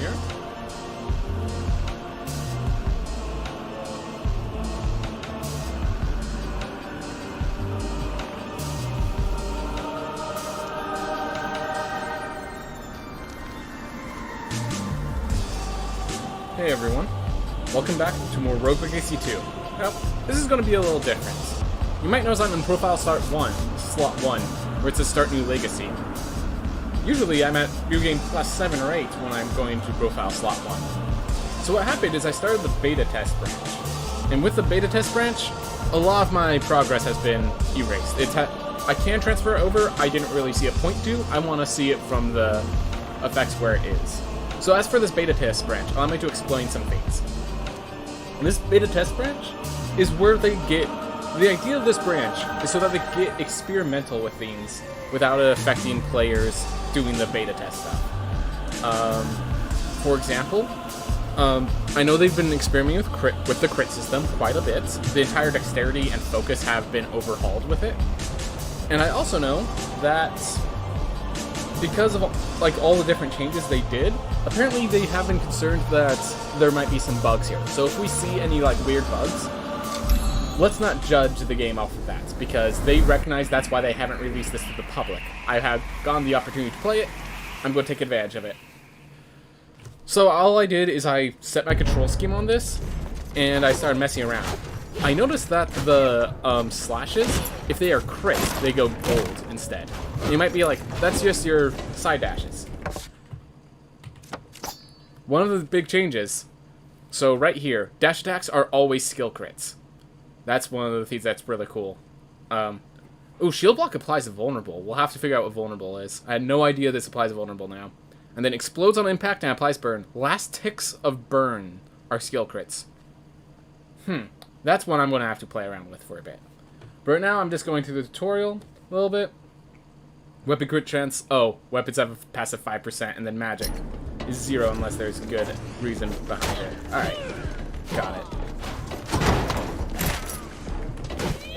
here. Hey everyone, welcome back to more Rogue Legacy 2. Now, this is going to be a little different. You might notice I'm in Profile Slot 1, where it says Start New Legacy. Usually I'm at View Game Plus 7 or 8 when I'm going to Profile Slot 1. So what happened is I started the beta test branch. And with the beta test branch, a lot of my progress has been erased. I can transfer it over, I didn't really see a point to. I want to see it from the effects where it is. So as for this beta test branch, allow me to explain some things. And this beta test branch is where they get... The idea of this branch is so that they get experimental with things without it affecting players doing the beta test stuff. For example, I know they've been experimenting with the crit system quite a bit. The entire dexterity and focus have been overhauled with it. And I also know that because of all the different changes they did, apparently they have been concerned that there might be some bugs here. So if we see any weird bugs, let's not judge the game off of that, because they recognize that's why they haven't released this to the public. I have gotten the opportunity to play it, I'm going to take advantage of it. So all I did is I set my control scheme on this, and I started messing around. I noticed that the slashes, if they are crits, they go gold instead. You might be like, that's just your side dashes. One of the big changes, so right here, dash attacks are always skill crits. That's one of the things that's really cool. Ooh, shield block applies to vulnerable. We'll have to figure out what vulnerable is. I had no idea this applies to vulnerable now. And then explodes on impact and applies burn. Last ticks of burn are skill crits. That's one I'm going to have to play around with for a bit. But right now, I'm just going through the tutorial a little bit. Weapon crit chance. Oh, weapons have a passive 5%, and then magic is 0 unless there's good reason behind it. Alright. Got it.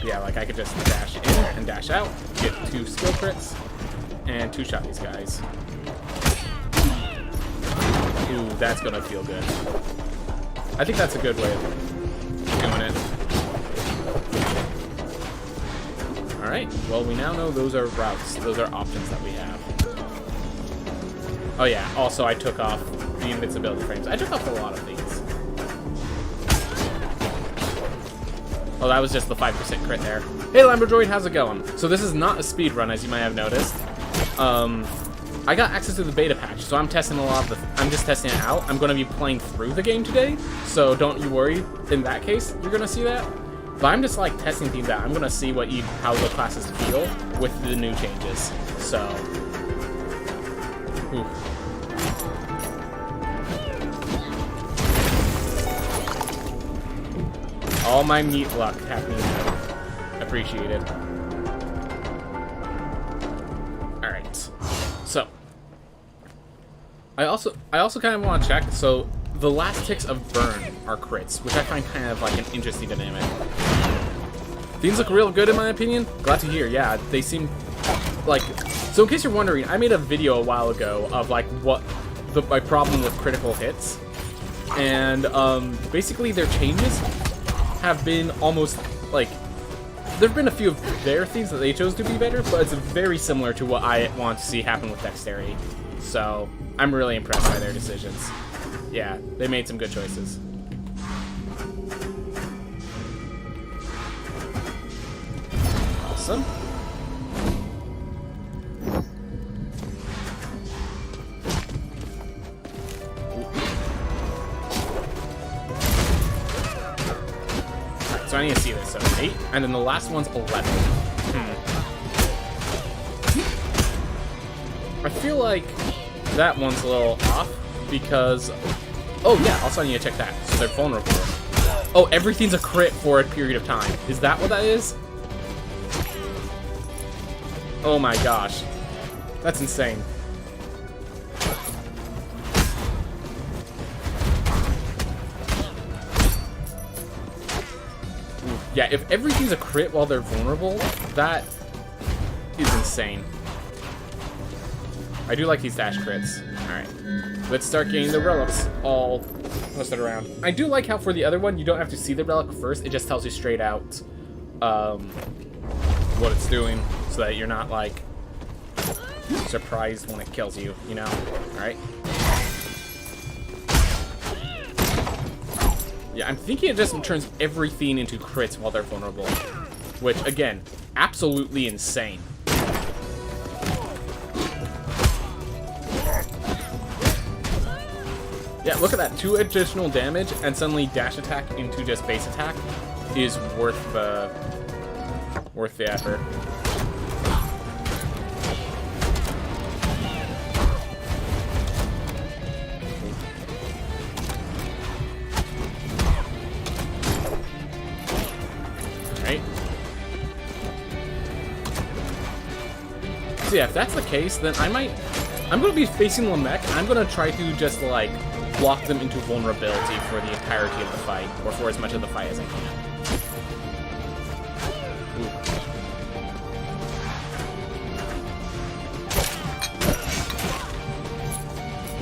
Yeah, I could just dash in and dash out, get 2 skill crits, and 2-shot these guys. Ooh, that's gonna feel good. I think that's a good way of doing it. Alright, well we now know those are routes. Those are options that we have. Oh yeah, also I took off the invincibility frames. I took off a lot of these. Oh, that was just the 5% crit there. Hey Lamborghini, how's it going? So this is not a speed run, as you might have noticed. I got access to the beta patch, so I'm testing a lot of I'm just testing it out. I'm going to be playing through the game today, so don't you worry. In that case, you're going to see that. But I'm just testing things out. I'm going to see how the classes feel with the new changes. So, ooh. All my meat luck happening. Appreciated. Alright. So. I also kind of want to check, so the last ticks of burn are crits, which I find kind of an interesting dynamic. Things look real good in my opinion. Glad to hear, yeah. They seem so in case you're wondering, I made a video a while ago of what my problem with critical hits. And basically their changes have been almost there've been a few of their things that they chose to be better, but it's very similar to what I want to see happen with dexterity. So I'm really impressed by their decisions. Yeah, they made some good choices. Awesome. So I need to see this. So 8, and then the last one's 11. I feel like that one's a little off because... Oh yeah, also I need to check that. So they're vulnerable. Oh, everything's a crit for a period of time. Is that what that is? Oh my gosh. That's insane. Yeah, if everything's a crit while they're vulnerable, that is insane. I do like these dash crits. Alright. Let's start getting the relics all posted around. I do like how for the other one, you don't have to see the relic first. It just tells you straight out what it's doing, so that you're not, like, surprised when it kills you, you know? Alright. Yeah, I'm thinking it just turns everything into crits while they're vulnerable. Which, again, absolutely insane. Yeah, look at that. 2 additional damage, and suddenly dash attack into just base attack is worth the effort. Alright. So yeah, if that's the case, then I'm going to be facing Lamech, and I'm going to try to just, like, block them into vulnerability for the entirety of the fight, or for as much of the fight as I can.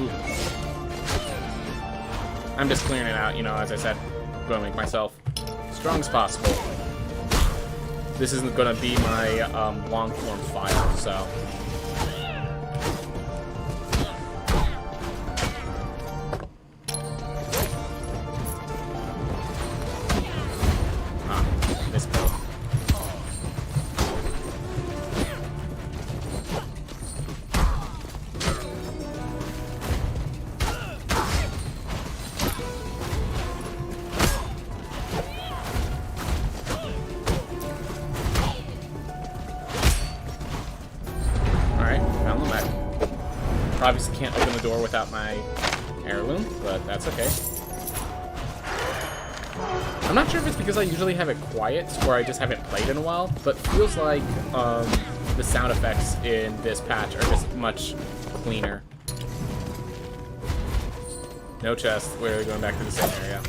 Ooh. I'm just clearing it out, you know, as I said. I'm going to make myself as strong as possible. This isn't going to be my long-form file, so... Obviously can't open the door without my heirloom, but that's okay. I'm not sure if it's because I usually have it quiet or I just haven't played in a while, but it feels like the sound effects in this patch are just much cleaner. No chest. We're going back to the same area.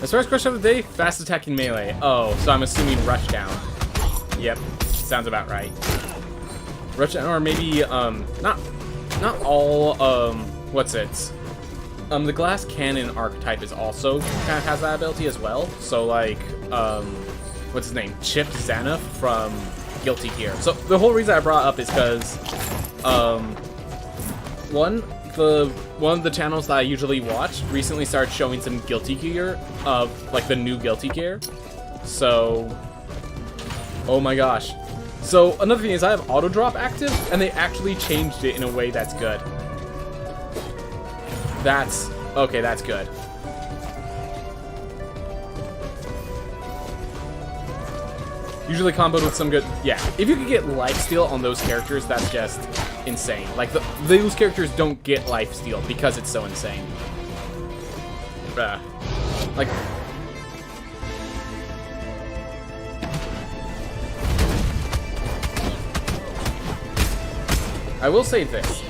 As far as question of the day, fast attacking melee. Oh, so I'm assuming rushdown. Yep, sounds about right. Rushdown, or maybe not all what's it? The glass cannon archetype is also kind of has that ability as well. So like what's his name? Chip Xanath from Guilty Gear. So the whole reason I brought it up is because one of the channels that I usually watch recently started showing some Guilty Gear of like the new Guilty Gear. So, oh my gosh. So another thing is I have auto drop active, and they actually changed it in a way that's good. That's okay. That's good. Usually comboed with some good... Yeah, if you could get lifesteal on those characters, that's just insane. Like, those characters don't get lifesteal because it's so insane. Like... I will say this.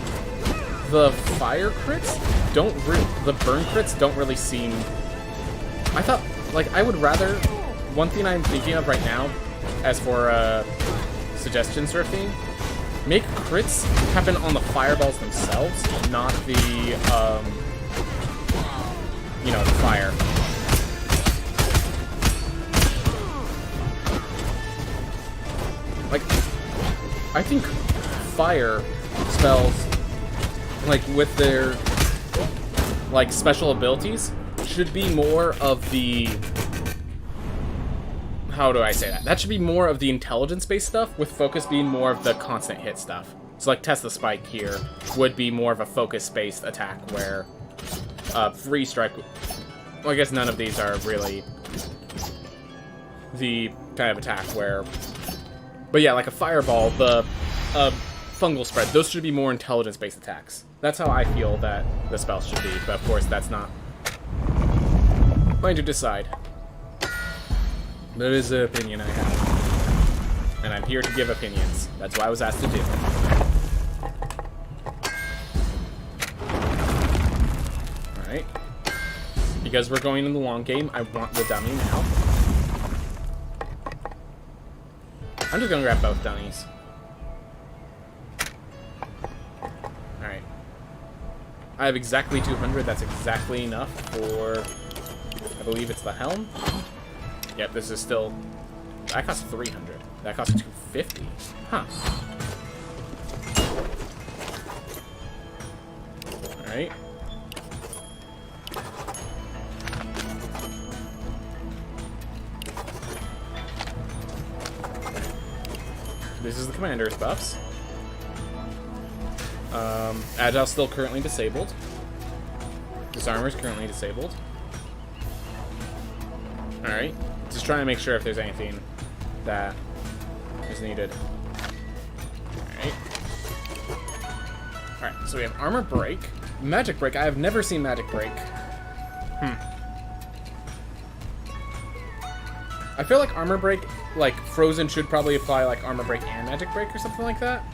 The fire crits don't... The burn crits don't really seem... I thought... Like, I would rather... One thing I'm thinking of right now, as for suggestion surfing, make crits happen on the fireballs themselves, not the, you know, the fire. Like, I think fire spells, like, with their, like, special abilities, should be more of the... How do I say that? That should be more of the intelligence-based stuff, with focus being more of the constant hit stuff. So like Test the Spike here would be more of a focus-based attack, where Free Strike... Well, I guess none of these are really the kind of attack where... But yeah, like a Fireball, the Fungal Spread, those should be more intelligence-based attacks. That's how I feel that the spells should be, but of course that's not mine to decide. That is an opinion I have. And I'm here to give opinions. That's what I was asked to do. Alright. Because we're going in the long game, I want the dummy now. I'm just gonna grab both dunnies. Alright. I have exactly 200. That's exactly enough for... I believe it's the helm. Yep, this is still... That costs 300. That costs 250. Huh. Alright. This is the commander's buffs. Agile's still currently disabled. Disarmor is currently disabled. Alright. Just trying to make sure if there's anything that is needed. Alright. Alright, so we have Armor Break. Magic Break. I have never seen Magic Break. I feel like Armor Break, like, Frozen should probably apply, like, Armor Break and Magic Break or something like that.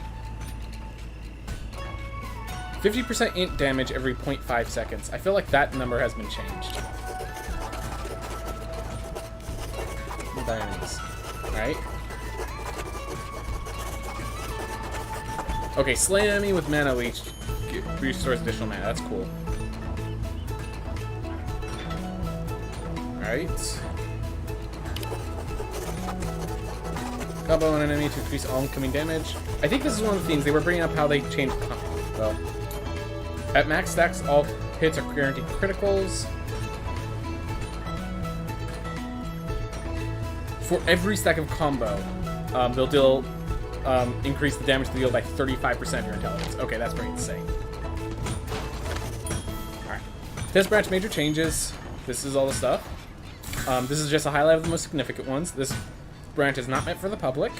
50% int damage every 0.5 seconds. I feel like that number has been changed. By enemies. Alright. Okay, slay enemy with Mana Leech. Restores additional mana. That's cool. Alright. Combo on an enemy to increase all incoming damage. I think this is one of the things. They were bringing up how they changed combo. Well, at max stacks, all hits are guaranteed criticals. For every stack of combo, they'll deal increase the damage to deal by 35% of your intelligence. Okay, that's pretty insane. Alright. Test branch major changes. This is all the stuff. This is just a highlight of the most significant ones. This branch is not meant for the public.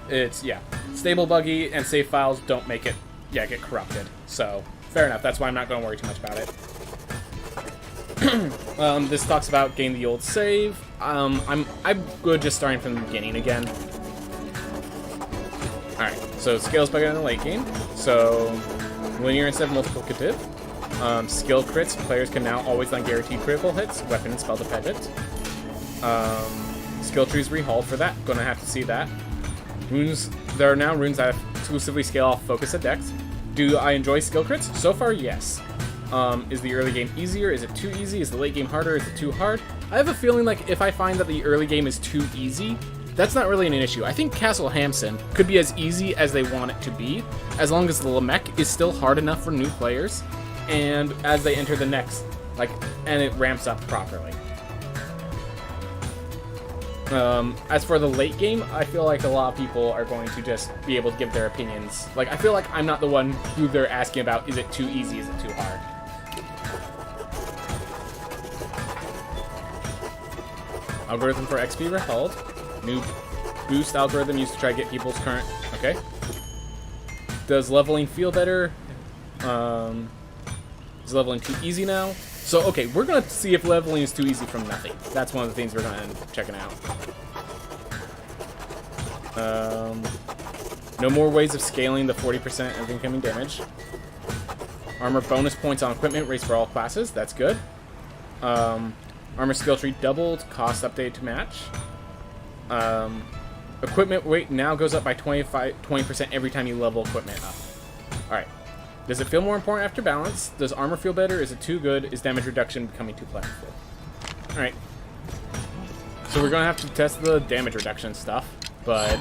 It's, yeah, stable buggy and save files don't make it, yeah, get corrupted. So, fair enough. That's why I'm not going to worry too much about it. This talks about gain the old save. I'm good just starting from the beginning again. Alright, so scales buggy in the late game. So, linear instead of multiplicative. Skill crits. Players can now always land guaranteed critical hits. Weapon and spell dependent. Skill trees rehauled for that. Gonna have to see that. Runes. There are now runes that exclusively scale off focus at dex. Do I enjoy skill crits? So far, yes. Is the early game easier? Is it too easy? Is the late game harder? Is it too hard? I have a feeling like if I find that the early game is too easy, that's not really an issue. I think Castle Hamson could be as easy as they want it to be, as long as the Lamech is still hard enough for new players, and as they enter the next, like, and it ramps up properly. As for the late game, I feel like a lot of people are going to just be able to give their opinions. Like, I feel like I'm not the one who they're asking about, is it too easy, is it too hard? Algorithm for XP rehauled. New boost algorithm used to try to get people's current... Okay. Does leveling feel better? Is leveling too easy now? So, okay, we're going to see if leveling is too easy from nothing. That's one of the things we're going to end up checking out. No more ways of scaling the 40% of incoming damage. Armor bonus points on equipment raised for all classes. That's good. Armor skill tree doubled. Cost updated to match. Equipment weight now goes up by 20% every time you level equipment up. Alright. Does it feel more important after balance? Does armor feel better? Is it too good? Is damage reduction becoming too plentiful? Alright. So we're going to have to test the damage reduction stuff, but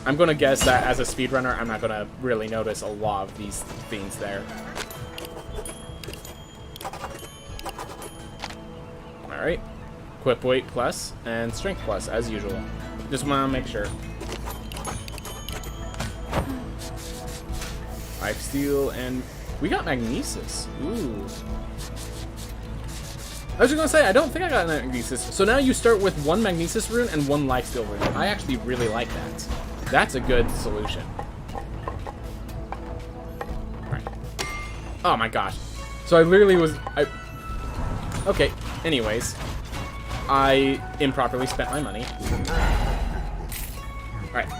I'm going to guess that as a speedrunner, I'm not going to really notice a lot of these things there. Alright. Equip weight plus and strength plus, as usual. Just want to make sure. Life steal, and we got magnesis. Ooh. I was just gonna say, I don't think I got magnesis. So now you start with one magnesis rune and one life steal rune. I actually really like that. That's a good solution. Alright. Oh my gosh. So I literally was... Okay, anyways. I improperly spent my money. Alright.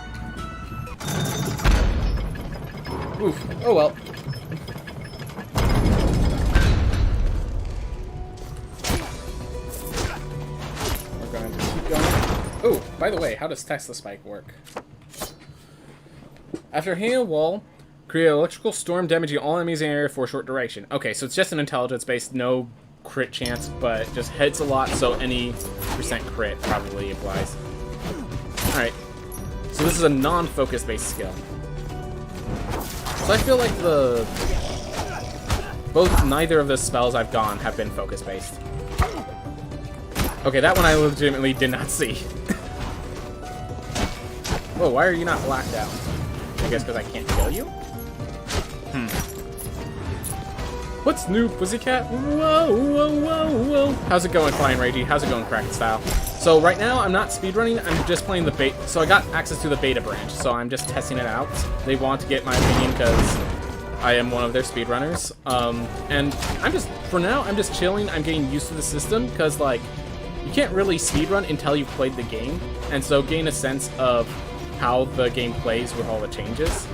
Oof. Oh well. We're going to keep going. Oh, by the way, how does Tesla Spike work? After hitting a wall, create an electrical storm damaging all enemies in the area for a short duration. Okay, so it's just an intelligence-based, no crit chance, but just hits a lot, so any percent crit probably applies. Alright, so this is a non-focus based skill. So I feel like neither of the spells I've gone have been focus based. Okay, that one I legitimately did not see. Whoa, why are you not blacked out? I guess because I can't kill you? What's new, pussycat? Whoa, whoa, whoa, whoa. How's it going, Flying Ragey? How's it going, Kraken Style? So right now, I'm not speedrunning, I'm just playing the beta. So I got access to the beta branch, so I'm just testing it out. They want to get my opinion because I am one of their speedrunners. And I'm just, for now, I'm just chilling. I'm getting used to the system because, like, you can't really speedrun until you've played the game. And so gain a sense of how the game plays with all the changes,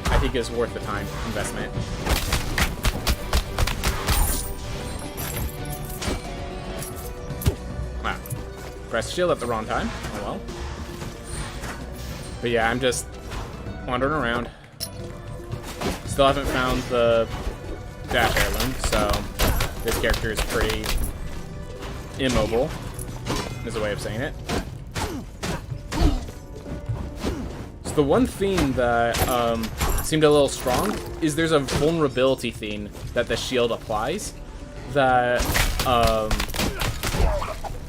I think is worth the time investment. Wow. Press shield at the wrong time. Oh well. But yeah, I'm just wandering around. Still haven't found the dash heirloom, so this character is pretty immobile, is a way of saying it. So the one theme that seemed a little strong is there's a vulnerability theme that the shield applies that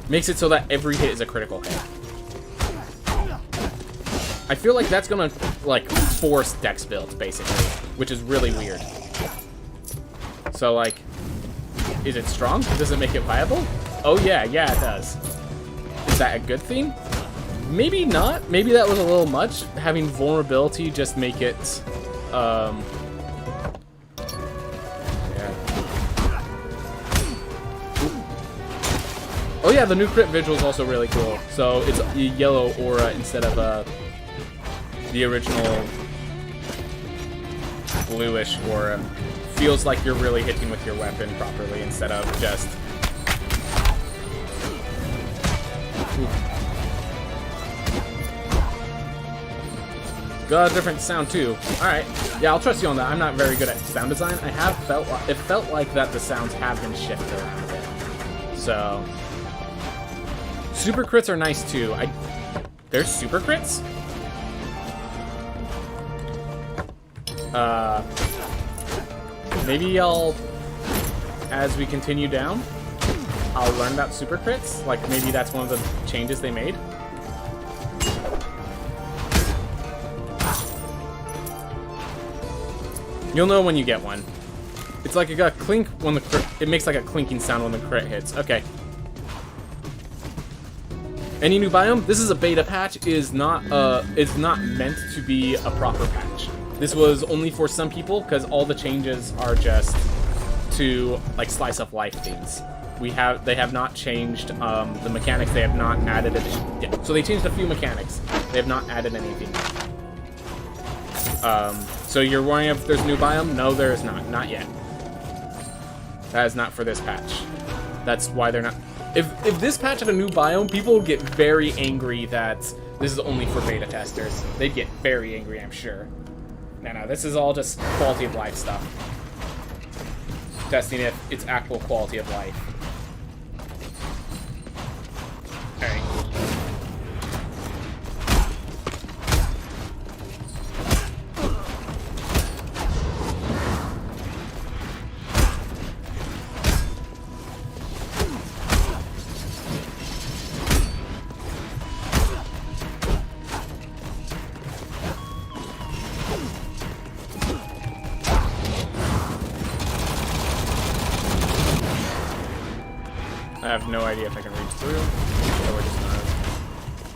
makes it so that every hit is a critical hit. I feel like that's gonna, like, force dex builds, basically, which is really weird. So, like, is it strong? Does it make it viable? Oh yeah, it does. Is that a good thing? Maybe not. Maybe that was a little much. Having vulnerability just make it, yeah. Oh yeah, the new crit visual is also really cool. So it's a yellow aura instead of the original bluish aura. Feels like you're really hitting with your weapon properly instead of just... Got a different sound too. Alright. Yeah, I'll trust you on that. I'm not very good at sound design. It felt like that the sounds have been shifted around a bit. So... Super crits are nice too. There's super crits? Maybe as we continue down, I'll learn about super crits. Like, maybe that's one of the changes they made. You'll know when you get one. It's like a clink when the crit, it makes like a clinking sound when the crit hits. Okay. Any new biome? This is a beta patch. Is not meant to be a proper patch. This was only for some people because all the changes are just to, like, slice of life things. They have not changed the mechanics. They have not added yeah. So they changed a few mechanics. They have not added anything. So you're wondering if there's a new biome? No, there is not. Not yet. That is not for this patch. That's why they're not. If this patch had a new biome, people would get very angry that this is only for beta testers. They'd get very angry, I'm sure. No, this is all just quality of life stuff. Testing if it's actual quality of life. Alright. I have no idea if I can reach through, so we're just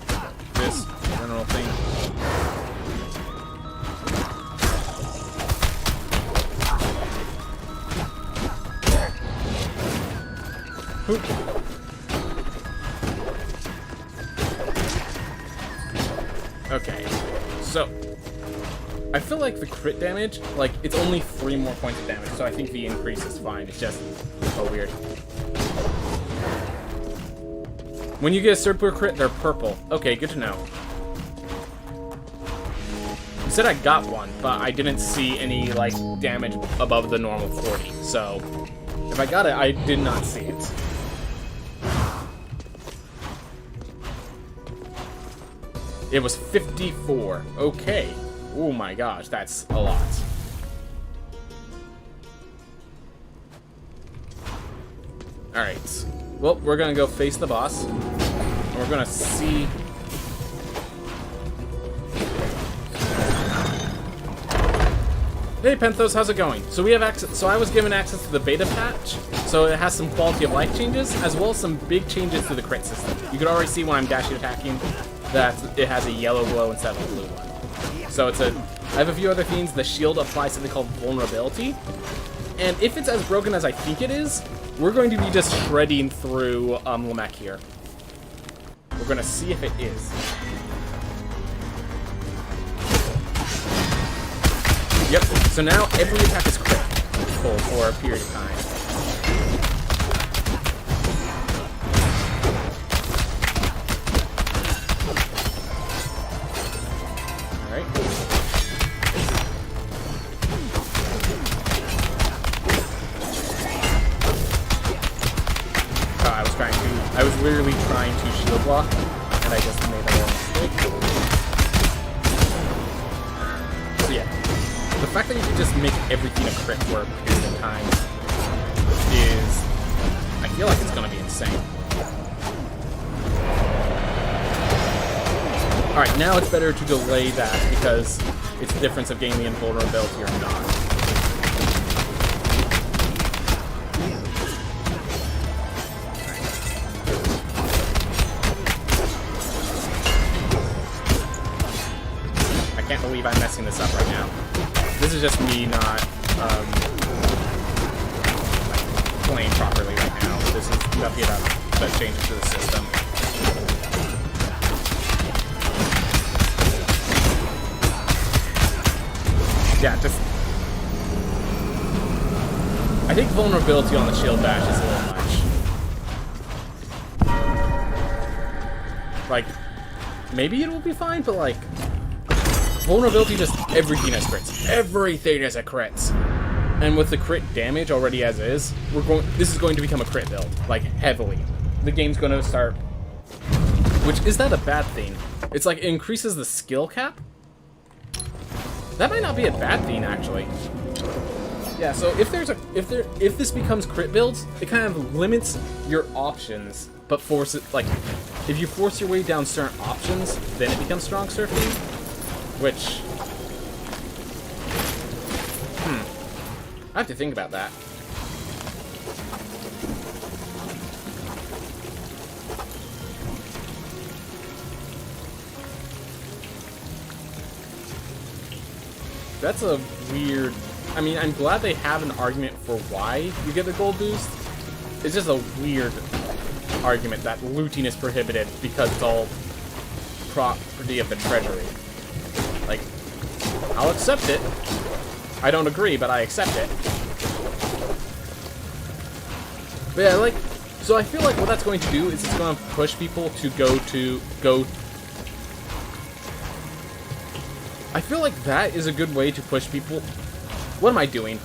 gonna this general thing. Oop. Okay, so I feel like the crit damage, like, it's only 3 more points of damage, so I think the increase is fine. It's just so weird. When you get a super crit, they're purple. Okay, good to know. It said I got one, but I didn't see any, like, damage above the normal 40. So, if I got it, I did not see it. It was 54. Okay. Oh my gosh, that's a lot. Alright. Well, we're gonna go face the boss. And we're gonna see... Hey Penthos, how's it going? So we have access. So I was given access to the beta patch, so it has some quality of life changes, as well as some big changes to the crit system. You can already see when I'm dashing attacking that it has a yellow glow instead of a blue one. So it's a. I have a few other things. The shield applies something called vulnerability, and if it's as broken as I think it is, we're going to be just shredding through Lamech here. We're gonna see if it is. Yep, so now every attack is critical for a period of time. Alright. Oh, I was literally trying to shield block, and I just made a little mistake. So yeah. The fact that you can just make everything a crit for a period of time is... I feel like it's going to be insane. Alright, now it's better to delay that because it's the difference of gaining the invulnerability or not. I can't believe I'm messing this up right now. This is just me not playing properly right now. This is nothing about the changes to the system. Yeah, just... I think vulnerability on the shield bash is a little much. Like, maybe it will be fine, but like... Vulnerability, just everything is crits. Everything is a crit. And with the crit damage already as is, this is going to become a crit build, like heavily. The game's going to start, which is that a bad thing? It's like it increases the skill cap. That might not be a bad thing actually. Yeah, so if this becomes crit builds, it kind of limits your options, but forces if you force your way down certain options, then it becomes strong surfing. Which, I have to think about that. That's a weird... I mean, I'm glad they have an argument for why you get the gold boost. It's just a weird argument that looting is prohibited because it's all property of the treasury. Like, I'll accept it. I don't agree, but I accept it. But yeah, like, so I feel like what that's going to do is it's going to push people to go. I feel like that is a good way to push people. What am I doing?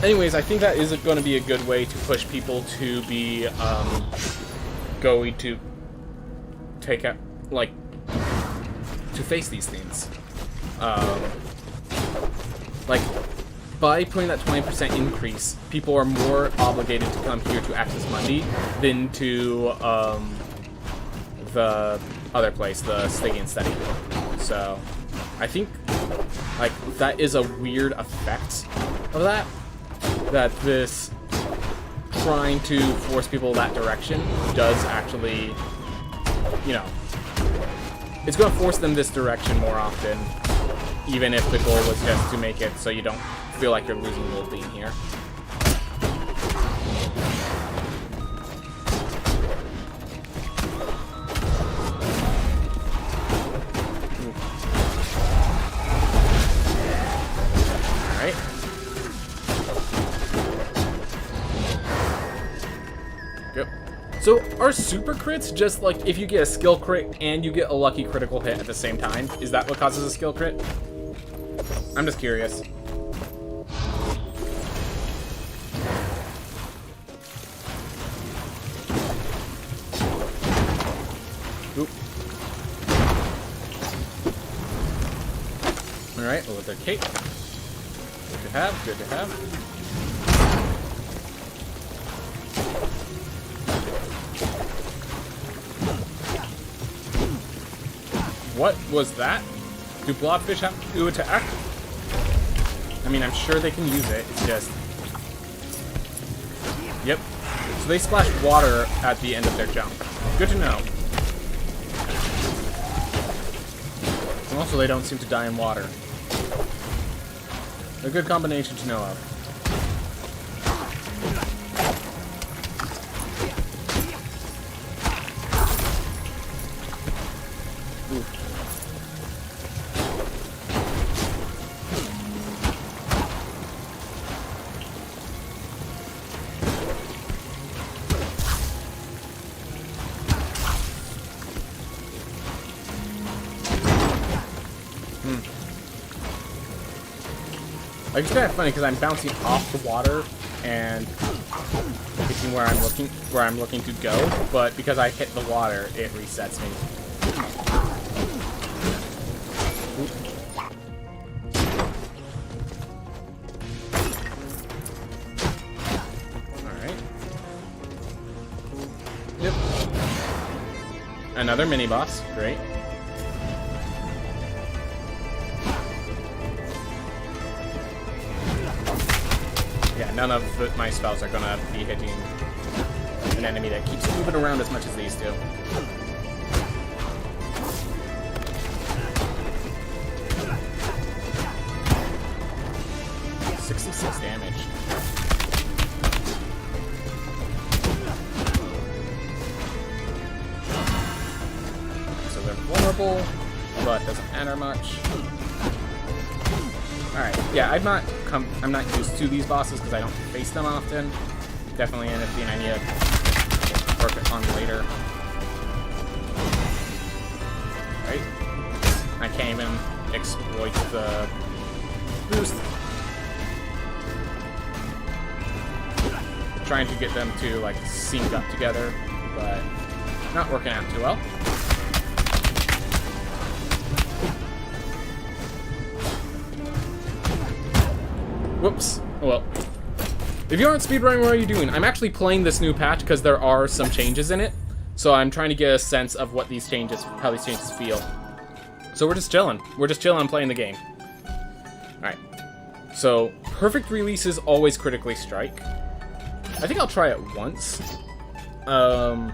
Anyways, I think that is going to be a good way to push people to be, going to take out, like, to face these things. Like, by putting that 20% increase, people are more obligated to come here to access Mundi than to, the other place, the Steady and Steady. So, I think, like, that is a weird effect of that. That this trying to force people that direction does actually, you know, it's going to force them this direction more often, even if the goal was just to make it so you don't feel like you're losing a little beam here. Alright. Yep. So are super crits just like if you get a skill crit and you get a lucky critical hit at the same time? Is that what causes a skill crit? I'm just curious. Oop. Alright, well, with their cape. Good to have, good to have. What was that? Do blobfish have to attack? I mean, I'm sure they can use it. It's just... Yep. So they splash water at the end of their jump. Good to know. And also, they don't seem to die in water. A good combination to know of. Like, it's kind of funny because I'm bouncing off the water and hitting where I'm looking to go, but because I hit the water, it resets me. Alright. Yep. Another mini boss. Great. None of my spells are gonna be hitting an enemy that keeps moving around as much as these do. $66 damage. So they're vulnerable, but doesn't matter much. Alright, yeah, I'm not used to these bosses because I don't face them often. Definitely end up being I need to work it on later. Right? I can't even exploit the boost. Trying to get them to like sync up together, but not working out too well. Whoops. Well, if you aren't speedrunning, what are you doing? I'm actually playing this new patch because there are some changes in it. So I'm trying to get a sense of what these changes, how these changes feel. So we're just chilling. We're just chilling and playing the game. Alright. So, perfect releases always critically strike. I think I'll try it once. Yeah,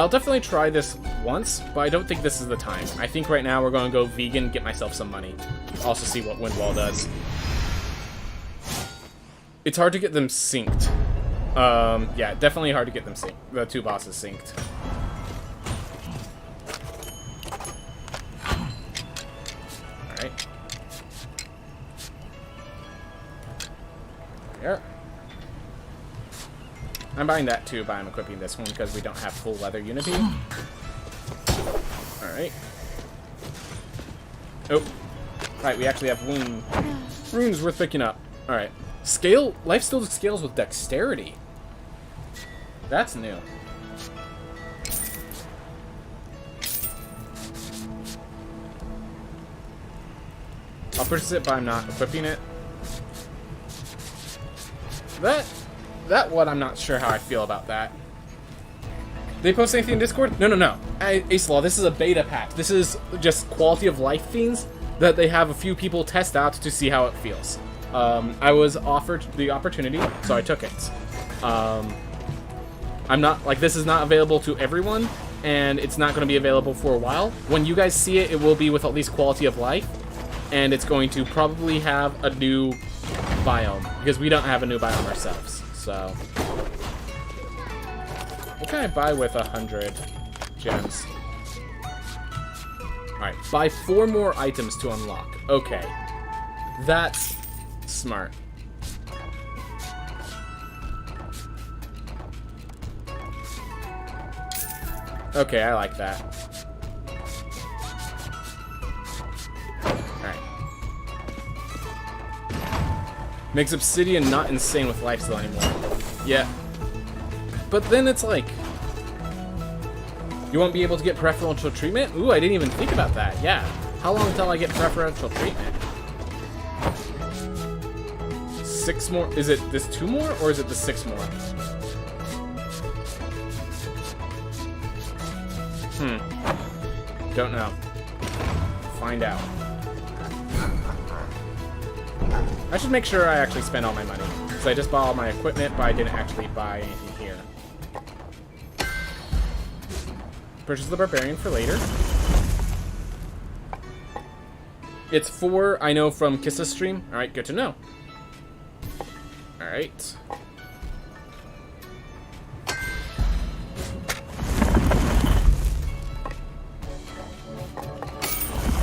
I'll definitely try this once, but I don't think this is the time. I think right now we're going to go vegan, get myself some money. Also see what Windwall does. It's hard to get them synced. Yeah, definitely hard to get them synced. The two bosses synced. Alright. There. I'm buying that too, but I'm equipping this one because we don't have full leather unity. Alright. Oh. Alright, we actually have runes worth picking up. Alright. Scale? Life still scales with dexterity. That's new. I'll purchase it, but I'm not equipping it. That one, I'm not sure how I feel about that. They post anything in Discord? No. Ace-Law, this is a beta patch. This is just quality of life things that they have a few people test out to see how it feels. I was offered the opportunity, so I took it. I'm not, like, this is not available to everyone, and it's not going to be available for a while. When you guys see it, it will be with at least quality of life, and it's going to probably have a new biome, because we don't have a new biome ourselves, so. What can I buy with 100 gems? Alright, buy 4 more items to unlock. Okay. That's smart. Okay, I like that. Alright. Makes Obsidian not insane with lifesteal anymore. Yeah. But then it's like... You won't be able to get preferential treatment? Ooh, I didn't even think about that. Yeah. How long until I get preferential treatment? 6 more? Is it this 2 more, or is it the 6 more? Don't know. Find out. I should make sure I actually spend all my money. Because I just bought all my equipment, but I didn't actually buy anything here. Purchase the Barbarian for later. It's 4, I know from Kissa's stream. Alright, good to know. Alright.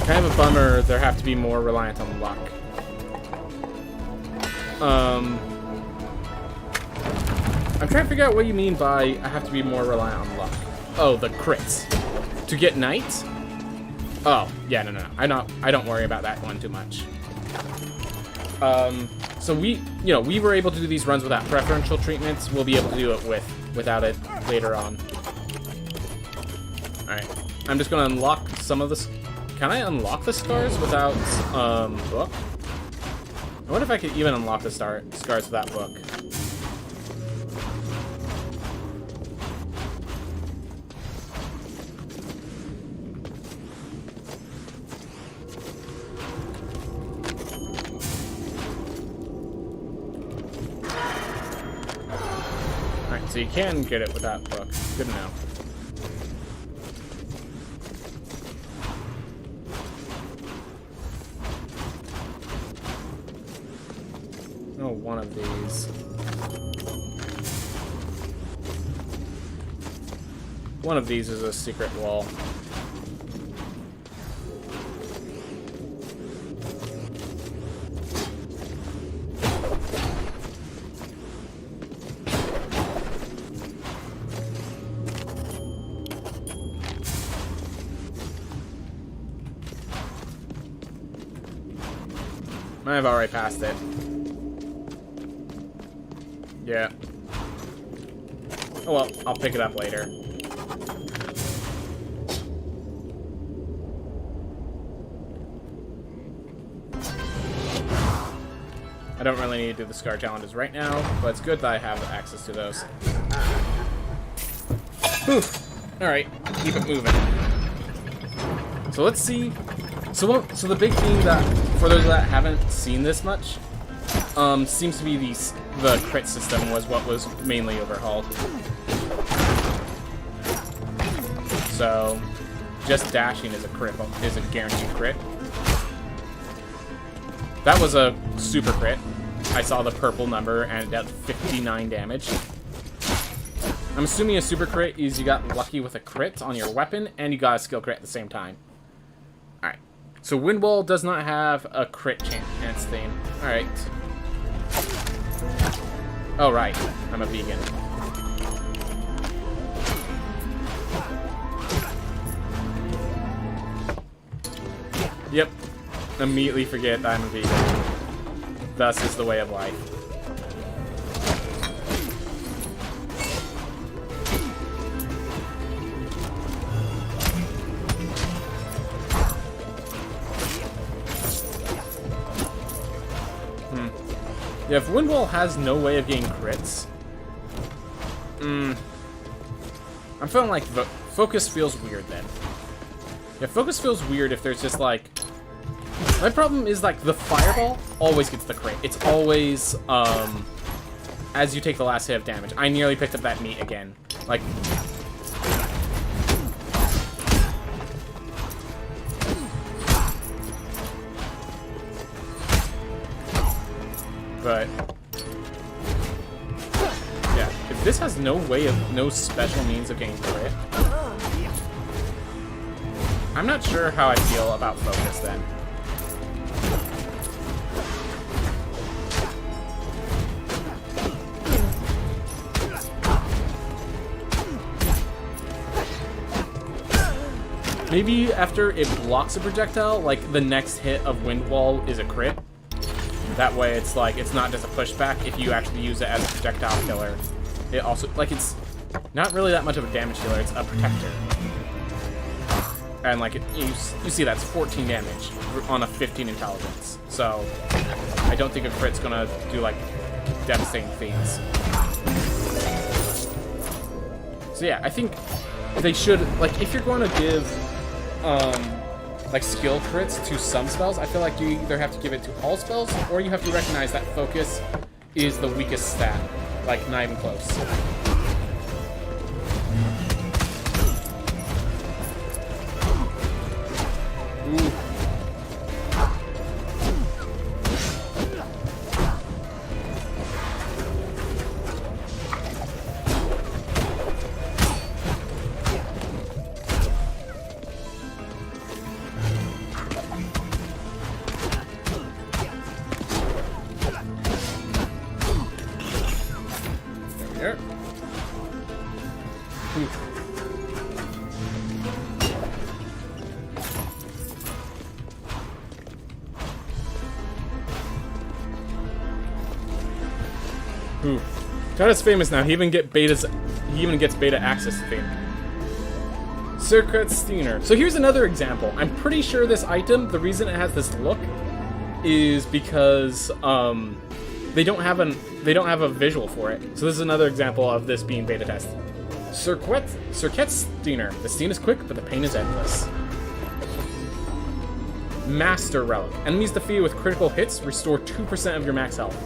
Kind of a bummer there have to be more reliant on luck. I'm trying to figure out what you mean by I have to be more reliant on luck. Oh, the crits. To get knights? Oh, yeah, no. I don't worry about that one too much. So we were able to do these runs without preferential treatments. We'll be able to do it without it later on. Alright. I'm just gonna unlock some of this. Can I unlock the scars without, book? I wonder if I could even unlock the scars without book. Alright, so you can get it without book. Good to know. Oh, one of these. One of these is a secret wall. I've already passed it. Yeah. Oh well, I'll pick it up later. I don't really need to do the scar challenges right now, but it's good that I have access to those. Whew. Alright, keep it moving. So let's see. So the big thing that, for those that haven't seen this much, seems to be the crit system was what was mainly overhauled. So, just dashing is a guaranteed crit. That was a super crit. I saw the purple number and it dealt 59 damage. I'm assuming a super crit is you got lucky with a crit on your weapon and you got a skill crit at the same time. Alright. So Windwall does not have a crit chance theme. Alright. Oh, right. I'm a vegan. Yep. Immediately forget that I'm a vegan. Thus is the way of life. Yeah, if Windwall has no way of getting crits, I'm feeling like focus feels weird then. Yeah, focus feels weird if there's just like... My problem is like the fireball always gets the crit. It's always, as you take the last hit of damage. I nearly picked up that meat again. Like... But, yeah, if this has no special means of getting crit, I'm not sure how I feel about focus then. Maybe after it blocks a projectile, like the next hit of Wind Wall is a crit. That way it's like, it's not just a pushback. If you actually use it as a projectile killer, it also, like, it's not really that much of a damage dealer, it's a protector. And like, you see that's 14 damage on a 15 intelligence. So, I don't think a crit's gonna do like devastating things. So yeah, I think they should, like, if you're going to give, like, skill crits to some spells, I feel like you either have to give it to all spells, or you have to recognize that focus is the weakest stat. Like, not even close. Ooh. There. Ooh. China's famous now. He even gets beta access to fame. Circuit Steiner. So here's another example. I'm pretty sure this item, the reason it has this look, is because they don't have a visual for it. So this is another example of this being beta tested. Circuit Steiner. The sting is quick, but the pain is endless. Master Relic. Enemies defeated with critical hits restore 2% of your max health.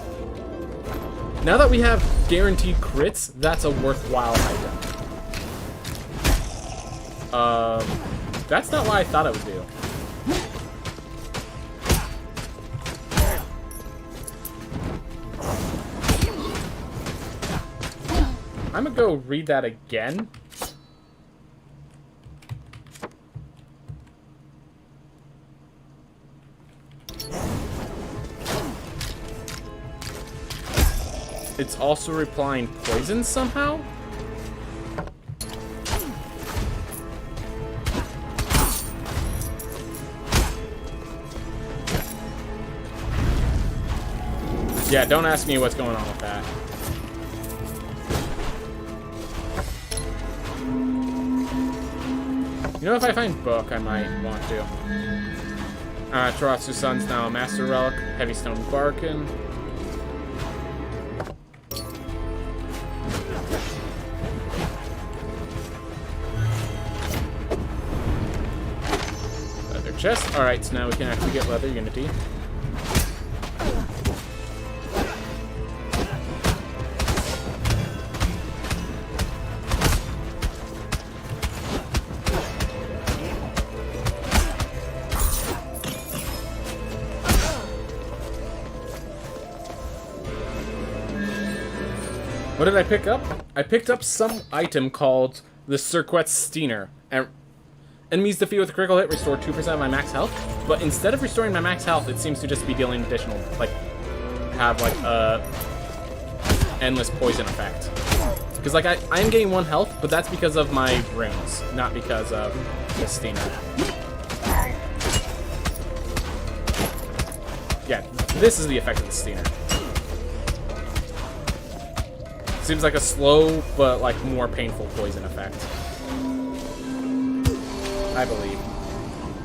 Now that we have guaranteed crits, that's a worthwhile item. That's not what I thought it would do. I'm gonna go read that again. It's also replying poison somehow? Yeah, don't ask me what's going on with that. You know, if I find book, I might want to. Taratsu Sun's now a Master Relic. Heavy Stone Barkin. Leather chest. Alright, so now we can actually get Leather Unity. What did I pick up? I picked up some item called the Circuit Steiner. Enemies defeated with a critical hit restore 2% of my max health, but instead of restoring my max health, it seems to just be dealing additional, like, have like a endless poison effect. Because like I am getting 1 health, but that's because of my runes, not because of the Steiner. Yeah, this is the effect of the Steiner. Seems like a slow, but like more painful poison effect. I believe.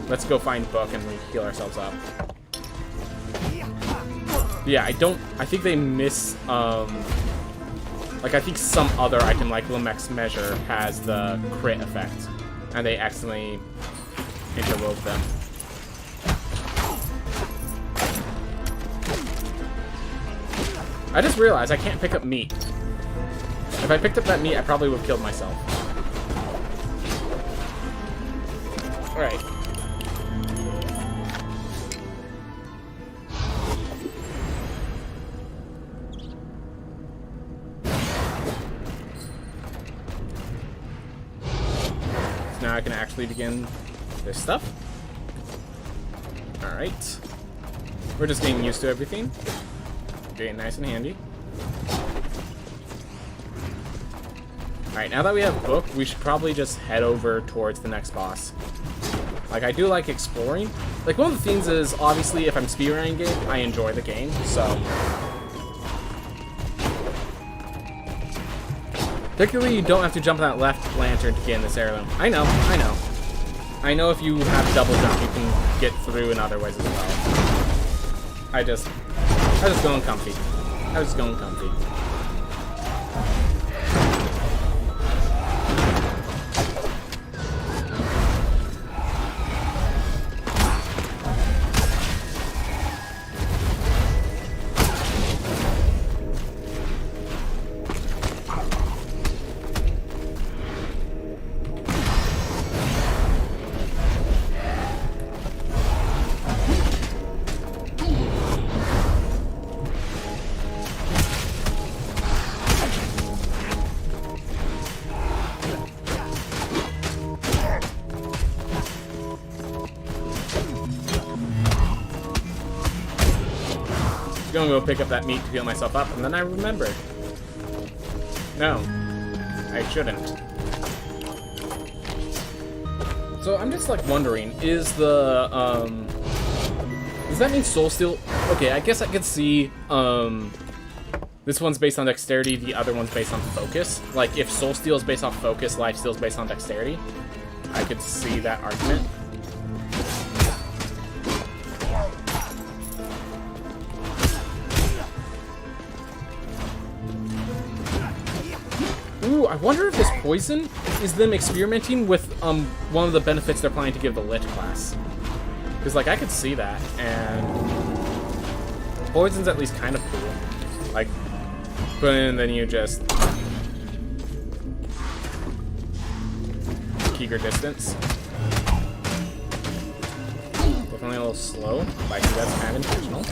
Let's go find Book and heal ourselves up. Yeah, I think they miss, like I think some other item like Lamech's Measure has the crit effect. And they accidentally interwove them. I just realized I can't pick up meat. If I picked up that meat, I probably would have killed myself. Alright. So now I can actually begin this stuff. Alright. We're just getting used to everything. Getting nice and handy. Alright, now that we have Book, we should probably just head over towards the next boss. Like, I do like exploring. Like, one of the things is, obviously, if I'm speedrunning a game, I enjoy the game, so... Particularly, you don't have to jump on that left lantern to get in this heirloom. I know, I know. I know if you have double jump, you can get through in other ways as well. I was just going comfy. I was just going comfy. I'm gonna go pick up that meat to heal myself up, and then I remembered. No, I shouldn't. So I'm just like wondering, is the does that mean Soul Steel? Okay, I guess I could see this one's based on dexterity, the other one's based on focus. Like if Soul Steel is based off focus, Life Steal is based on dexterity. I could see that argument. Ooh, I wonder if this poison is them experimenting with one of the benefits they're planning to give the Lich class. Because, like, I could see that, and poison's at least kind of cool. Like, put in, then you just keep your distance. Definitely a little slow, but I think that's kind of intentional.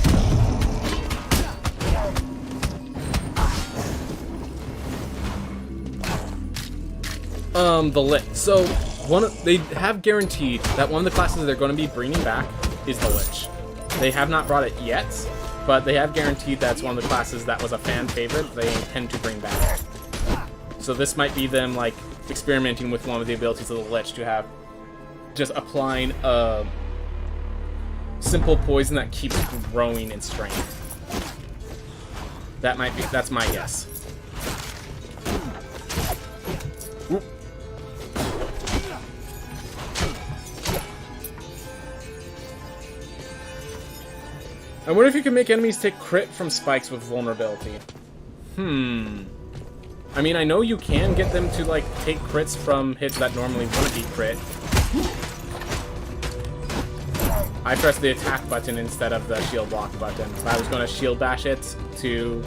The Lich. So, they have guaranteed that one of the classes they're going to be bringing back is the Lich. They have not brought it yet, but they have guaranteed that's one of the classes that was a fan favorite they intend to bring back. So this might be them, like, experimenting with one of the abilities of the Lich to have just applying a simple poison that keeps growing in strength. That's my guess. Oop. I wonder if you can make enemies take crit from spikes with vulnerability. I mean, I know you can get them to, like, take crits from hits that normally wouldn't be crit. I pressed the attack button instead of the shield block button. If I was going to shield bash it to...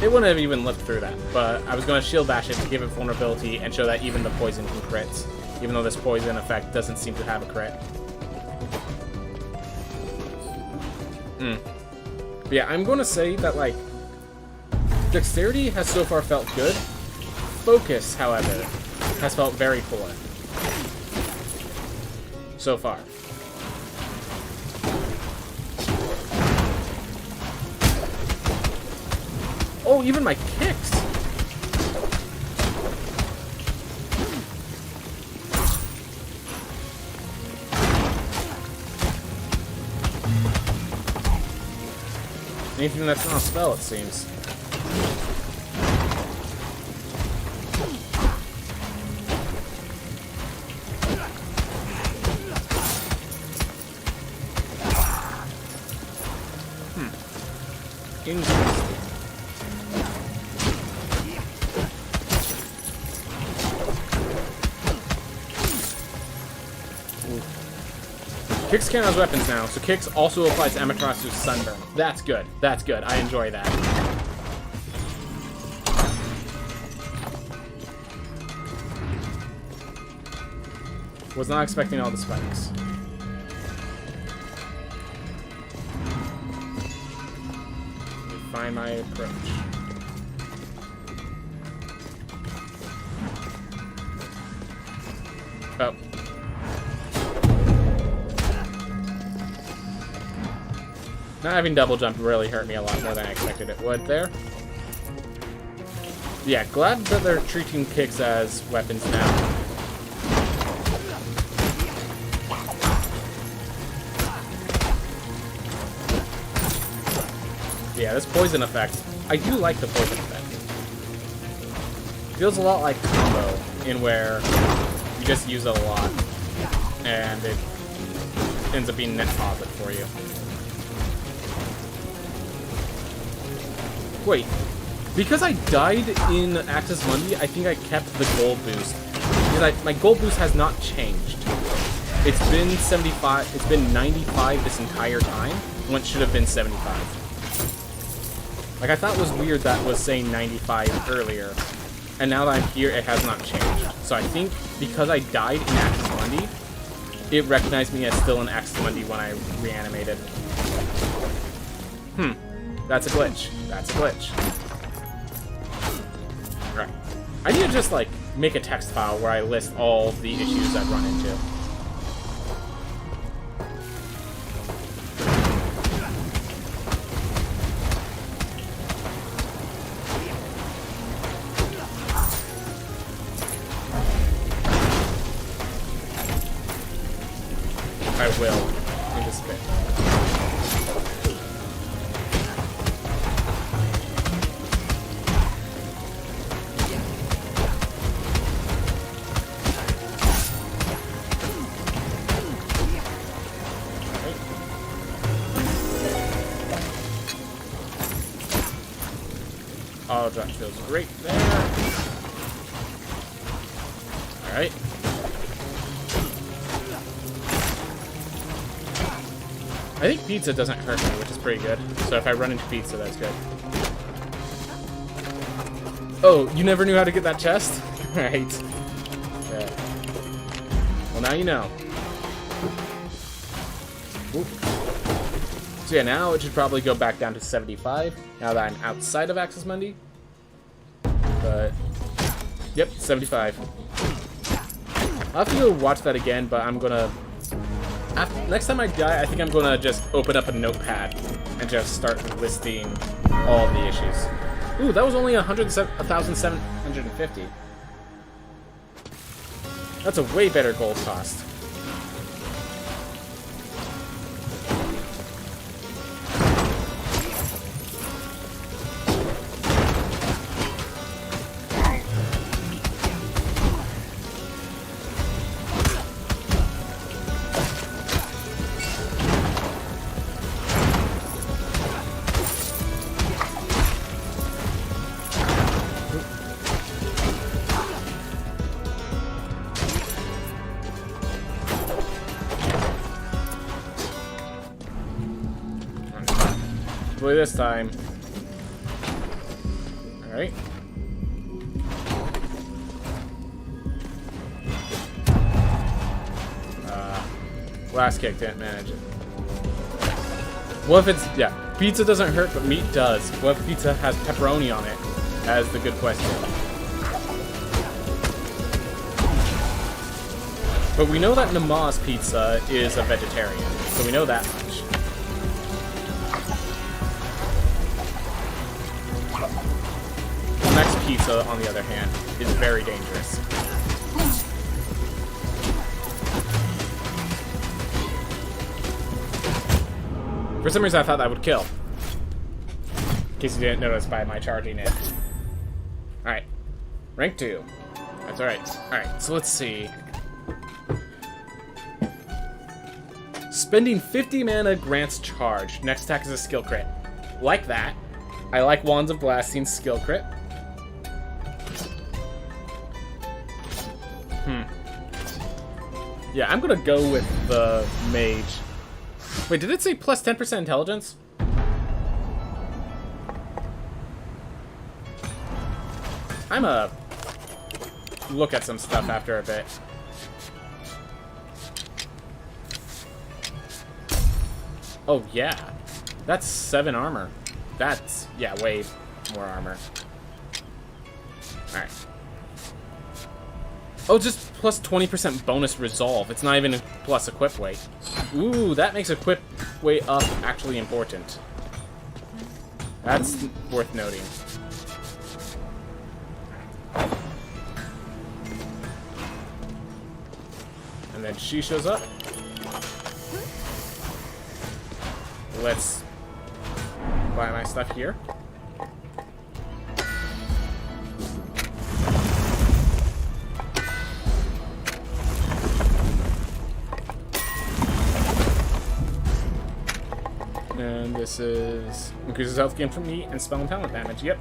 It wouldn't have even lived through that, but I was going to shield bash it to give it vulnerability and show that even the poison can crit, even though this poison effect doesn't seem to have a crit. But yeah, I'm going to say that, like, dexterity has so far felt good. Focus, however, has felt very poor. So far. Oh, even my kicks! Anything that's not a spell, it seems. Interesting. Kicks count as weapons now, so Kicks also applies to Amaterasu's Sunburn. That's good. That's good. I enjoy that. Was not expecting all the spikes. Find my approach. Oh. Not having double jump really hurt me a lot more than I expected it would there. Yeah, glad that they're treating kicks as weapons now. yeah, this poison effect. I do like the poison effect. Feels a lot like combo, in where you just use it a lot, and it ends up being net positive for you. Wait, because I died in Axis Mundi, I think I kept the gold boost. Because my gold boost has not changed. It's been 75, it's been 95 this entire time, when it should have been 75. Like, I thought it was weird that it was saying 95 earlier, and now that I'm here, it has not changed. So I think because I died in Axis Mundi, it recognized me as still in Axis Mundi when I reanimated. That's a glitch. That's a glitch. Right. I need to just, like, make a text file where I list all the issues I've run into. I will, in this bit. Oh, that feels great there. Alright. I think pizza doesn't hurt me, which is pretty good. So if I run into pizza, that's good. Oh, you never knew how to get that chest? Right. Okay. Well, now you know. Oop. So yeah, now it should probably go back down to 75, now that I'm outside of Axis Mundi. But, yep, 75. I'll have to go watch that again, but I'm gonna... next time I die, I think I'm gonna just open up a notepad and just start listing all the issues. Ooh, that was only 1,750. That's a way better gold cost. This time. Alright. Last kick didn't manage it. What if it's... yeah, pizza doesn't hurt, but meat does. What if pizza has pepperoni on it? That is the good question. But we know that Nama's pizza is a vegetarian, so we know that much. Next pizza, on the other hand, is very dangerous. For some reason, I thought that would kill. In case you didn't notice by my charging it. Alright. Rank 2. That's alright. Alright, so let's see. Spending 50 mana grants charge. Next attack is a skill crit. Like that. I like Wands of Blasting's skill crit. Yeah, I'm gonna go with the mage. Wait, did it say plus 10% intelligence? I'm gonna look at some stuff after a bit. Oh, yeah. That's 7 armor. That's, yeah, way more armor. Alright. Oh, just plus 20% bonus resolve. It's not even a plus equip weight. Ooh, that makes equip weight up actually important. That's worth noting. And then she shows up. buy my stuff here. And this is increases health gain from heat and spell and talent damage. Yep.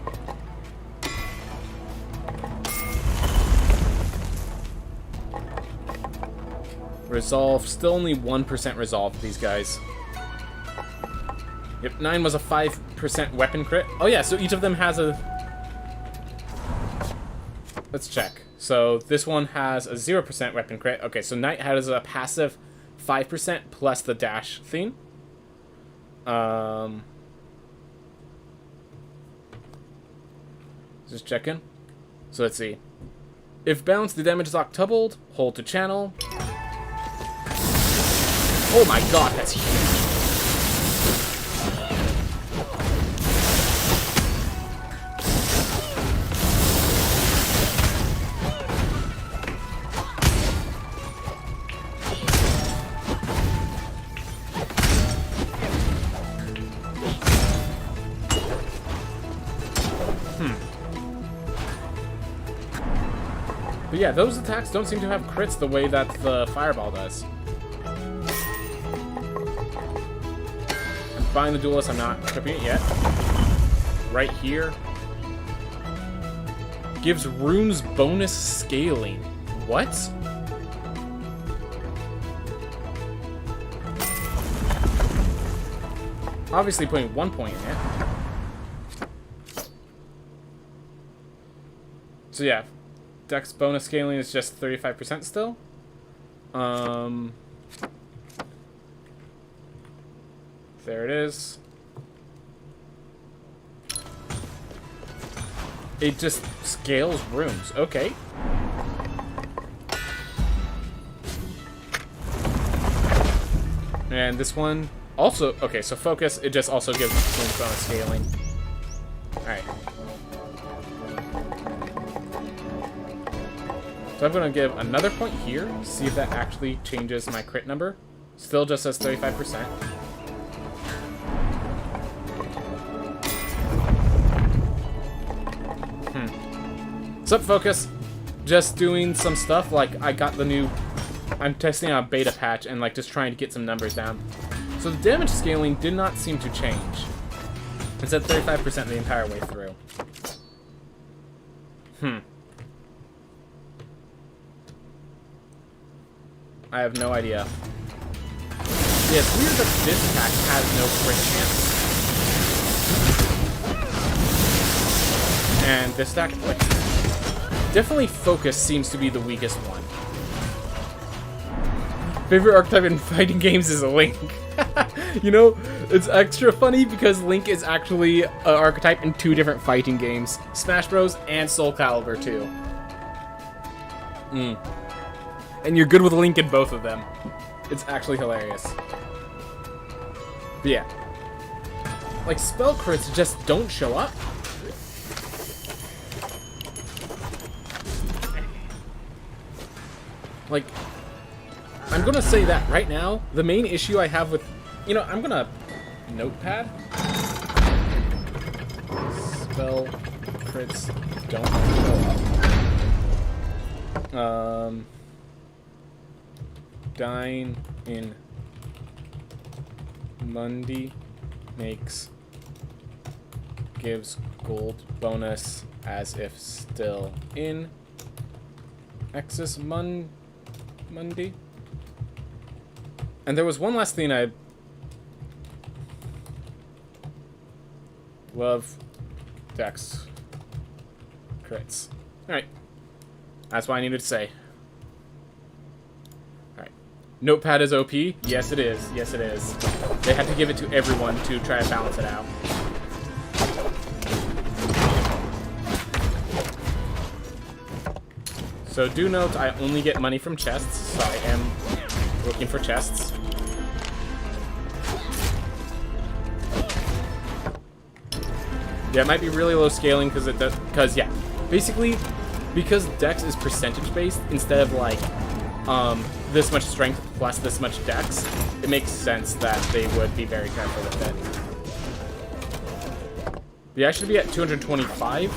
Resolve, still only 1% resolve, these guys. Yep, 9 was a 5% weapon crit. Oh yeah, so each of them has a... Let's check. So this one has a 0% weapon crit. Okay, so Knight has a passive 5% plus the dash theme. Just checking. So let's see. If balanced, the damage is octupled. Hold to channel. Oh my god, that's huge. But yeah, those attacks don't seem to have crits the way that the fireball does. Buying the duelist, I'm not equipping it yet. Right here. Gives runes bonus scaling. What? Obviously putting 1 point in it. So yeah. Dex bonus scaling is just 35% still. There it is. It just scales rooms. Okay. And this one also... Okay, so focus, it just also gives rooms bonus scaling. Alright. So I'm going to give another point here. See if that actually changes my crit number. Still just says 35%. What's up, Focus? Just doing some stuff, like, I got the new... I'm testing out a beta patch and, like, just trying to get some numbers down. So the damage scaling did not seem to change. It said 35% the entire way through. I have no idea. Yeah, it's weird that this attack has no crit chance. And this attack, like... Definitely Focus seems to be the weakest one. Favorite archetype in fighting games is a Link. You know, it's extra funny because Link is actually an archetype in 2 different fighting games. Smash Bros. And Soul Calibur 2. And you're good with Link in both of them. It's actually hilarious. But yeah. Like, spell crits just don't show up. Like, I'm gonna say that right now, the main issue I have with... You know, I'm gonna... Notepad. Spell crits don't show up. Dying in Mundi gives gold bonus as if still in Exus Mundi. And there was one last thing I love. Dex crits. Alright. That's what I needed to say. Alright. Notepad is OP? Yes, it is. Yes, it is. They had to give it to everyone to try to balance it out. So do note, I only get money from chests, so I am looking for chests. Yeah, it might be really low scaling because it does. Because yeah, basically, because Dex is percentage based instead of like this much strength plus this much Dex, it makes sense that they would be very careful with it. Yeah, I should be at 225,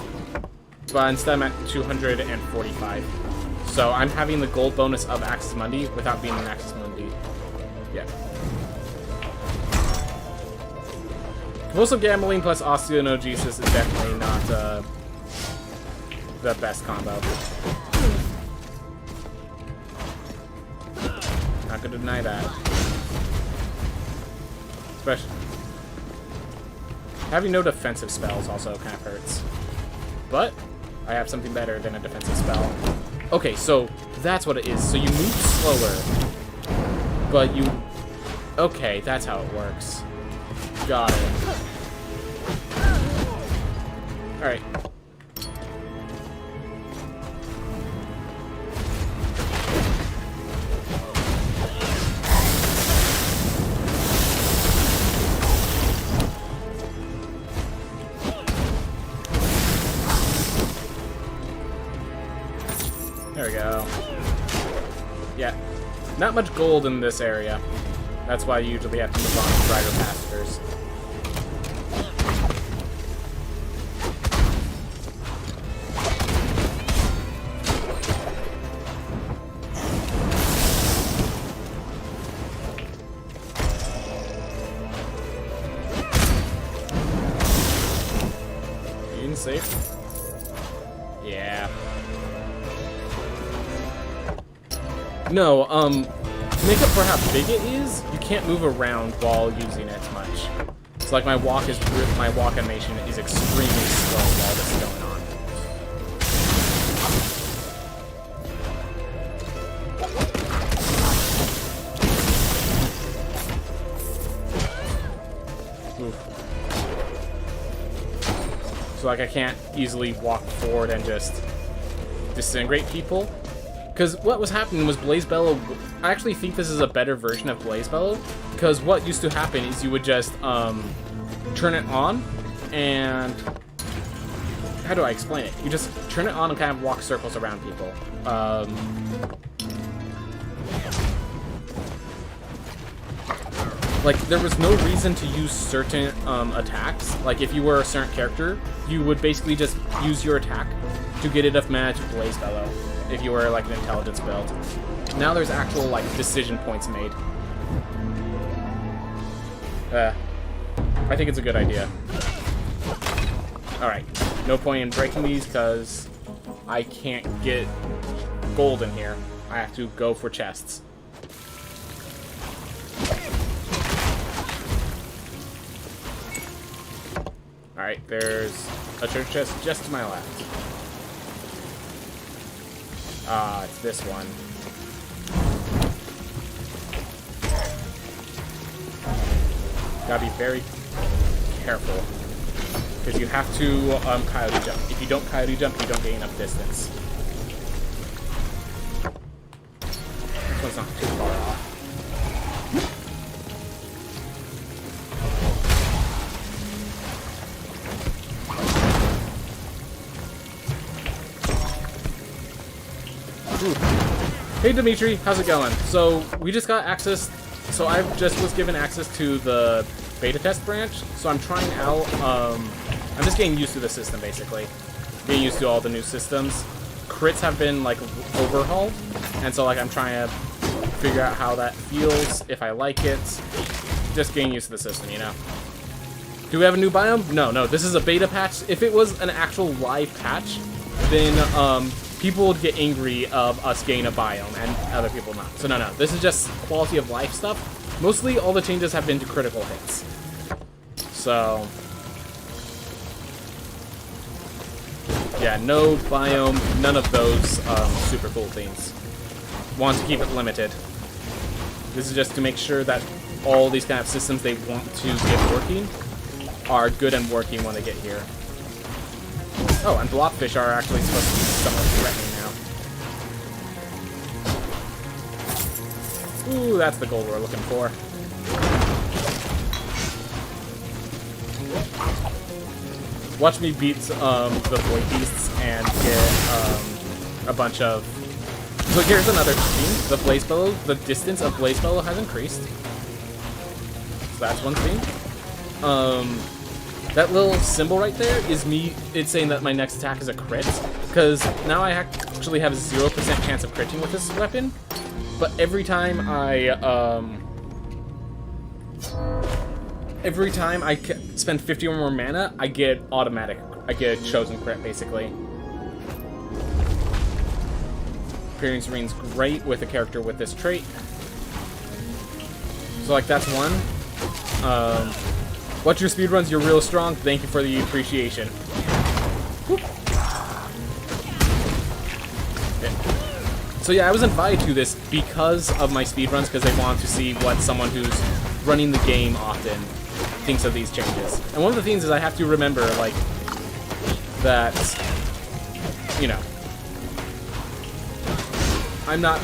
but instead I'm at 245. So I'm having the gold bonus of Axis Mundi without being an Axis Mundi. Yeah. Convulsive Gambling plus Osteonogesis is definitely not the best combo. Not gonna deny that. Especially having no defensive spells also kind of hurts. But I have something better than a defensive spell. Okay, so that's what it is. So you move slower, but you... Okay, that's how it works. Got it. Alright. There we go. Yeah. Not much gold in this area. That's why you usually have to move on to brighter pastures. Being safe. Yeah. No, to make up for how big it is, you can't move around while using it much. So like my walk animation is extremely slow while this is going on. Oof. So like I can't easily walk forward and just disintegrate people. Because what was happening was Blaze Bellow... I actually think this is a better version of Blaze Bellow. Because what used to happen is you would just turn it on and... How do I explain it? You just turn it on and kind of walk circles around people. Like, there was no reason to use certain attacks. Like, if you were a certain character, you would basically just use your attack to get enough mana to Blaze Bellow. If you were like an intelligence build. Now there's actual like decision points made. I think it's a good idea. Alright, no point in breaking these because I can't get gold in here. I have to go for chests. Alright, there's a treasure chest just to my left. It's this one. Gotta be very careful. Because you have to coyote jump. If you don't coyote jump, you don't gain enough distance. This one's not too far off. Ooh. Hey Dimitri, how's it going? So we just got access. So I just was given access to the beta test branch. So I'm trying out. I'm just getting used to the system basically. Getting used to all the new systems. Crits have been like overhauled, and so like I'm trying to figure out how that feels, if I like it. Just getting used to the system, you know. Do we have a new biome? No. This is a beta patch. If it was an actual live patch, then people would get angry of us getting a biome and other people not. So no. This is just quality of life stuff. Mostly all the changes have been to critical hits. So yeah, no biome, none of those super cool things. Want to keep it limited. This is just to make sure that all these kind of systems they want to get working are good and working when they get here. Oh, and blockfish are actually supposed to be somewhat threatening now. Ooh, that's the goal we're looking for. Watch me beat the void beasts and get a bunch of... So here's another thing. The Blaze Bellow, the distance of Blaze Bellow has increased. So that's one thing. That little symbol right there is me. It's saying that my next attack is a crit, because now I actually have a 0% chance of critting with this weapon. But every time I spend 50 or more mana, I get I get a chosen crit, basically. Appearing Serene's great with a character with this trait. So, like, that's one. Watch your speedruns, you're real strong. Thank you for the appreciation. Whoop. So yeah, I was invited to this because of my speedruns, because I wanted to see what someone who's running the game often thinks of these changes. And one of the things is I have to remember, like, that, you know, I'm not,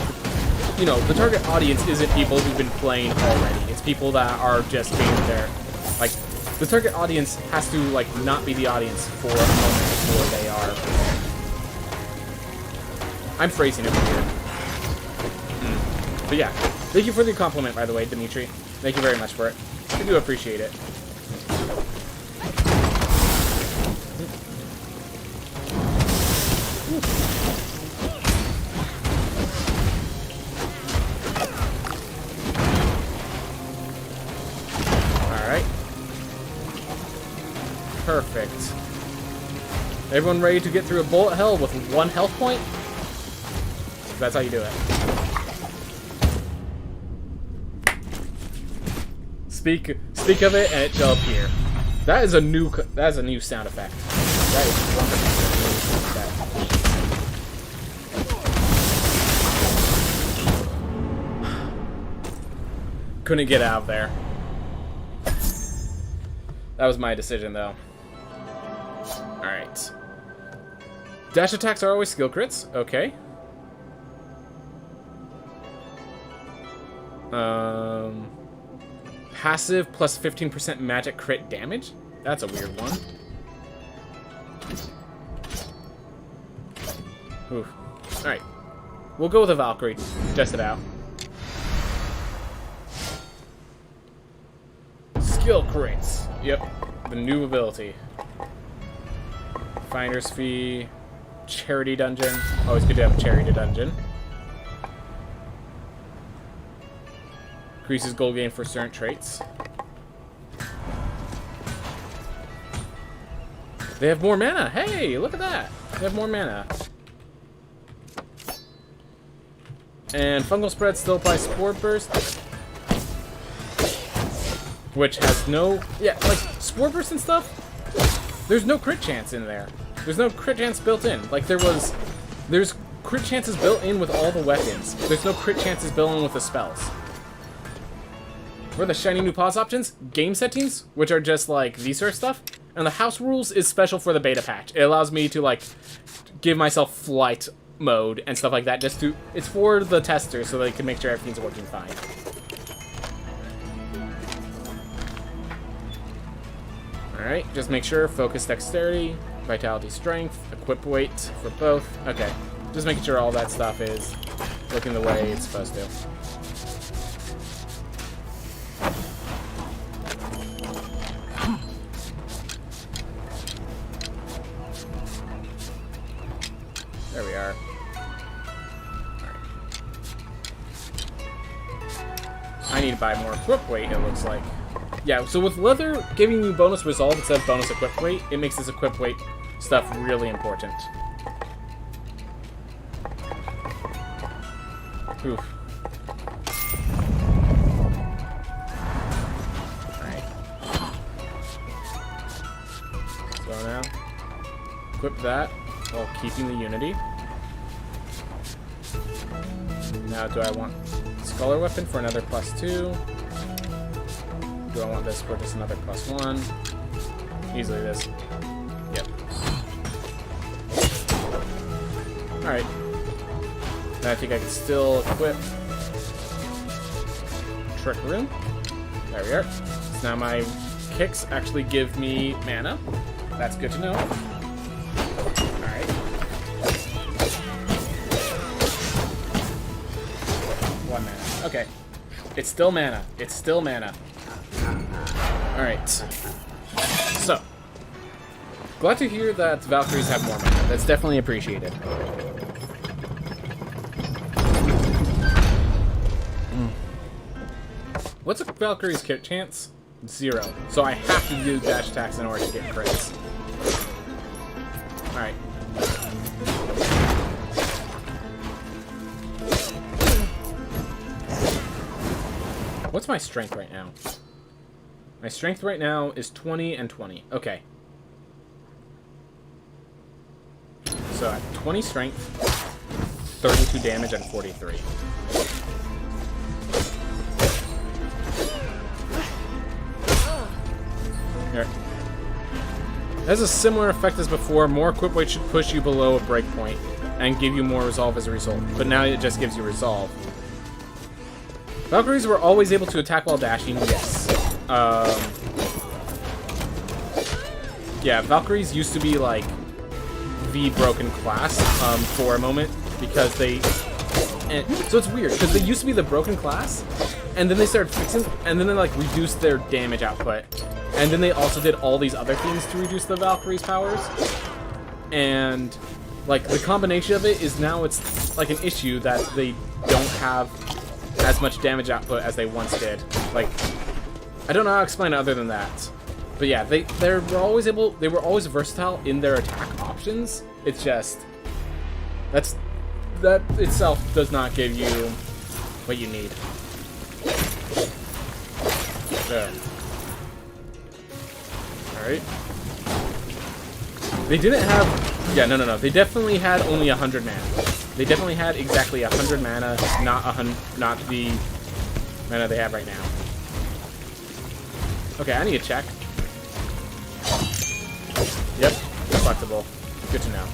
you know, the target audience isn't people who've been playing already. It's people that are just being there. Like, the target audience has to, like, not be the audience for a moment before they are. I'm phrasing it weird. But yeah, thank you for the compliment, by the way, Dimitri. Thank you very much for it. I do appreciate it. Alright. Perfect. Everyone ready to get through a bullet hell with 1 health point? That's how you do it. Speak of it, and it shall appear. That is a new sound effect. That is wonderful. Couldn't get out of there. That was my decision, though. Alright. Dash attacks are always skill crits. Okay. Passive plus 15% magic crit damage? That's a weird one. Oof. Alright. We'll go with a Valkyrie. Test it out. Skill crits. Yep. The new ability. Finder's Fee. Charity Dungeon. Always good to have a Charity Dungeon. Increases gold gain for certain traits. They have more mana. Hey, look at that. They have more mana. And Fungal Spread still applies Spore Burst. Which has no... Yeah, like, Spore Burst and stuff, there's no crit chance in there. There's no crit chance built in. Like, there's crit chances built in with all the weapons. There's no crit chances built in with the spells. For the shiny new pause options, game settings, which are just like these sort of stuff, and the house rules is special for the beta patch. It allows me to like give myself flight mode and stuff like that. It's for the testers so they can make sure everything's working fine. All right, just make sure focus, dexterity, vitality, strength, equip weight for both. Okay, just making sure all that stuff is looking the way it's supposed to. There we are. Alright. I need to buy more equip weight, it looks like. Yeah, so with leather giving you bonus resolve instead of bonus equip weight, it makes this equip weight stuff really important. Oof. Alright. So now, equip that while keeping the unity. Now, do I want Scholar Weapon for another +2? Do I want this for just another +1? Easily this. Yep. Alright. Now I think I can still equip Trick Room. There we are. So now my kicks actually give me mana. That's good to know. Alright. 1 mana. Okay. It's still mana. It's still mana. Alright. So, Glad to hear that Valkyries have more mana. That's definitely appreciated. What's a Valkyrie's crit chance? 0. So I have to do dash attacks in order to get crits. Alright. What's my strength right now? My strength right now is 20 and 20. Okay. So at 20 strength, 32 damage, and 43. Here. It has a similar effect as before. More equip weight should push you below a breakpoint and give you more resolve as a result. But now it just gives you resolve. Valkyries were always able to attack while dashing, yes. Yeah, Valkyries used to be like the broken class for a moment because they... so it's weird, because they used to be the broken class, and then they started fixing, and then they like reduced their damage output. And then they also did all these other things to reduce the Valkyrie's powers. And like the combination of it is now it's like an issue that they don't have as much damage output as they once did. Like, I don't know how to explain it other than that. But yeah, they were always versatile in their attack options. It's just that itself does not give you what you need. There. Alright. They didn't have... Yeah, no. They definitely had only 100 mana. They definitely had exactly 100 mana, not the mana they have right now. Okay, I need to check. Yep, they're flexible. Good to know.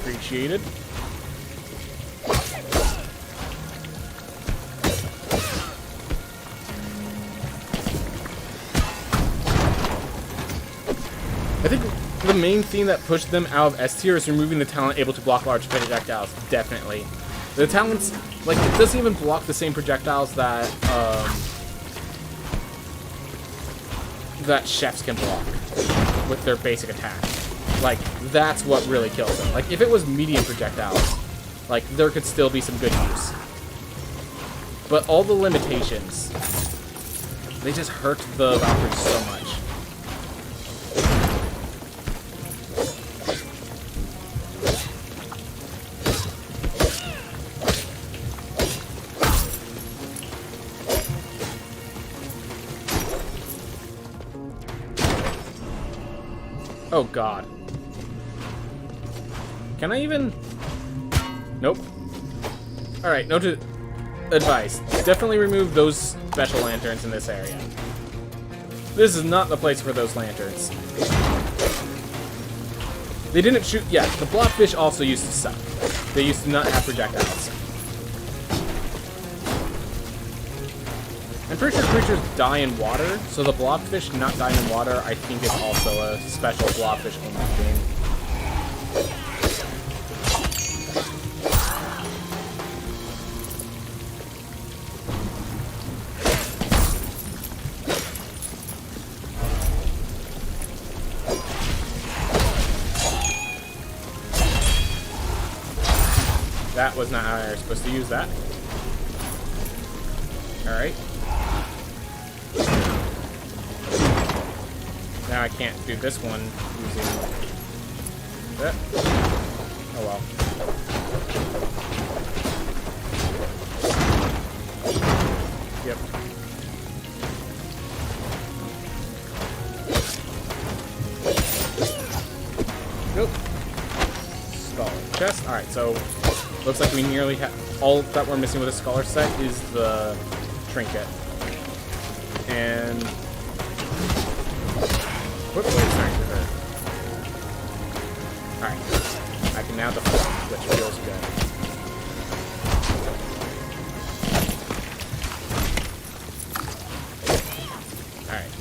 Appreciated. I think the main thing that pushed them out of S tier is removing the talent able to block large projectiles. Definitely. The talents, like, it doesn't even block the same projectiles that, that chefs can block with their basic attack. Like, that's what really kills them. Like, if it was medium projectiles, like, there could still be some good use. But all the limitations, they just hurt the Valkyries so much. Oh god. Can I even... Nope. Alright, note to advice. Definitely remove those special lanterns in this area. This is not the place for those lanterns. They didn't shoot... Yeah, the blobfish also used to suck. They used to not have projectiles. I'm pretty sure creatures die in water, so the blobfish not dying in water, I think, is also a special blobfish only thing. That was not how I was supposed to use that. Alright. Now I can't do this one using that. Oh well. Yep. Nope. Skull chest. Alright, so looks like we nearly have all that we're missing with a scholar set is the trinket. And whoops, it's starting to hurt. Alright. I can now deflect, which feels good. Alright.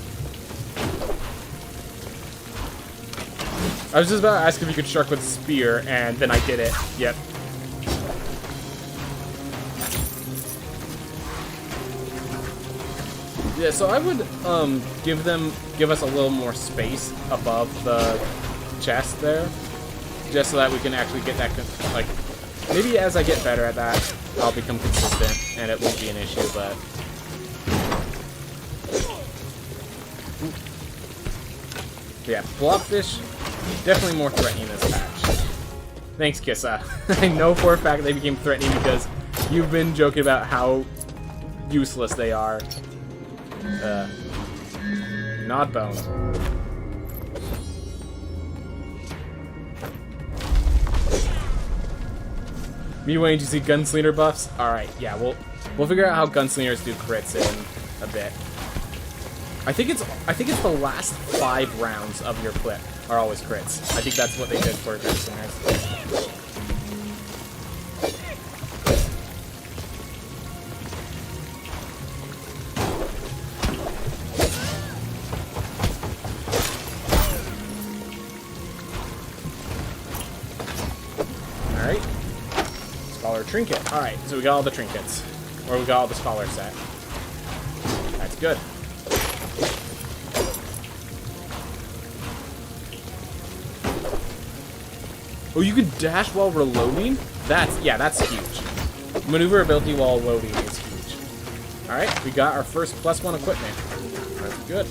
I was just about to ask if you could shark with a spear, and then I did it. Yep. Yeah, so I would give us a little more space above the chest there, just so that we can actually get that, like, maybe as I get better at that, I'll become consistent and it won't be an issue, but yeah, blobfish, definitely more threatening this patch. Thanks, Kissa. I know for a fact they became threatening because you've been joking about how useless they are. Not bone. Me waiting to see gunslinger buffs? Alright, yeah, we'll figure out how gunslingers do crits in a bit. I think it's the last 5 rounds of your clip are always crits. I think that's what they did for gunslingers. Alright. Scholar trinket. Alright, so we got all the trinkets. Or we got all the scholar set. That's good. Oh, you can dash while reloading? That's huge. Maneuverability while loading is huge. Alright, we got our first +1 equipment. That's good.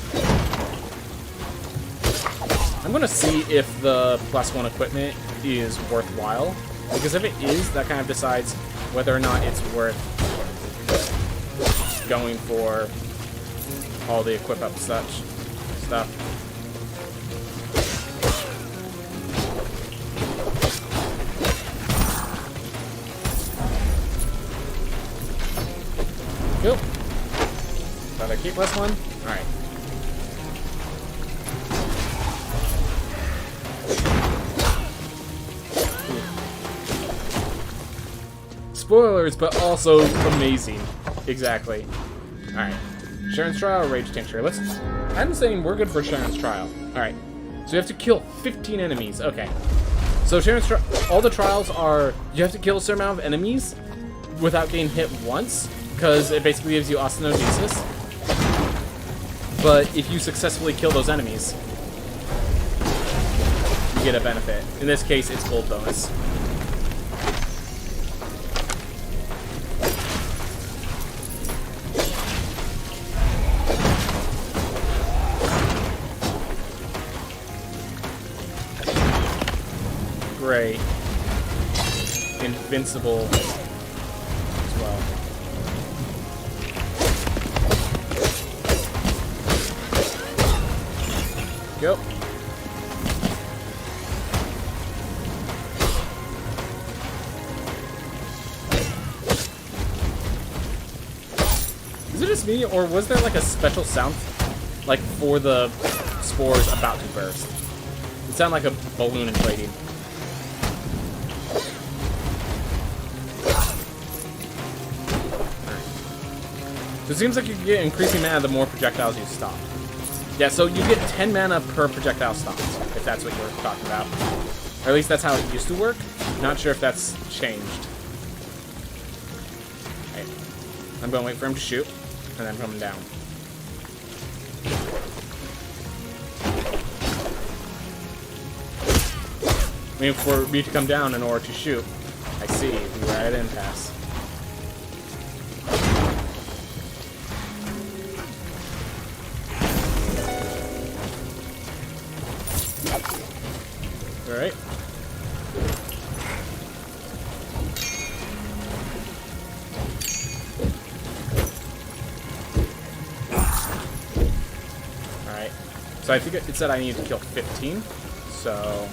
I'm gonna see if the +1 equipment is worthwhile. Because if it is, that kind of decides whether or not it's worth going for all the equip up such stuff. Cool. Thought I keep +1. Alright. Spoilers, but also amazing. Exactly. Alright. Sharon's Trial, Rage Tincture. I'm saying we're good for Sharon's Trial. Alright. So you have to kill 15 enemies. Okay. So Sharon's Trial, all the trials are, you have to kill a certain amount of enemies without getting hit once, because it basically gives you ostenogenesis. But if you successfully kill those enemies, you get a benefit. In this case, it's gold bonus. Great. Invincible as well. Go. Is it just me, or was there like a special sound, like for the spores about to burst? It sounded like a balloon inflating. It seems like you get increasing mana the more projectiles you stop. Yeah, so you get 10 mana per projectile stopped, if that's what you're talking about. Or at least that's how it used to work. Not sure if that's changed. Right. I'm going to wait for him to shoot, and then coming down. I mean, for me to come down in order to shoot. I see, we were at impasse. Alright. Alright. So I think it said I need to kill 15, so...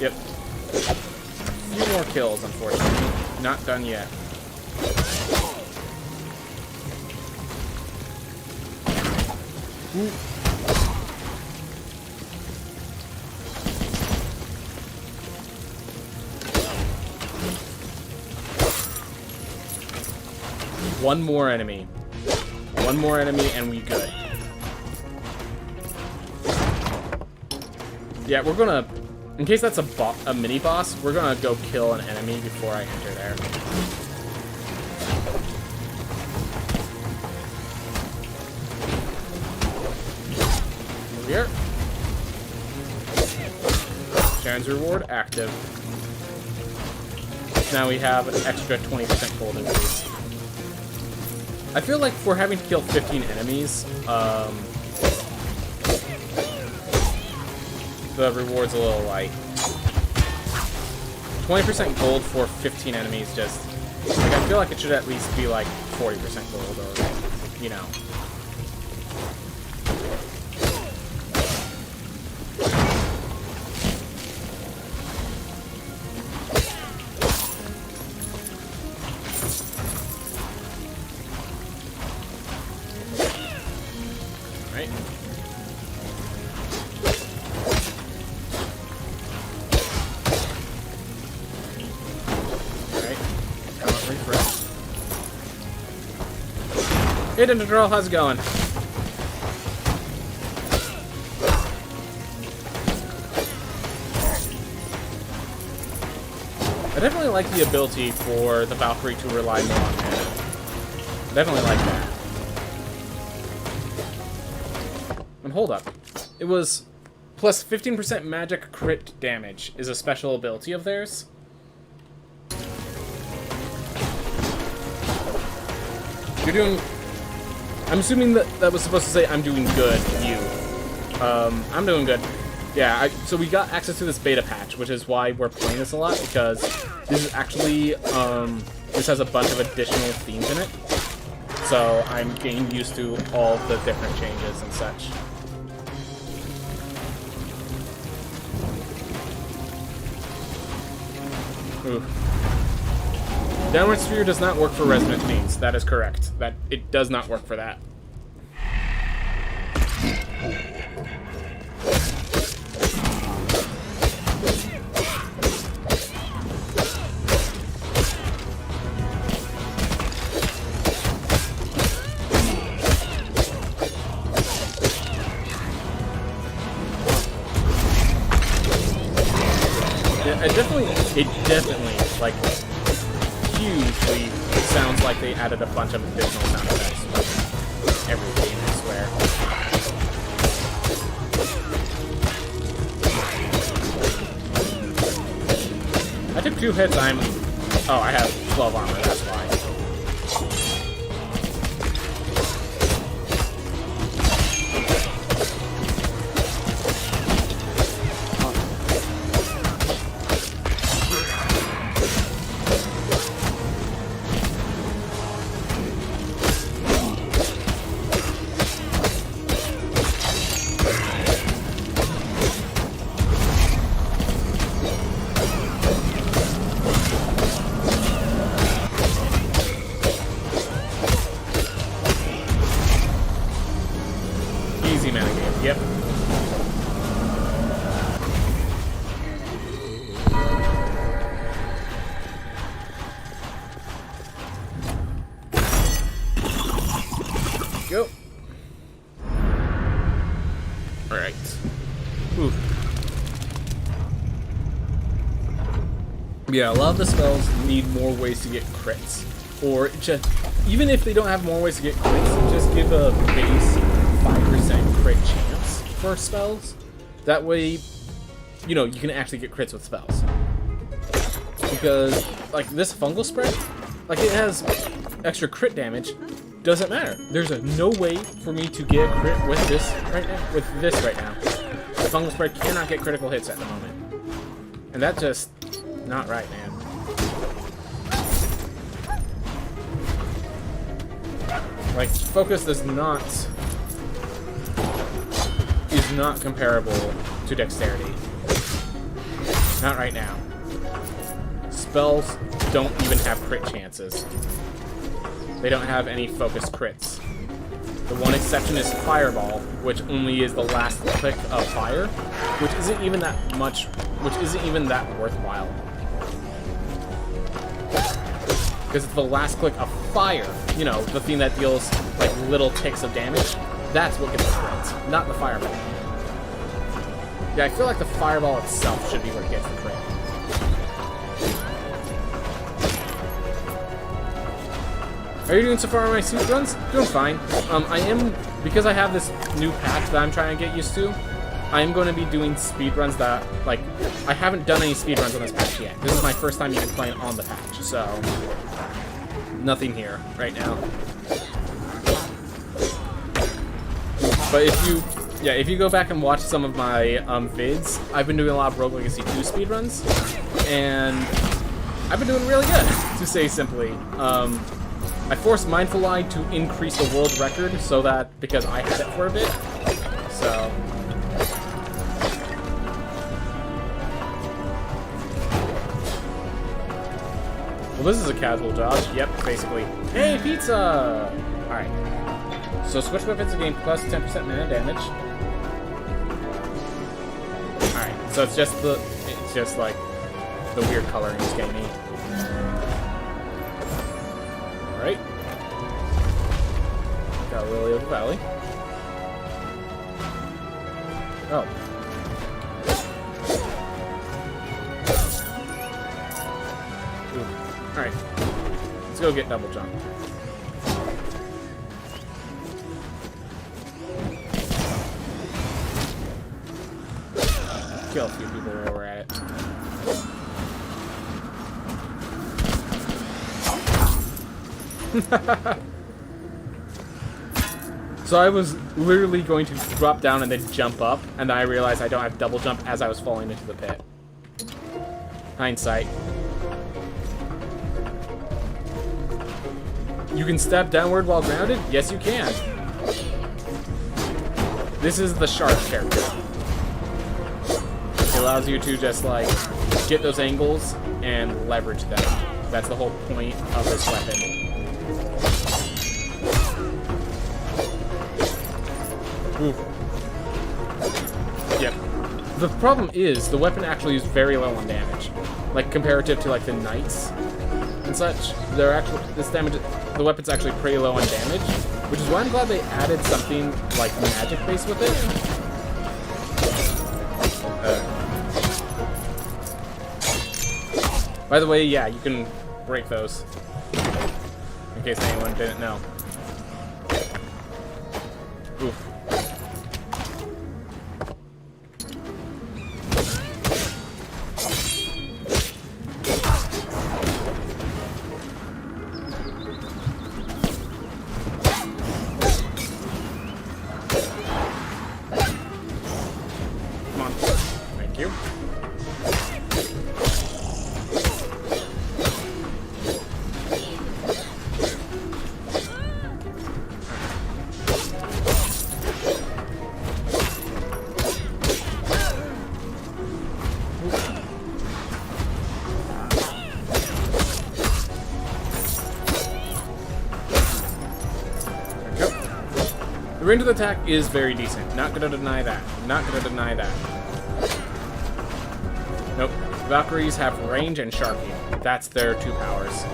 Yep. A few more kills, unfortunately. Not done yet. Ooh. One more enemy. One more enemy and we good. Yeah, we're gonna In case that's a mini boss, we're gonna go kill an enemy before I enter there. Over here. Sharon's reward active. Now we have an extra 20% gold increase. I feel like for having to kill 15 enemies, the reward's a little light. 20% gold for 15 enemies just... Like, I feel like it should at least be like 40% gold or, you know. Hey, Ninja Girl, how's it going? I definitely like the ability for the Valkyrie to rely more on mana. Definitely like that. And hold up. It was plus 15% magic crit damage is a special ability of theirs. You're doing... I'm assuming that was supposed to say I'm doing good, you. I'm doing good. Yeah, so we got access to this beta patch, which is why we're playing this a lot, because this is actually, this has a bunch of additional themes in it. So I'm getting used to all the different changes and such. Ooh. Downward sphere does not work for resonant beams. That is correct. That it does not work for that. Yeah, it definitely, like, hugely sounds like they added a bunch of additional sound effects with every game, I swear. I took 2 hits, oh, I have 12 armor, that's why. Easy mana game, yep. Go. Alright. Ooh. Yeah, a lot of the spells need more ways to get crits. Or just, even if they don't have more ways to get crits, just give a base 5% crit chance for spells. That way, you know, you can actually get crits with spells. Because, like, this fungal spread, like, it has extra crit damage. Doesn't matter. There's no way for me to get a crit with this right now. The fungal spread cannot get critical hits at the moment. And that's just not right, man. Like, focus is not comparable to dexterity. Not right now. Spells don't even have crit chances. They don't have any focused crits. The one exception is Fireball, which only is the last click of fire, which isn't even that worthwhile. Because it's the last click of fire, you know, the thing that deals, like, little ticks of damage. That's what gets the crits, not the Fireball. Yeah, I feel like the fireball itself should be what gets the crit. Are you doing so far on my suit runs? Doing fine. I am, because I have this new patch that I'm trying to get used to, I am going to be doing speed runs that, like, I haven't done any speed runs on this patch yet. This is my first time even playing on the patch, so nothing here right now. But if you go back and watch some of my vids, I've been doing a lot of Rogue Legacy 2 speed runs, and I've been doing really good, to say simply. I forced Mindful Eye to increase the world record so that, because I had it for a bit, so. Well, this is a casual dodge. Yep, basically. Hey, pizza! Alright. So switch weapons to gain plus 10% mana damage. Alright, so it's just like the weird coloring is getting me. Alright. Got Lily of the Valley. Oh. Alright. Let's go get double jump. Kill a few people while we're at it. So I was literally going to drop down and then jump up, and then I realized I don't have double jump as I was falling into the pit. Hindsight. You can step downward while grounded? Yes, you can. This is the sharp character. It allows you to just, like, get those angles and leverage them. That's the whole point of this weapon. Ooh. Yep. The problem is, the weapon actually is very low on damage. Like, comparative to, like, the knights and such. They're actually, the weapon's actually pretty low on damage, which is why I'm glad they added something, like, magic-based with it. By the way, yeah, you can break those. In case anyone didn't know. Oof. Come on. Thank you. The range of the attack is very decent. Not gonna deny that. Not gonna deny that. Nope. Valkyries have range and sharpie. That's their two powers.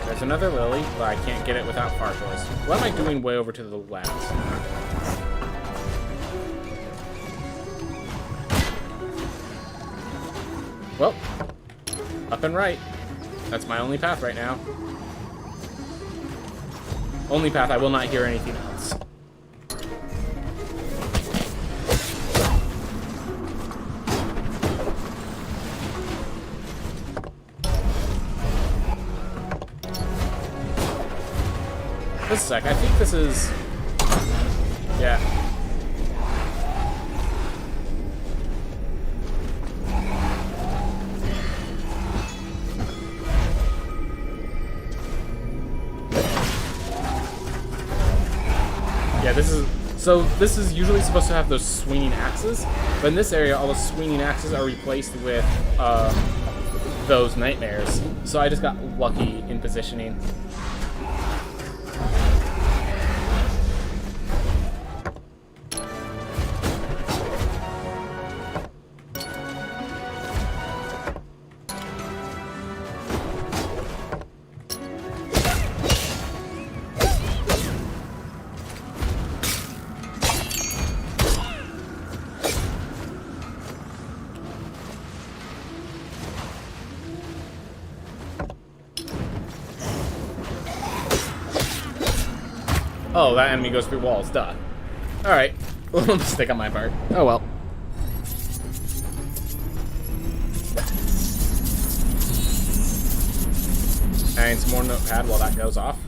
There's another Lily, but I can't get it without Far Force. What am I doing way over to the left? Well, up and right. That's my only path right now. Only path, I will not hear anything else. Just a sec, I think this is... Yeah. Yeah, this is usually supposed to have those swinging axes, but in this area, all the swinging axes are replaced with those nightmares. So I just got lucky in positioning. Oh, that enemy goes through walls. Duh. Alright. A little mistake on my part. Oh well. And some more notepad while that goes off.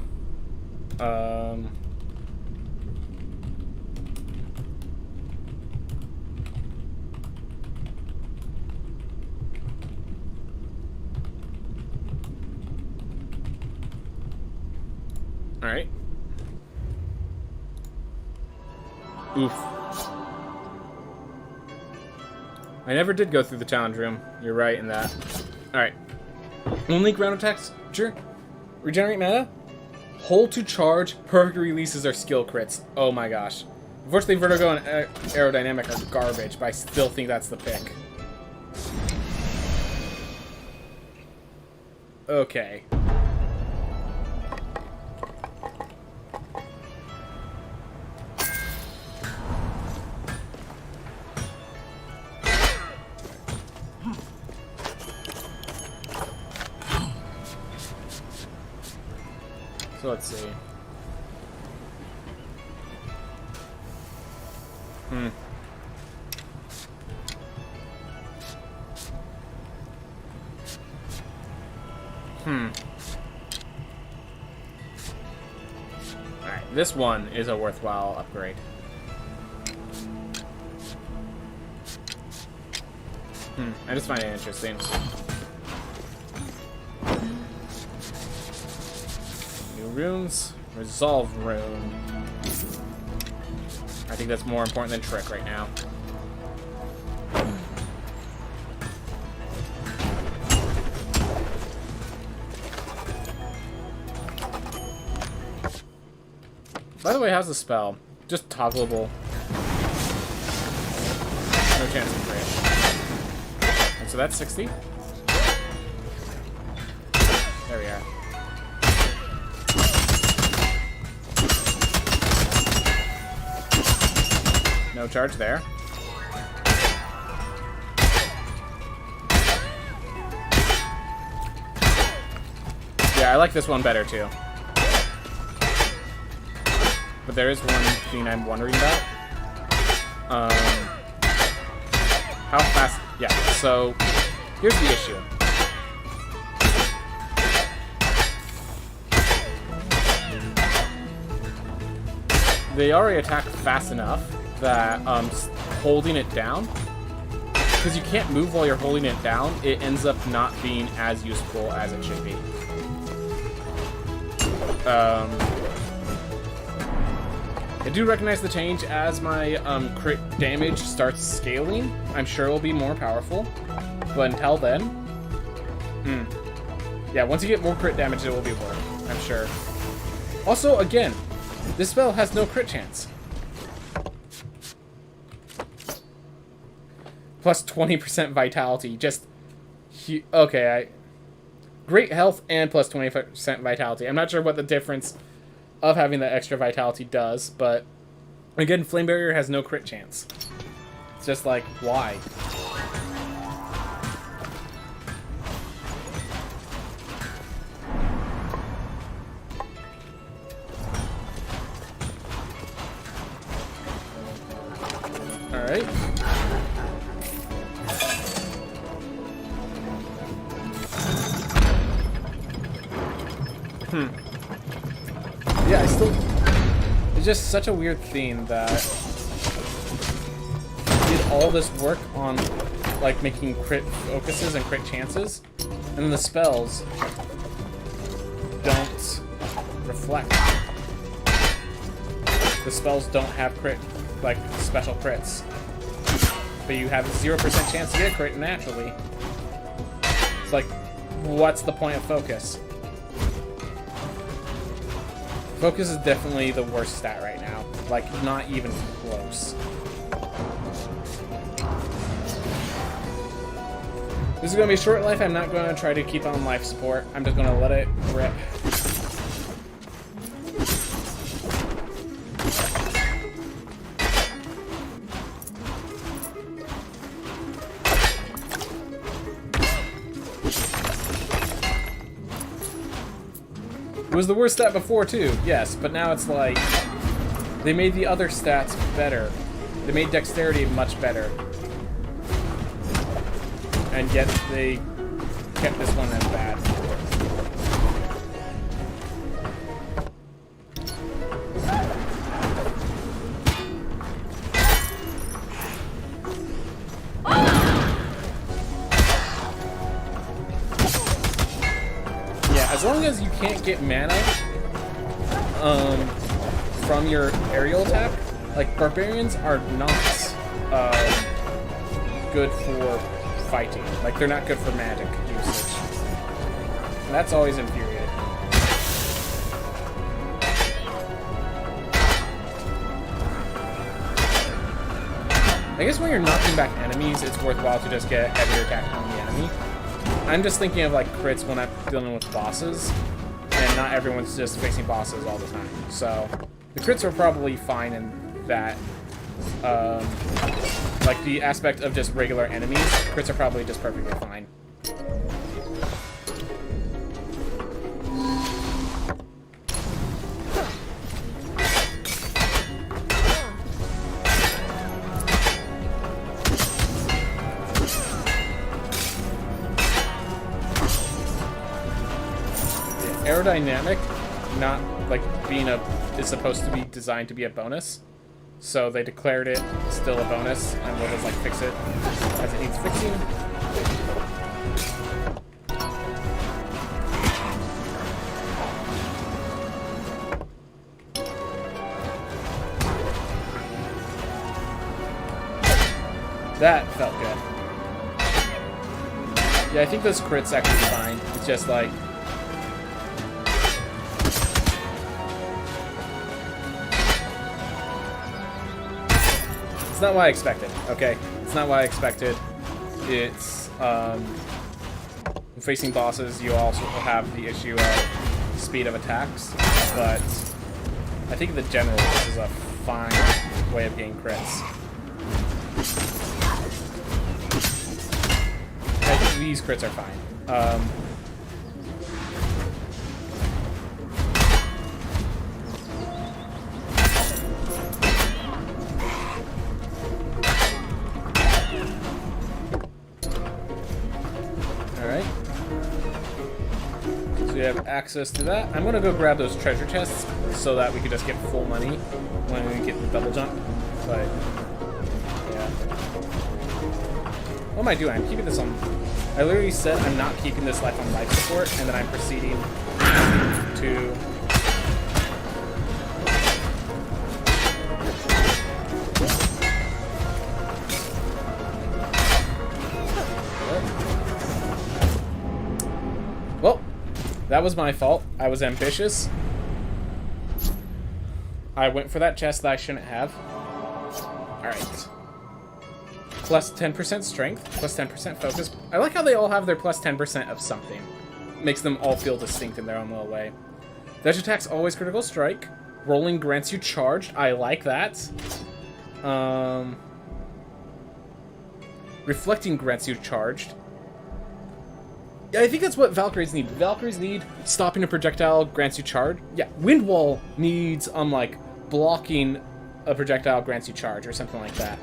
Alright. Oof. I never did go through the challenge room. You're right in that. Alright. Only ground attacks? Sure. Regenerate mana? Hold to charge. Perfect releases are skill crits. Oh my gosh. Unfortunately, Vertigo and Aerodynamic are garbage, but I still think that's the pick. Okay. So let's see. Alright, this one is a worthwhile upgrade. I just find it interesting. New runes. Resolve rune. I think that's more important than trick right now. By the way, how's the spell? Just toggleable. No chance of crit. And so that's 60. There we are. No charge there. Yeah, I like this one better too. But there is one thing I'm wondering about. How fast... Yeah, so here's the issue. They already attack fast enough that holding it down, because you can't move while you're holding it down, it ends up not being as useful as it should be. I do recognize the change as my crit damage starts scaling. I'm sure it will be more powerful, but until then, yeah, once you get more crit damage, it will be worth, I'm sure. Also, again, this spell has no crit chance. Plus 20% vitality, just... Okay, great health and plus 20% vitality. I'm not sure what the difference of having that extra vitality does, but again, Flame Barrier has no crit chance. It's just like, why? Alright. Yeah, I still... It's just such a weird thing that did all this work on, like, making crit focuses and crit chances, and then the spells don't reflect. The spells don't have crit, like, special crits. But you have a 0% chance to get a crit naturally. It's like, what's the point of focus? Focus is definitely the worst stat right now. Like, not even close. This is going to be a short life. I'm not going to try to keep on life support. I'm just going to let it rip. It was the worst stat before too, yes, but now it's like they made the other stats better. They made dexterity much better. And yet they kept this one as bad. Yeah, as long as you can't get mana from your aerial attack, like barbarians are not good for fighting. Like they're not good for magic usage. And that's always infuriating. I guess when you're knocking back enemies, it's worthwhile to just get heavier attack on the enemy. I'm just thinking of like crits when I'm dealing with bosses, and not everyone's just facing bosses all the time. So the crits are probably fine in that. Like the aspect of just regular enemies, crits are probably just perfectly fine. Aerodynamic, not like being is supposed to be designed to be a bonus. So they declared it still a bonus, and we'll just like fix it as it needs fixing. That felt good. Yeah, I think those crits actually fine. It's just like it's not what I expected, okay? It's not what I expected. It's, facing bosses, you also have the issue of speed of attacks, but I think in general, this is a fine way of getting crits. I think these crits are fine. Have access to that. I'm gonna go grab those treasure chests so that we can just get full money when we get the double jump. But yeah, what am I doing? I'm keeping this on. I literally said I'm not keeping this life on life support, and then I'm proceeding to. Well. That was my fault. I was ambitious. I went for that chest that I shouldn't have. Alright. Plus 10% strength, plus 10% focus. I like how they all have their plus 10% of something. Makes them all feel distinct in their own little way. Dash attack's always critical strike. Rolling grants you charged. I like that. Reflecting grants you charged. Yeah, I think that's what Valkyries need. Valkyries need stopping a projectile grants you charge. Yeah, Wind Wall needs, like, blocking a projectile grants you charge or something like that.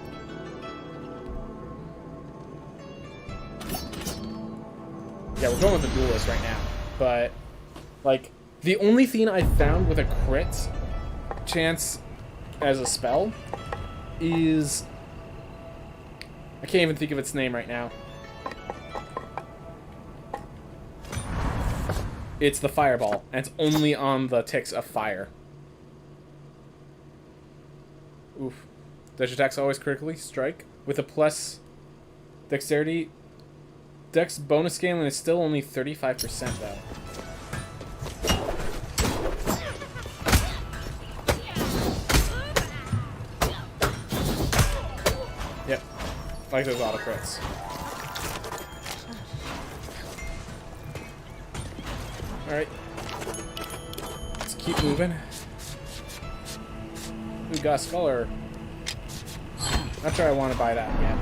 Yeah, we're going with the Duelist right now. But, like, the only thing I found with a crit chance as a spell is... I can't even think of its name right now. It's the Fireball, and it's only on the ticks of fire. Oof. Dash attacks always critically strike. With a plus dexterity. Dex bonus scaling is still only 35% though. Yep. Like those auto crits. Alright. Let's keep moving. We got a Scholar. Not sure I want to buy that yet.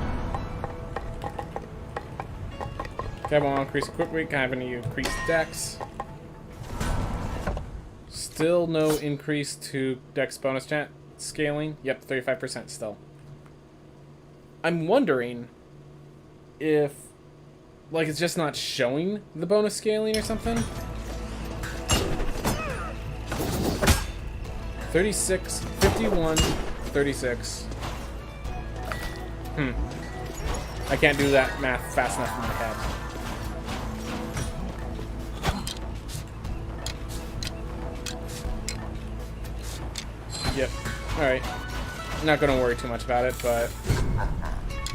Okay, I want to increase equip rate, kind of going to increase dex. Still no increase to Dex bonus scaling. Yep, 35% still. I'm wondering if, like, it's just not showing the bonus scaling or something. 36, 51, 36. I can't do that math fast enough in my head. Yep. Alright. Not gonna worry too much about it, but...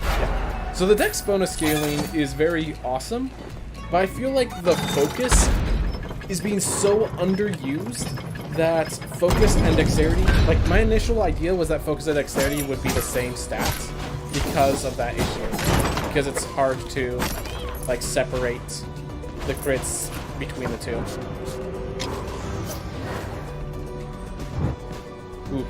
yeah. So the Dex bonus scaling is very awesome, but I feel like the focus is being so underused that focus and dexterity... like, my initial idea was that focus and dexterity would be the same stats because of that issue. Because it's hard to, like, separate the crits between the two. Ooh.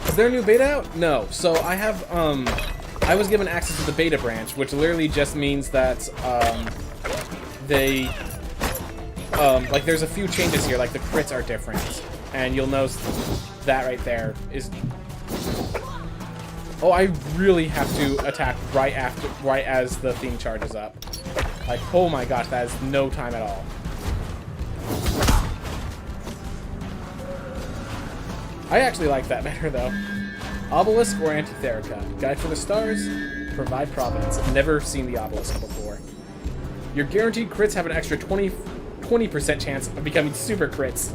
Is there a new beta out? No. So I have, I was given access to the beta branch, which literally just means that, they, like, there's a few changes here, like the crits are different. And you'll notice that right there is... oh, I really have to attack right as the thing charges up. Like, oh my gosh, that is no time at all. I actually like that better, though. Obelisk or Antitherica? Guide for the Stars? Provide Providence. I've never seen the Obelisk before. Your guaranteed crits have an extra 20% chance of becoming super crits.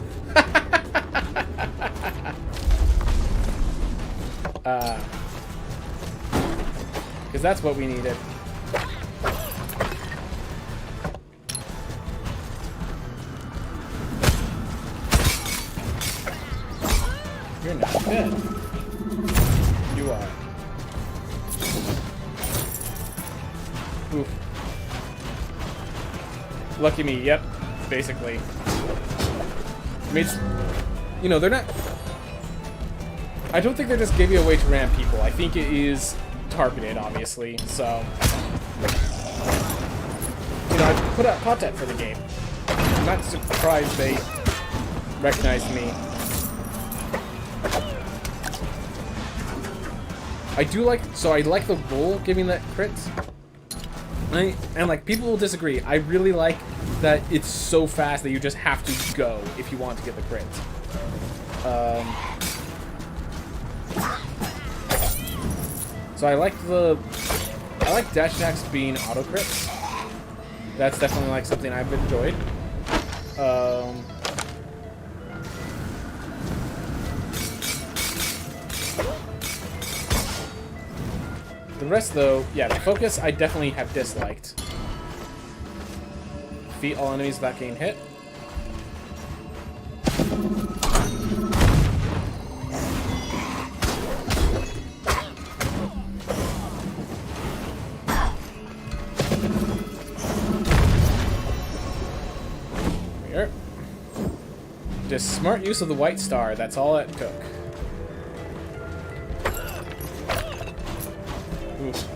Because that's what we needed. You're not dead. You are. Oof. Lucky me, yep. Basically. I mean, you know, they're not... I don't think they're just giving away to random people. I think it is targeted, obviously, so... you know, I put out content for the game. I'm not surprised they recognized me. I do like... so I like the roll giving that crit. And like, people will disagree. I really like that it's so fast that you just have to go if you want to get the crit. So I like dash attacks being auto crits. That's definitely like something I've enjoyed. The rest, though, yeah, the focus I definitely have disliked. Defeat all enemies without getting hit. Here. Just smart use of the white star, that's all it took. Oof.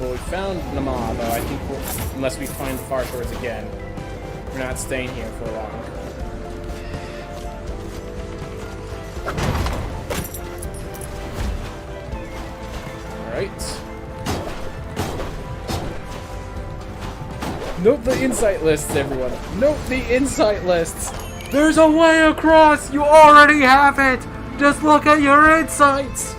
Well, we found Nama, though I think unless we find Far Shores again, we're not staying here for long. Alright. Note the insight lists, everyone. Note the insight lists. There's a way across! You already have it! Just look at your insights!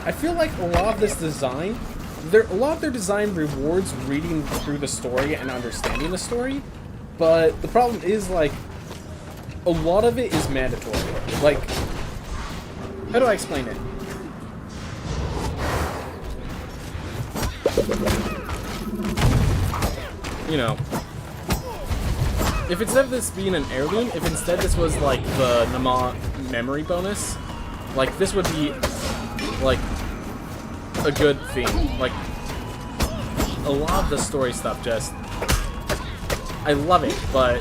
I feel like a lot of this design, a lot of their design rewards reading through the story and understanding the story, but the problem is, like, a lot of it is mandatory. Like, how do I explain it? you know, if instead of this being an heirloom, if instead this was like the Nama memory bonus, like this would be like a good thing. Like a lot of the story stuff just, I love it, but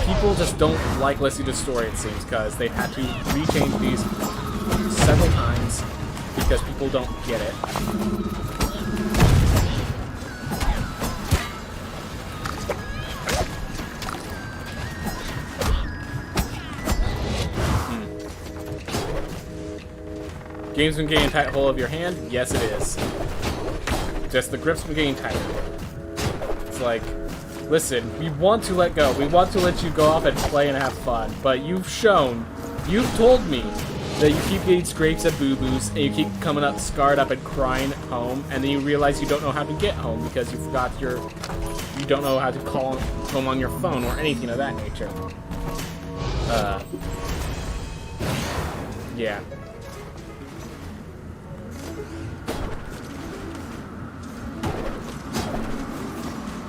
people just don't like listening to story, it seems, because they've had to rechange these several times because people don't get it. Game's been getting tight hold of your hand? Yes, it is. Just the grip's been getting tighter. It's like, listen, we want to let go. We want to let you go off and play and have fun. But you've told me that you keep getting scrapes and boo-boos, and you keep coming up scarred up and crying home, and then you realize you don't know how to get home because you forgot you don't know how to call home on your phone or anything of that nature. Yeah.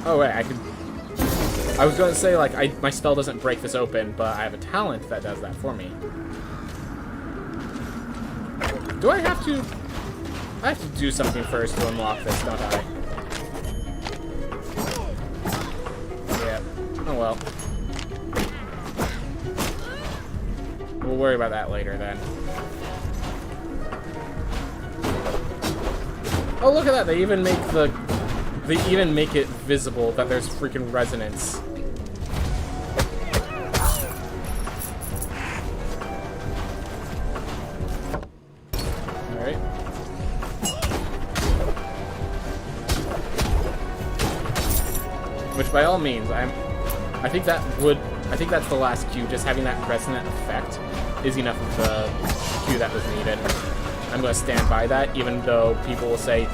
Oh wait, I was going to say, like, my spell doesn't break this open, but I have a talent that does that for me. Do I have to... I have to do something first to unlock this, don't I? Yeah. Oh well. We'll worry about that later, then. Oh, look at that! They even make it visible that there's freaking resonance. Alright. Which by all means, I think that's the last cue. Just having that resonant effect is enough of the cue that was needed. I'm gonna stand by that, even though people will say,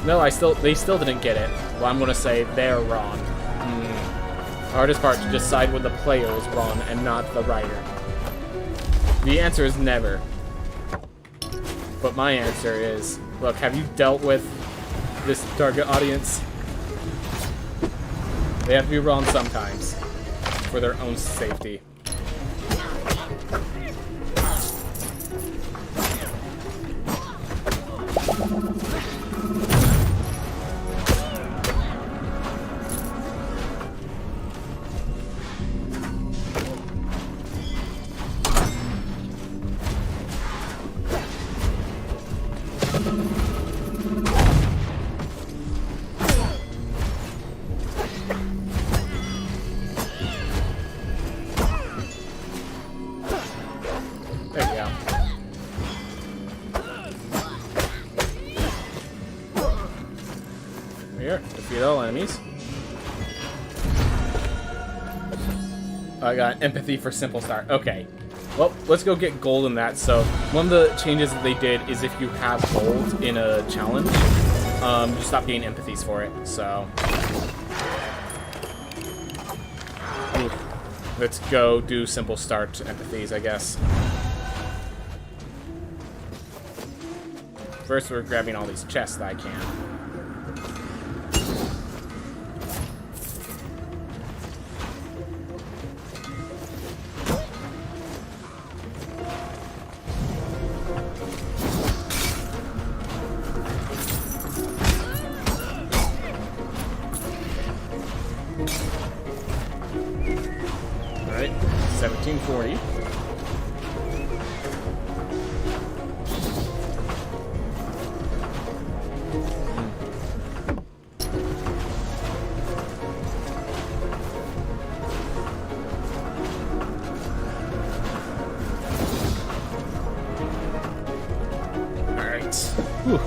no, they still didn't get it. Well, I'm gonna say they're wrong. The hardest part to decide when the player is wrong and not the writer. The answer is never. But my answer is, look, have you dealt with this target audience? They have to be wrong sometimes for their own safety. Defeat all enemies. I got empathy for simple start. Okay. Well, let's go get gold in that. So, one of the changes that they did is if you have gold in a challenge, you stop getting empathies for it. So, let's go do simple start empathies, I guess. First, we're grabbing all these chests that I can. Alright, 1740. Alright. Whew.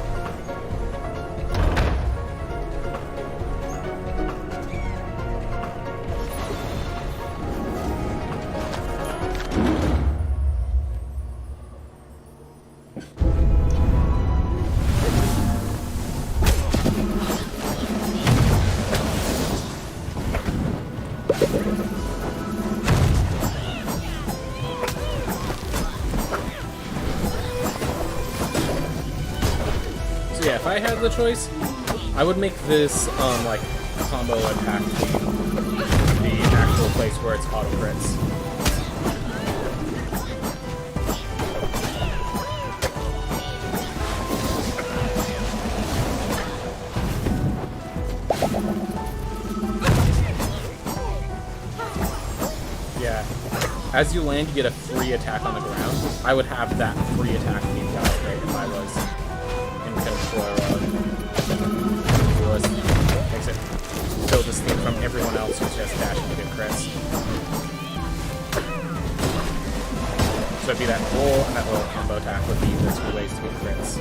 Yeah, if I had the choice, I would make this, like, combo attack the actual place where it's auto crits. Yeah. As you land, you get a free attack on the ground. I would have that free attack be wild right if I was in control of makes it so distinct from everyone else who's just dashing to get crits. So it'd be that roll and that little combo attack would be the two ways to get crits.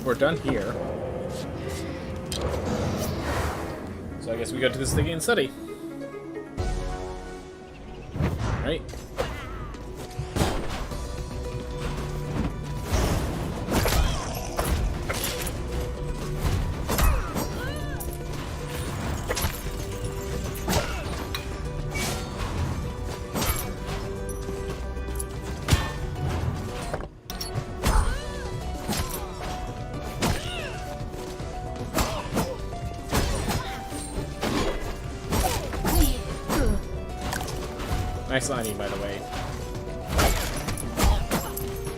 We're done here. So I guess we go to this thing and study. Right? Nice lining, by the way.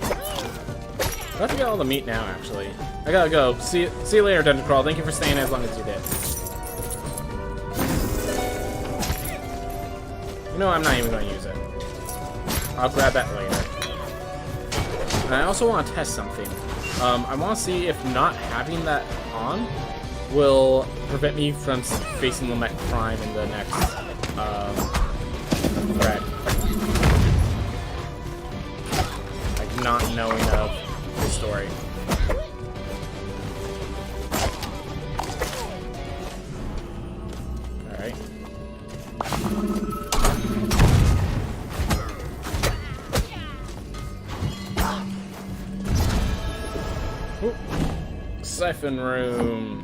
I have to get all the meat now, actually. I gotta go. See you later, Dungeon Crawl. Thank you for staying as long as you did. You know, I'm not even going to use it. I'll grab that later. And I also want to test something. I want to see if not having that on will prevent me from facing Lamech Prime in the next thread. Like, not knowing of his story. Alright. Siphon room.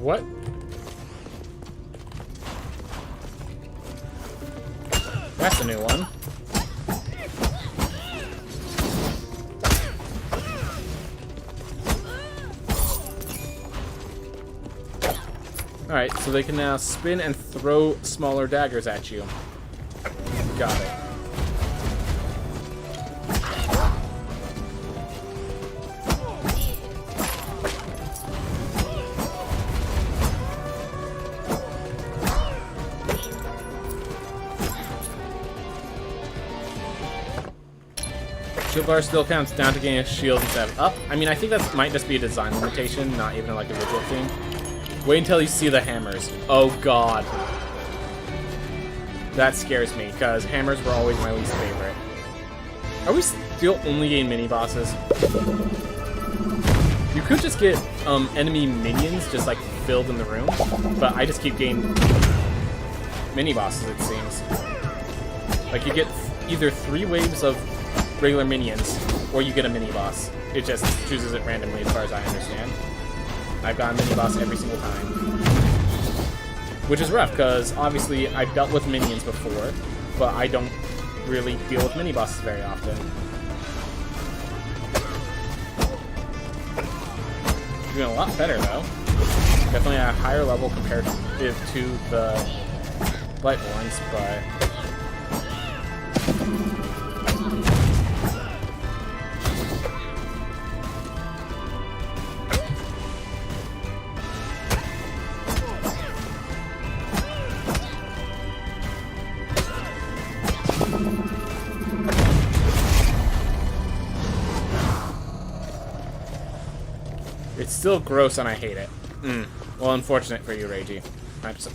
What? That's a new one. Alright, so they can now spin and throw smaller daggers at you. Got it. Skill bar still counts down to gain a shield instead of up. I mean, I think that might just be a design limitation, not even like a visual thing. Wait until you see the hammers. Oh god. That scares me, because hammers were always my least favorite. Are we still only getting mini-bosses? You could just get enemy minions just like filled in the room, but I just keep getting mini-bosses, it seems. Like you get either 3 waves of regular minions, or you get a mini-boss. It just chooses it randomly as far as I understand. I've got a mini-boss every single time. Which is rough, because obviously I've dealt with minions before, but I don't really deal with mini-bosses very often. Doing a lot better, though. Definitely at a higher level compared to the Blightborns, but... It's still gross and I hate it. Well, unfortunate for you, Reiji.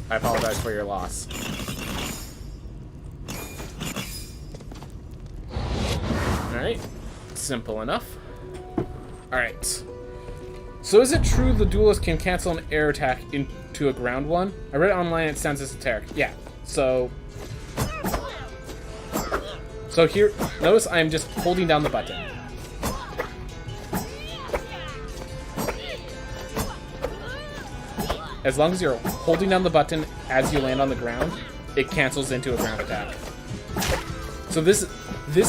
I apologize for your loss. Alright. Simple enough. Alright. So is it true the duelist can cancel an air attack into a ground one? I read it online and it sounds esoteric. Yeah. So here, notice I'm just holding down the button. As long as you're holding down the button as you land on the ground, it cancels into a ground attack. So this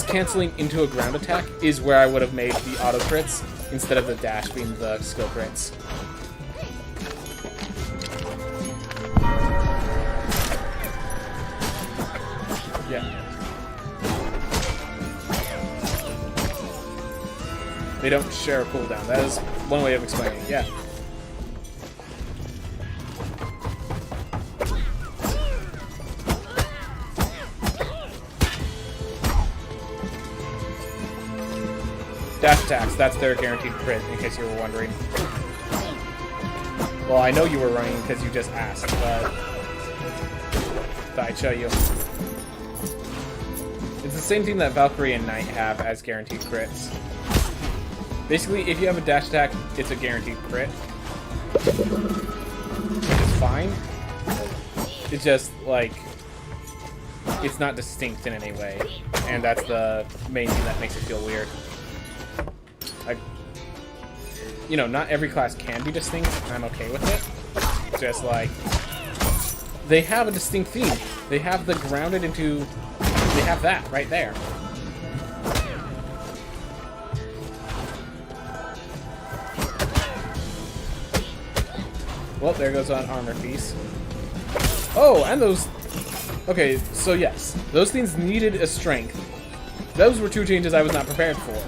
canceling into a ground attack is where I would have made the auto crits instead of the dash being the skill crits. Yeah. They don't share a cooldown. That is one way of explaining it, yeah. Dash attacks, that's their guaranteed crit, in case you were wondering. Well, I know you were running because you just asked, but thought I'd show you. It's the same thing that Valkyrie and Knight have as guaranteed crits. Basically, if you have a dash attack, it's a guaranteed crit. Which is fine. It's just, like, it's not distinct in any way. And that's the main thing that makes it feel weird. You know, not every class can be distinct, and I'm okay with it. Just like, they have a distinct theme. They have the grounded into, they have that right there. Well, there goes an armor piece. Oh, and those, okay, so yes, those things needed a strength. Those were 2 changes I was not prepared for.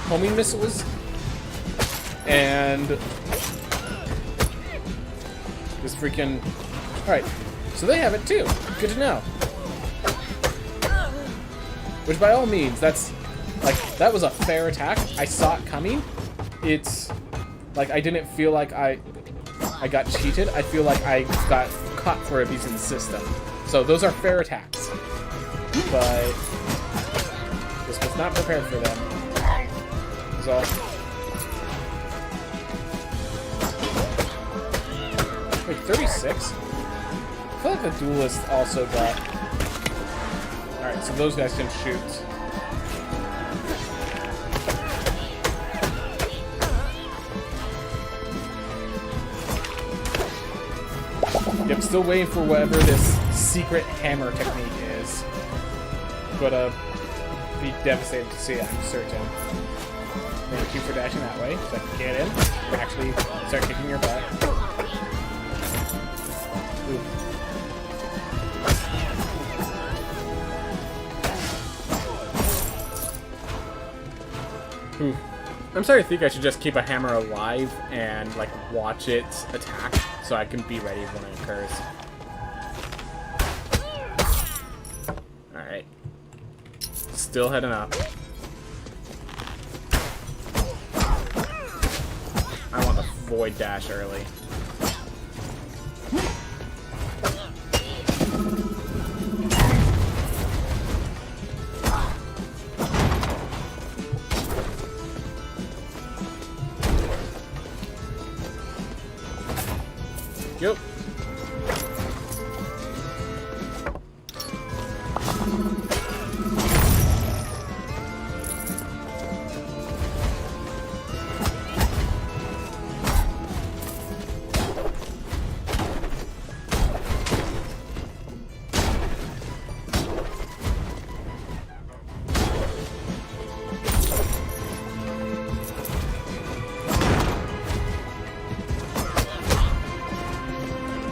Homing missiles and this freaking... Alright, so they have it too. Good to know. Which by all means, that's... Like, that was a fair attack. I saw it coming. It's... Like, I didn't feel like I got cheated. I feel like I got caught for abusing the system. So those are fair attacks. But... this was not prepared for them. So... Wait, 36? I feel like the duelist also got... Alright, so those guys can shoot. Yep, still waiting for whatever this secret hammer technique is. But, be devastated to see it, I'm certain. Thank you for dashing that way, so I can get in and actually start kicking your butt. Ooh. I'm starting to think I should just keep a hammer alive and, like, watch it attack so I can be ready when it occurs. Alright. Still heading up. Void Dash early. Yep.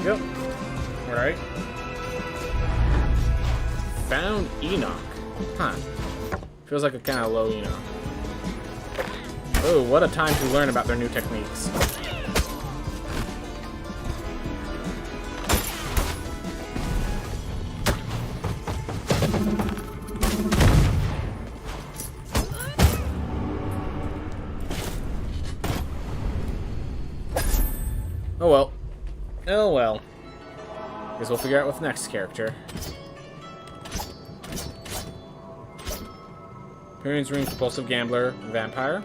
Yep. Alright. Found Enoch. Huh. Feels like a kind of low Enoch. Oh, what a time to learn about their new techniques. Oh well. Oh well. Guess we'll figure out with the next character. Appearance Ring, Compulsive Gambler, Vampire.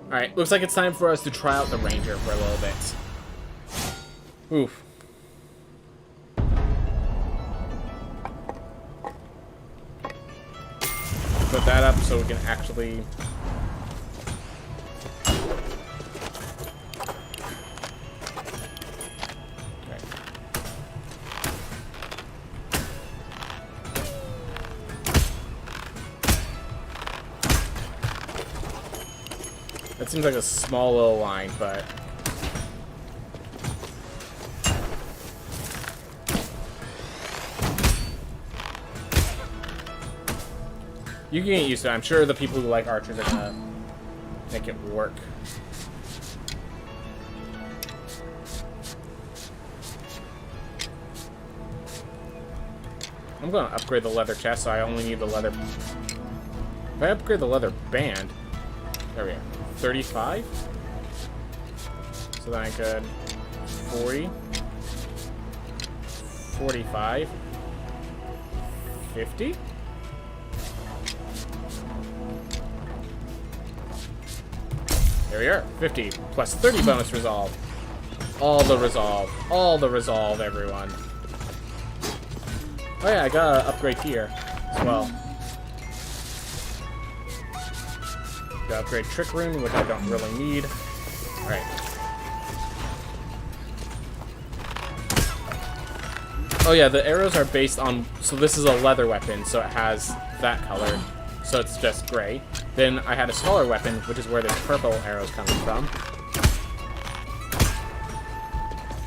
Alright, looks like it's time for us to try out the Ranger for a little bit. Oof. Put that up so we can actually... That seems like a small little line, but... You can get used to it. I'm sure the people who like archers are gonna make it work. I'm gonna upgrade the leather chest, so I only need the leather... If I upgrade the leather band... There we go. 35? So then I could... 40... 45... 50? There we are. 50 plus 30 bonus resolve. All the resolve. All the resolve, everyone. Oh yeah, I gotta upgrade here as well. Gotta upgrade Trick Rune, which I don't really need. Alright. Oh yeah, the arrows are based on... So this is a leather weapon, so it has that color. So it's just gray. Then I had a smaller weapon, which is where the purple arrow's coming from.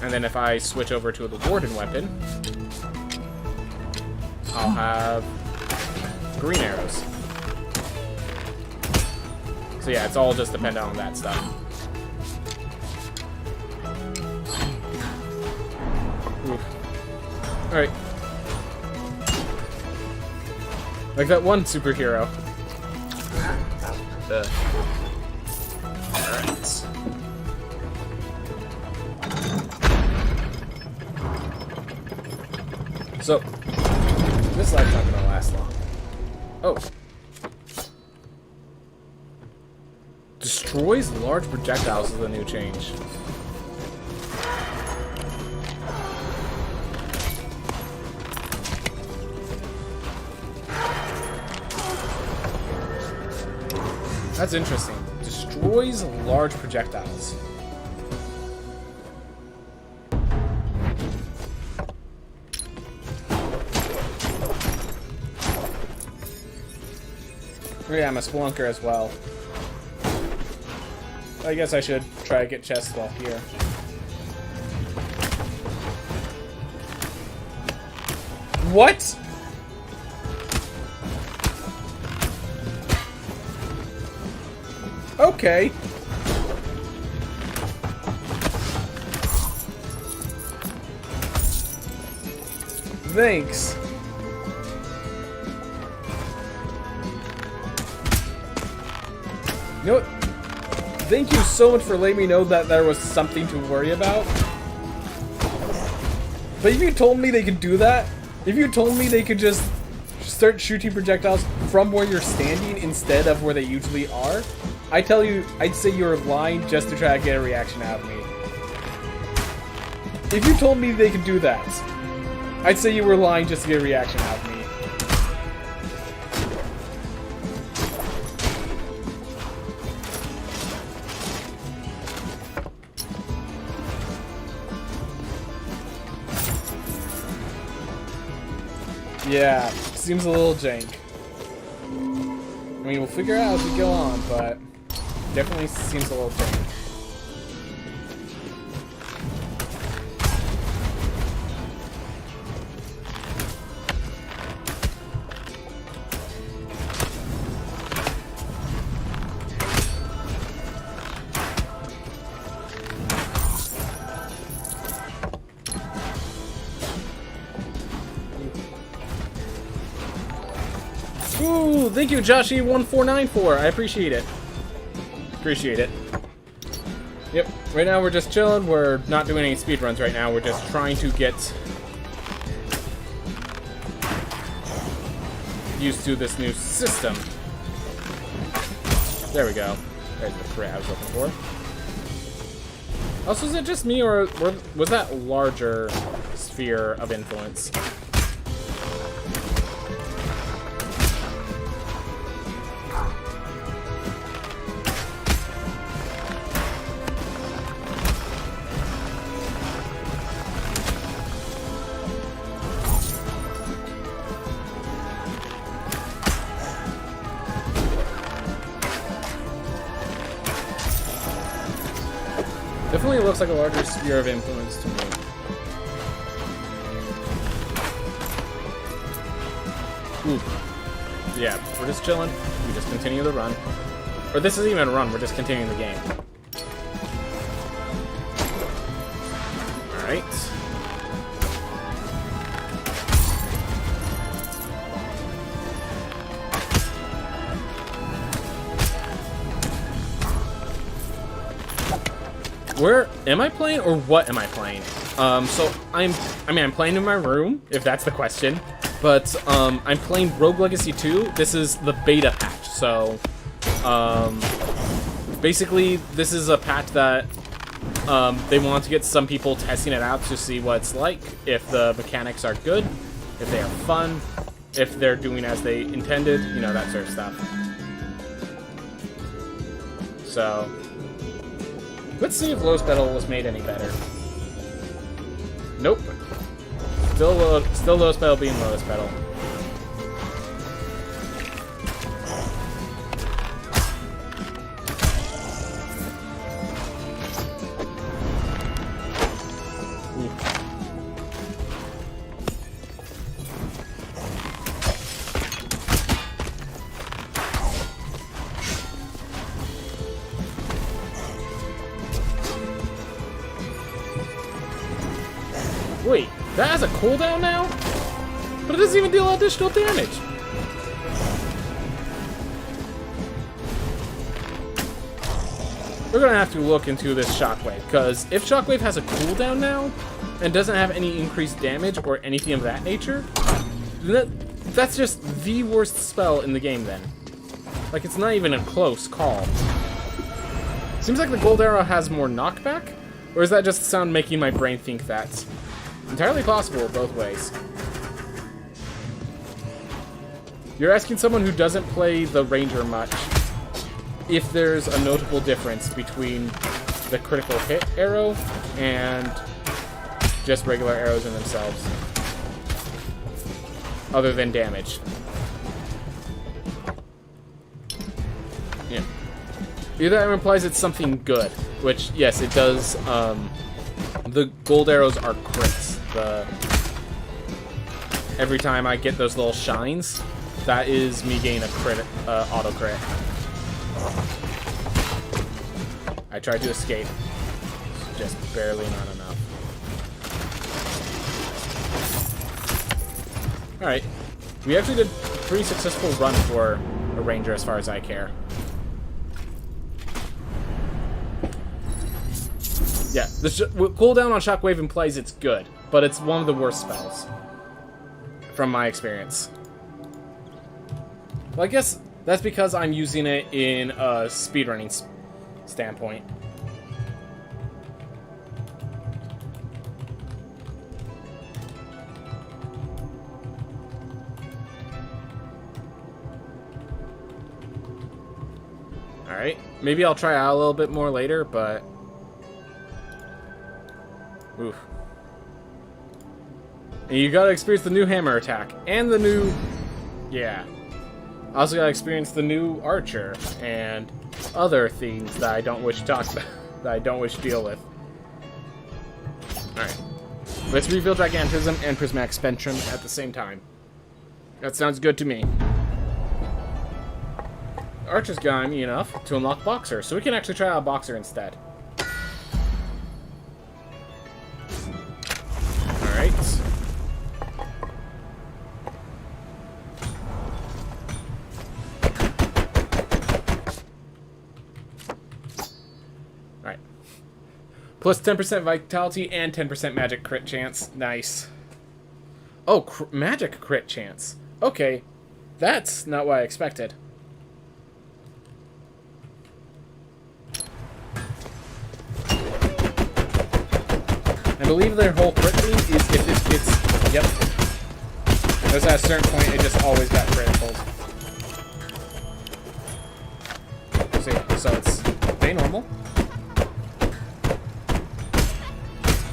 And then if I switch over to the Warden weapon, I'll have green arrows. So yeah, it's all just dependent on that stuff. Alright. Like that one superhero. Alright. So, this light's not gonna last long. Oh. Destroys large projectiles is the new change. That's interesting. Destroys large projectiles. Oh yeah, I'm a Spelunker as well. I guess I should try to get chests while here. What? Okay. Thanks. You know what? Thank you so much for letting me know that there was something to worry about. But if you told me they could do that, if you told me they could just start shooting projectiles from where you're standing instead of where they usually are, I'd say you're lying just to try to get a reaction out of me. If you told me they could do that, I'd say you were lying just to get a reaction out of me. Yeah, seems a little jank. I mean, we'll figure it out as we go on, but definitely seems a little jank. Ooh, thank you, Joshy1494. I appreciate it. Appreciate it. Yep, right now we're just chilling. We're not doing any speedruns right now. We're just trying to get used to this new system. There we go. There's the crit I was looking for. Also, is it just me, or was that larger sphere of influence? Definitely looks like a larger sphere of influence to me. Ooh. Yeah, we're just chilling. We just continue the run. Or this isn't even a run, we're just continuing the game. Alright. Where am I playing, or what am I playing? So I'm playing in my room, if that's the question. But I'm playing Rogue Legacy 2. This is the beta patch. So basically, this is a patch that they want to get some people testing it out to see what it's like, if the mechanics are good, if they are fun, if they're doing as they intended, you know, that sort of stuff. So let's see if Lotus Petal was made any better. Nope. Still Lotus Petal being Lotus Petal. Wait, that has a cooldown now? But it doesn't even deal additional damage. We're gonna have to look into this Shockwave, because if Shockwave has a cooldown now, and doesn't have any increased damage or anything of that nature, that's just the worst spell in the game then. Like, it's not even a close call. Seems like the Gold Arrow has more knockback, or is that just sound making my brain think that? Entirely possible both ways. You're asking someone who doesn't play the Ranger much if there's a notable difference between the critical hit arrow and just regular arrows in themselves, other than damage. Yeah. Either that implies it's something good, which, yes, it does. The gold arrows are crits. Every time I get those little shines, that is me getting a crit, auto crit. I tried to escape, just barely not enough. All right, we actually did a pretty successful run for a ranger, as far as I care. Yeah, the cooldown on Shockwave implies it's good, but it's one of the worst spells, from my experience. Well, I guess that's because I'm using it in a speedrunning standpoint. Alright, maybe I'll try out a little bit more later, but... Oof. And you gotta experience the new hammer attack, and the new... Yeah. I also gotta experience the new archer, and other things that I don't wish to talk about, that I don't wish to deal with. Alright. Let's reveal Gigantism and Prismatic Spectrum at the same time. That sounds good to me. Archer's got me enough to unlock Boxer, so we can actually try out Boxer instead. Alright. Alright. Plus 10% Vitality and 10% Magic Crit Chance. Nice. Oh, Magic Crit Chance. Okay. That's not what I expected. I believe their whole crit thing is if it gets... Yep. Because at a certain point, it just always got criticals. See, so it's stay normal.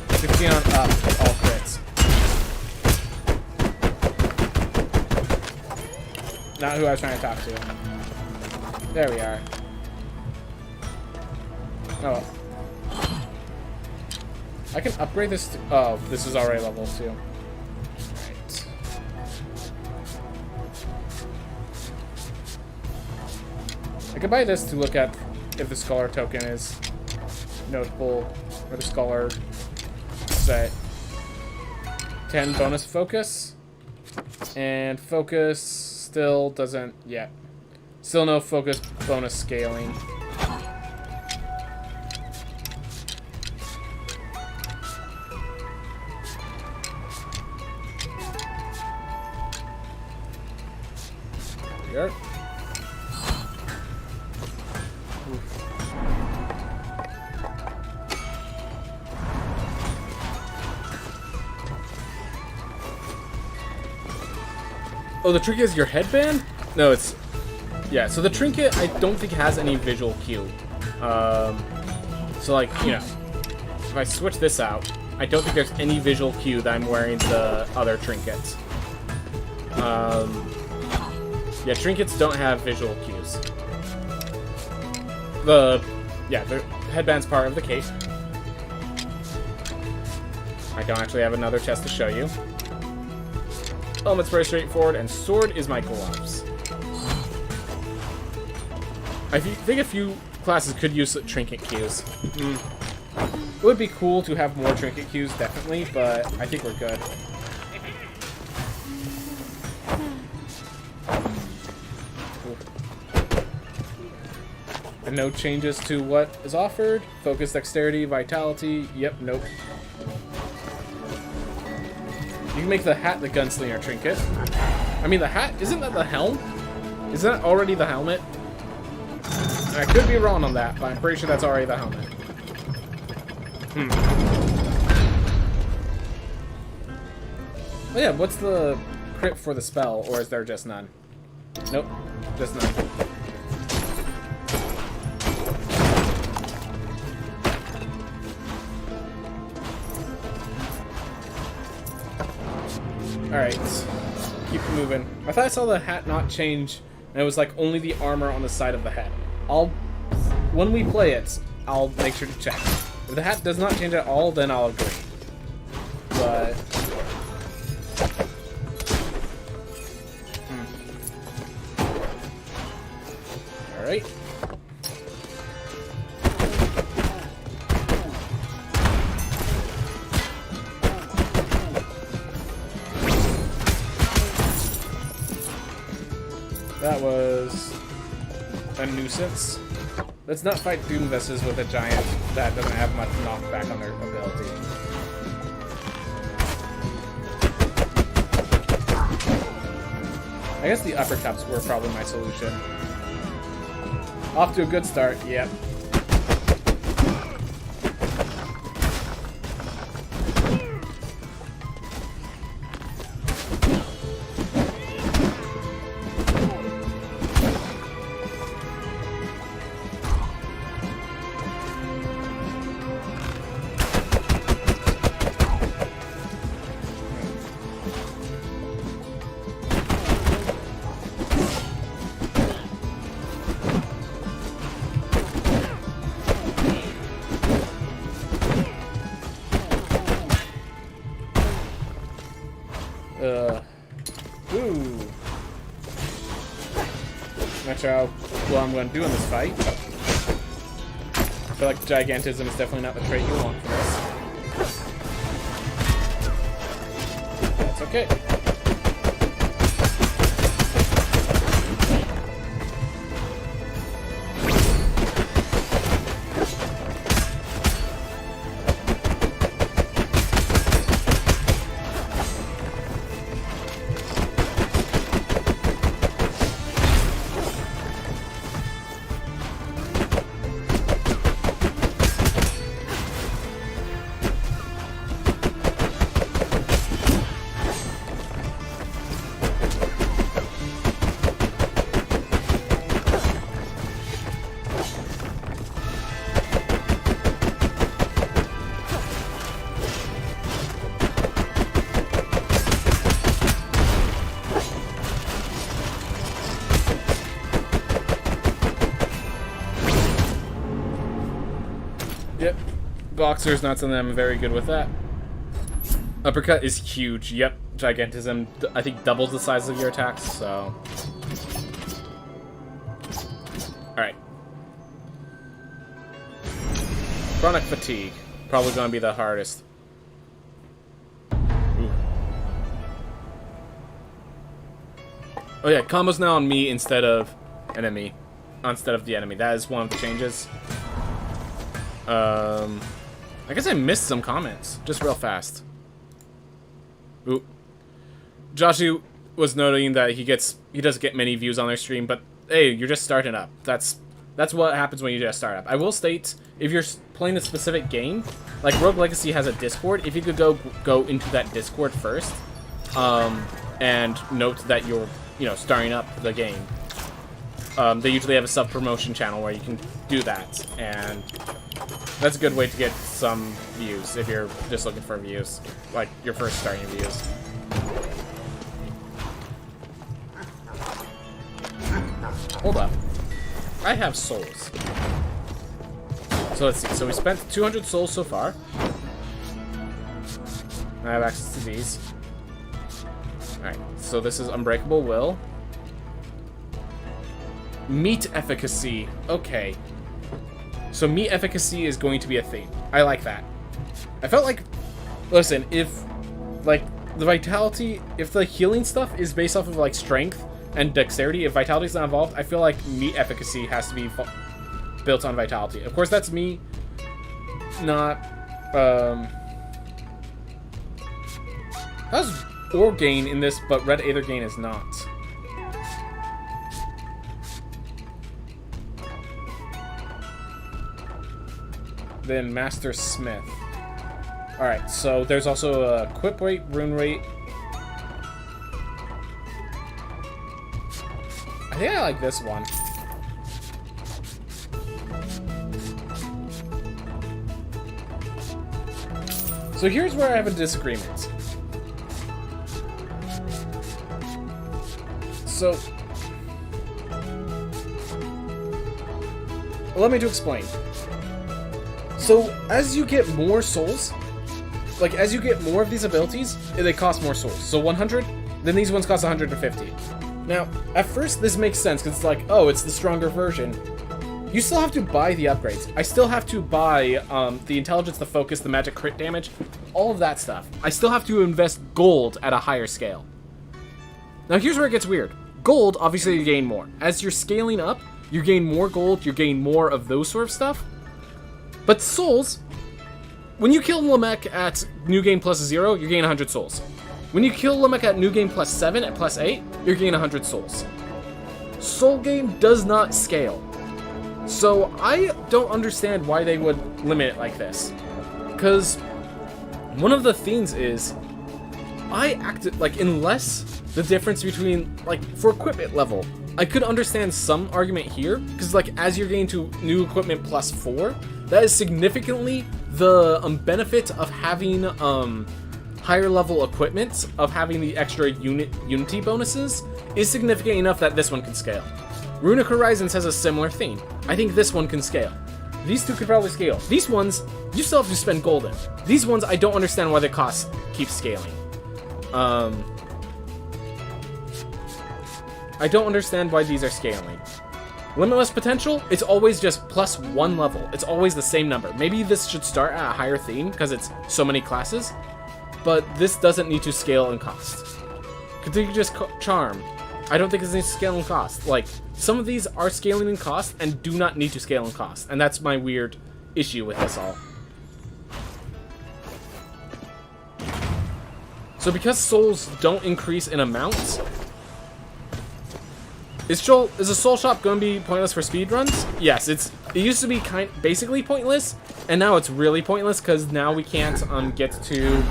15 on up, all crits. Not who I was trying to talk to. There we are. Oh. I can upgrade this to... Oh, this is already level 2. Right. I could buy this to look at if the Scholar token is notable, or the Scholar set. 10 bonus focus. And focus still doesn't yet. Still no focus bonus scaling. Here. Oh, the trinket is your headband? No, it's... Yeah, so the trinket, I don't think has any visual cue. So, like, you know, if I switch this out, I don't think there's any visual cue that I'm wearing the other trinkets. Yeah, trinkets don't have visual cues. The headband's part of the cape. I don't actually have another chest to show you. Helmet's very straightforward, and sword is my gloves. I think a few classes could use trinket cues. It would be cool to have more trinket cues, definitely, but I think we're good. And no changes to what is offered. Focus, dexterity, vitality. Yep, nope. You can make the hat the gunslinger trinket. I mean, the hat, isn't that the helm? Isn't that already the helmet? I could be wrong on that, but I'm pretty sure that's already the helmet. Oh yeah, what's the crit for the spell, or is there just none? Nope, just none. Alright, keep moving. I thought I saw the hat not change, and it was like only the armor on the side of the head. When we play it, I'll make sure to check. If the hat does not change at all, then I'll agree. But... Alright. That was a nuisance. Let's not fight Doom Vessels with a giant that doesn't have much knockback on their ability. I guess the uppercuts were probably my solution. Off to a good start, yep. Ooh. Not sure how well I'm going to do in this fight. I feel like Gigantism is definitely not the trait you want for this. That's okay. Yep. Boxer's not something I'm very good with that. Uppercut is huge. Yep. Gigantism, I think, doubles the size of your attacks, so... Alright. Chronic Fatigue. Probably going to be the hardest. Ooh. Oh yeah, combo's now on me instead of enemy. Instead of the enemy. That is one of the changes. I guess I missed some comments, just real fast. Ooh. Joshy was noting that he doesn't get many views on their stream, but hey, you're just starting up. That's what happens when you just start up. I will state, if you're playing a specific game, like Rogue Legacy has a Discord, if you could go into that Discord first, and note that you're, starting up the game. They usually have a sub-promotion channel where you can do that, and that's a good way to get some views if you're just looking for views, like your first starting views. Hold up. I have souls. So let's see. So we spent 200 souls so far. I have access to these. Alright, so this is Unbreakable Will. Meat Efficacy. Okay. So meat efficacy is going to be a thing. I like that. I felt like... Listen, if, like, the vitality... If the healing stuff is based off of, like, strength and dexterity, if vitality's not involved, I feel like meat efficacy has to be built on vitality. Of course, that's me not... How's Orgain in this, but Red Aether Gain is not? Then Master Smith. Alright, so there's also a equip rate, rune rate. I think I like this one. So here's where I have a disagreement. So, let me explain. So, as you get more souls, like, as you get more of these abilities, they cost more souls. So 100, then these ones cost 150. Now, at first, this makes sense, because it's like, oh, it's the stronger version. You still have to buy the upgrades. I still have to buy the intelligence, the focus, the magic crit damage, all of that stuff. I still have to invest gold at a higher scale. Now, here's where it gets weird. Gold, obviously, you gain more. As you're scaling up, you gain more gold, you gain more of those sort of stuff. But souls, when you kill Lamech at New Game plus 0, you gain 100 souls. When you kill Lamech at New Game plus 7 at plus 8, you're gaining 100 souls. Soul Game does not scale. So I don't understand why they would limit it like this. Because one of the things is, I acted, like, unless the difference between, like, for equipment level, I could understand some argument here, because, like, as you're getting to new equipment plus 4, that is significantly the benefit of having higher level equipment, of having the extra unity bonuses, is significant enough that this one can scale. Runic Horizons has a similar theme. I think this one can scale. These two could probably scale. These ones, you still have to spend gold in. These ones, I don't understand why the cost keeps scaling. I don't understand why these are scaling. Limitless Potential, it's always just plus 1 level. It's always the same number. Maybe this should start at a higher theme because it's so many classes, but this doesn't need to scale in cost. Contagious Charm, I don't think it needs to scale in cost. Like, some of these are scaling in cost and do not need to scale in cost, and that's my weird issue with this all. So because souls don't increase in amounts, is a soul shop going to be pointless for speedruns? Yes, it used to be basically pointless, and now it's really pointless because now we can't get to,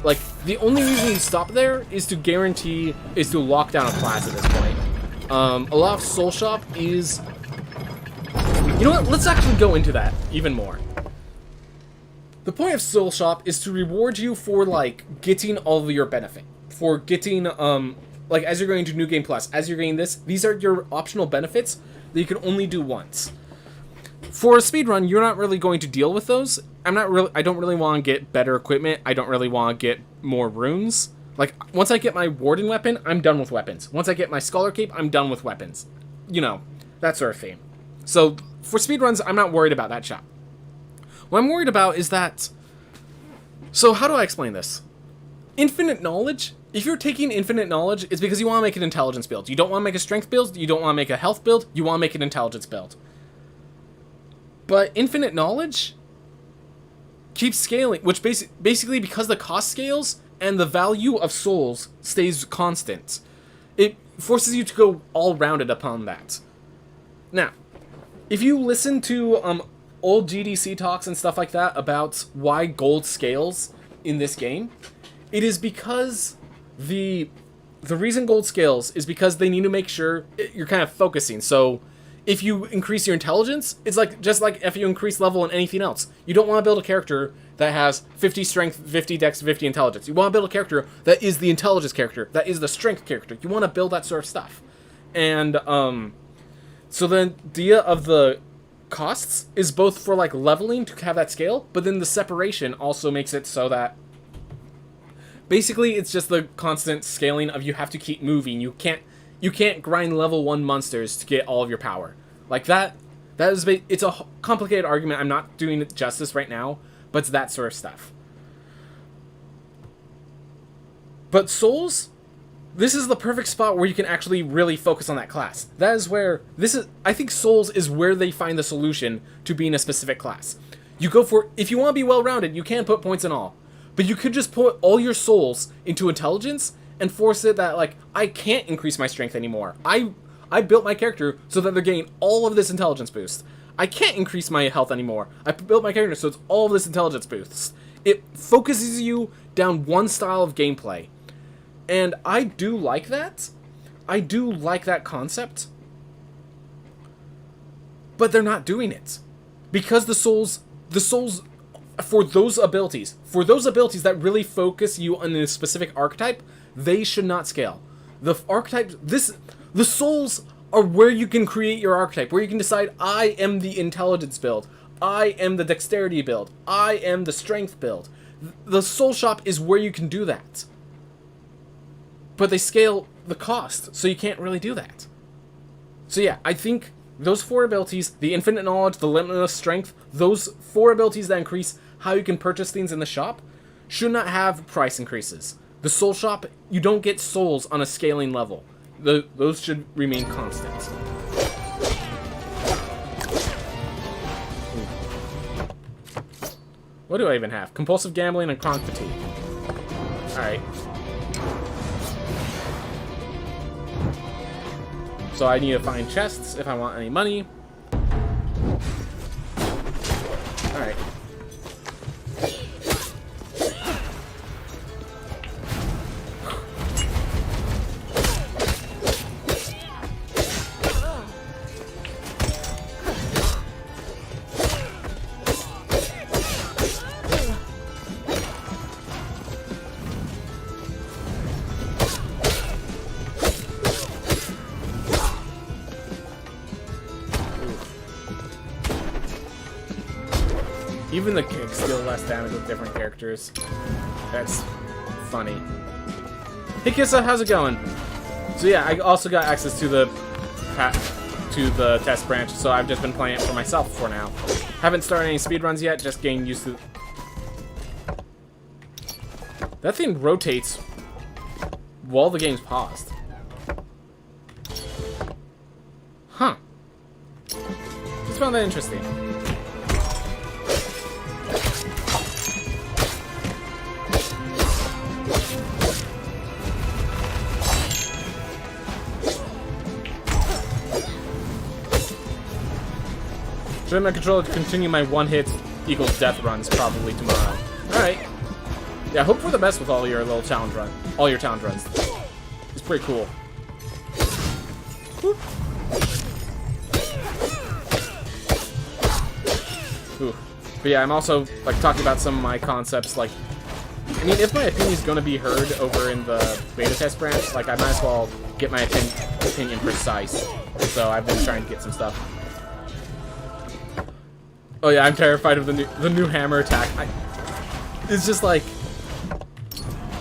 like, the only reason you stop there is to lock down a class at this point. A lot of soul shop is, you know what? Let's actually go into that even more. The point of soul shop is to reward you for, like, getting all of your benefit, for getting like, as you're going to New Game Plus, as you're getting this, these are your optional benefits that you can only do once. For a speedrun, you're not really going to deal with those. I don't really want to get better equipment. I don't really want to get more runes. Like, once I get my Warden weapon, I'm done with weapons. Once I get my Scholar Cape, I'm done with weapons. You know, that sort of thing. So, for speedruns, I'm not worried about that shop. What I'm worried about is that... So, how do I explain this? Infinite Knowledge... If you're taking Infinite Knowledge, it's because you want to make an intelligence build. You don't want to make a strength build, you don't want to make a health build, you want to make an intelligence build. But Infinite Knowledge keeps scaling, which basically because the cost scales and the value of souls stays constant, it forces you to go all-rounded upon that. Now, if you listen to old GDC talks and stuff like that about why gold scales in this game, it is because... The reason gold scales is because they need to make sure you're kind of focusing. So if you increase your intelligence, it's like just like if you increase level in anything else. You don't want to build a character that has 50 strength, 50 dex, 50 intelligence. You want to build a character that is the intelligence character, that is the strength character. You want to build that sort of stuff. And so the idea of the costs is both for, like, leveling to have that scale, but then the separation also makes it so that basically, it's just the constant scaling of you have to keep moving. You can't grind level 1 monsters to get all of your power. Like that is it's a complicated argument. I'm not doing it justice right now, but it's that sort of stuff. But souls, this is the perfect spot where you can actually really focus on that class. That is where I think souls is where they find the solution to being a specific class. You go for, if you want to be well-rounded, you can put points in all. But you could just put all your souls into intelligence and force it that, like, I can't increase my strength anymore. I built my character so that they're getting all of this intelligence boost. I can't increase my health anymore. I built my character so it's all of this intelligence boosts. It focuses you down one style of gameplay. And I do like that. I do like that concept. But they're not doing it. Because the souls for those abilities that really focus you on a specific archetype, they should not scale. The souls are where you can create your archetype, where you can decide, I am the intelligence build, I am the dexterity build, I am the strength build. The soul shop is where you can do that. But they scale the cost, so you can't really do that. So yeah, I think those 4 abilities, the infinite knowledge, the limitless strength, those 4 abilities that increase how you can purchase things in the shop, should not have price increases. The soul shop, you don't get souls on a scaling level. Those should remain constant. What do I even have? Compulsive gambling and chronic fatigue. Alright. So I need to find chests if I want any money. Alright. Even the kicks deal less damage with different characters. That's funny. Hey Kissa, how's it going? So yeah, I also got access to the test branch, so I've just been playing it for myself for now. Haven't started any speedruns yet, just getting used to... That thing rotates while the game's paused. Huh. Just found that interesting. Should I my controller to continue my one-hit equals death runs probably tomorrow. Alright. Yeah, hope for the best with all your little challenge runs. All your challenge runs. It's pretty cool. Whoop. Ooh. But yeah, I'm also like talking about some of my concepts. Like, I mean, if my opinion is going to be heard over in the beta test branch, like I might as well get my opinion precise. So I've been trying to get some stuff. Oh yeah, I'm terrified of the new hammer attack. It's just like,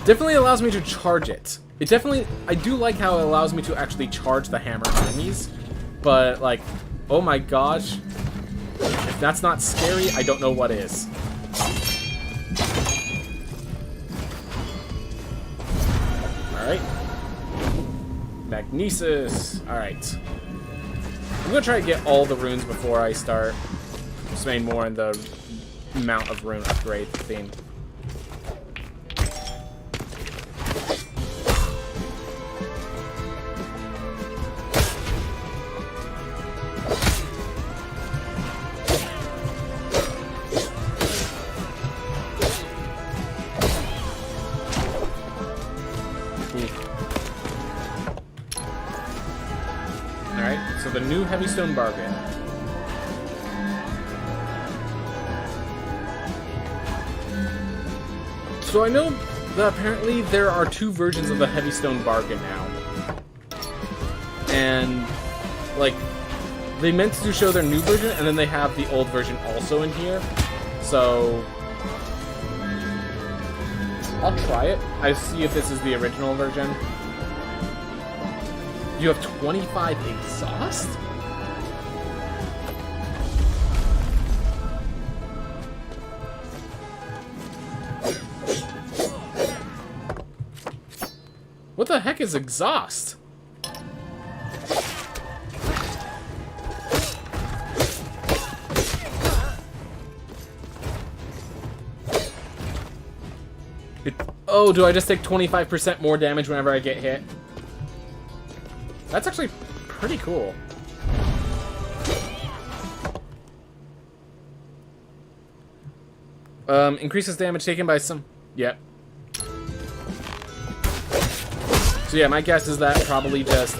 definitely allows me to charge it. It definitely, I do like how it allows me to actually charge the hammer enemies, but like, oh my gosh, if that's not scary, I don't know what is. All right, Magnesis. All right, I'm gonna try to get all the runes before I start spending more on the amount of rune upgrade thing. Alright, so the new Heavy Stone Bargain. So I know that apparently there are two versions of the Heavy Stone Bargain now. And, like, they meant to show their new version, and then they have the old version also in here. So, I'll try it. I see if this is the original version. You have 25 exhaust? What the heck is exhaust? Oh, do I just take 25% more damage whenever I get hit? That's actually pretty cool. Increases damage taken by some... Yep. So yeah, my guess is that probably just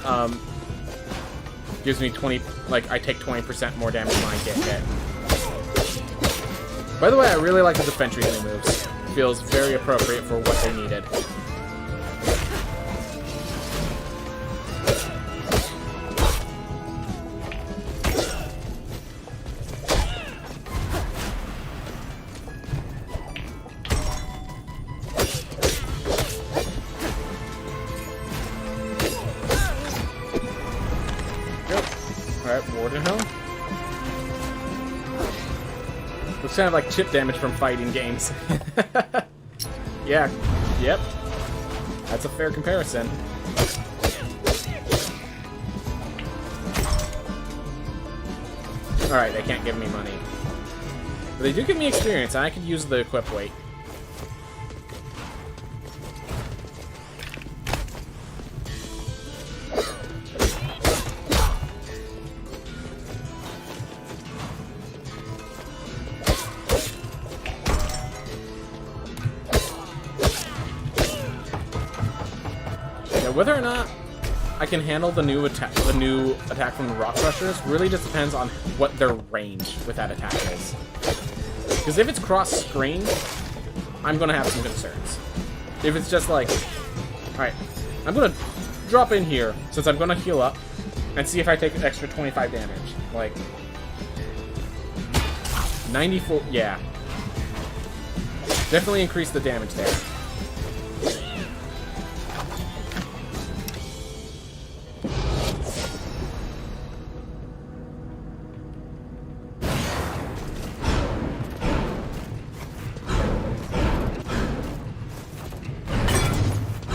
gives me 20, like I take 20% more damage when I get hit. By the way, I really like the defense tree moves. Feels very appropriate for what they needed. Looks kind of like chip damage from fighting games. Yeah, yep. That's a fair comparison. Alright, they can't give me money. But they do give me experience, and I could use the equip weight. Whether or not I can handle the new attack from the Rock Crushers really just depends on what their range with that attack is. Because if it's cross-screen, I'm gonna have some concerns. If it's just like, alright, I'm gonna drop in here since I'm gonna heal up and see if I take an extra 25 damage. Like, 94, yeah. Definitely increase the damage there.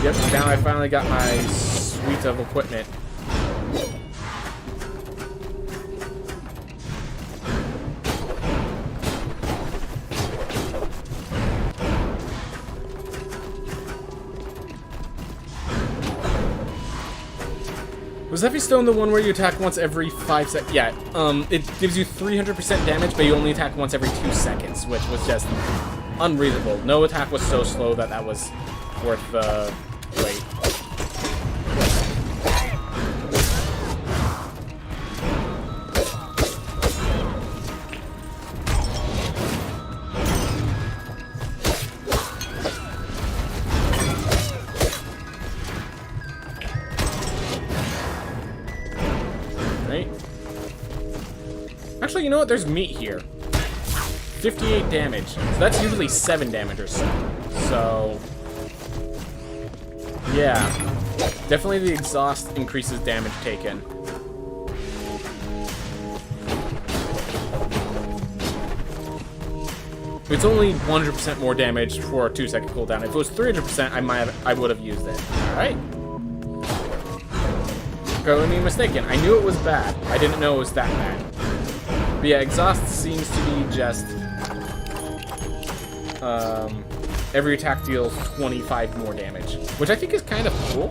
Yep, now I finally got my suite of equipment. Was Heavy Stone the one where you attack once every 5 seconds? Yeah, it gives you 300% damage, but you only attack once every 2 seconds, which was just unreasonable. No attack was so slow that that was worth the wait. Right. Actually, you know what? There's meat here. 58 damage. So that's usually 7 damage or so. So yeah, definitely the exhaust increases damage taken. It's only 100% more damage for a 2-second cooldown. If it was 300%, I would have used it. All right. Don't be mistaken. I knew it was bad. I didn't know it was that bad. But yeah, exhaust seems to be just every attack deals 25 more damage, which I think is kind of cool.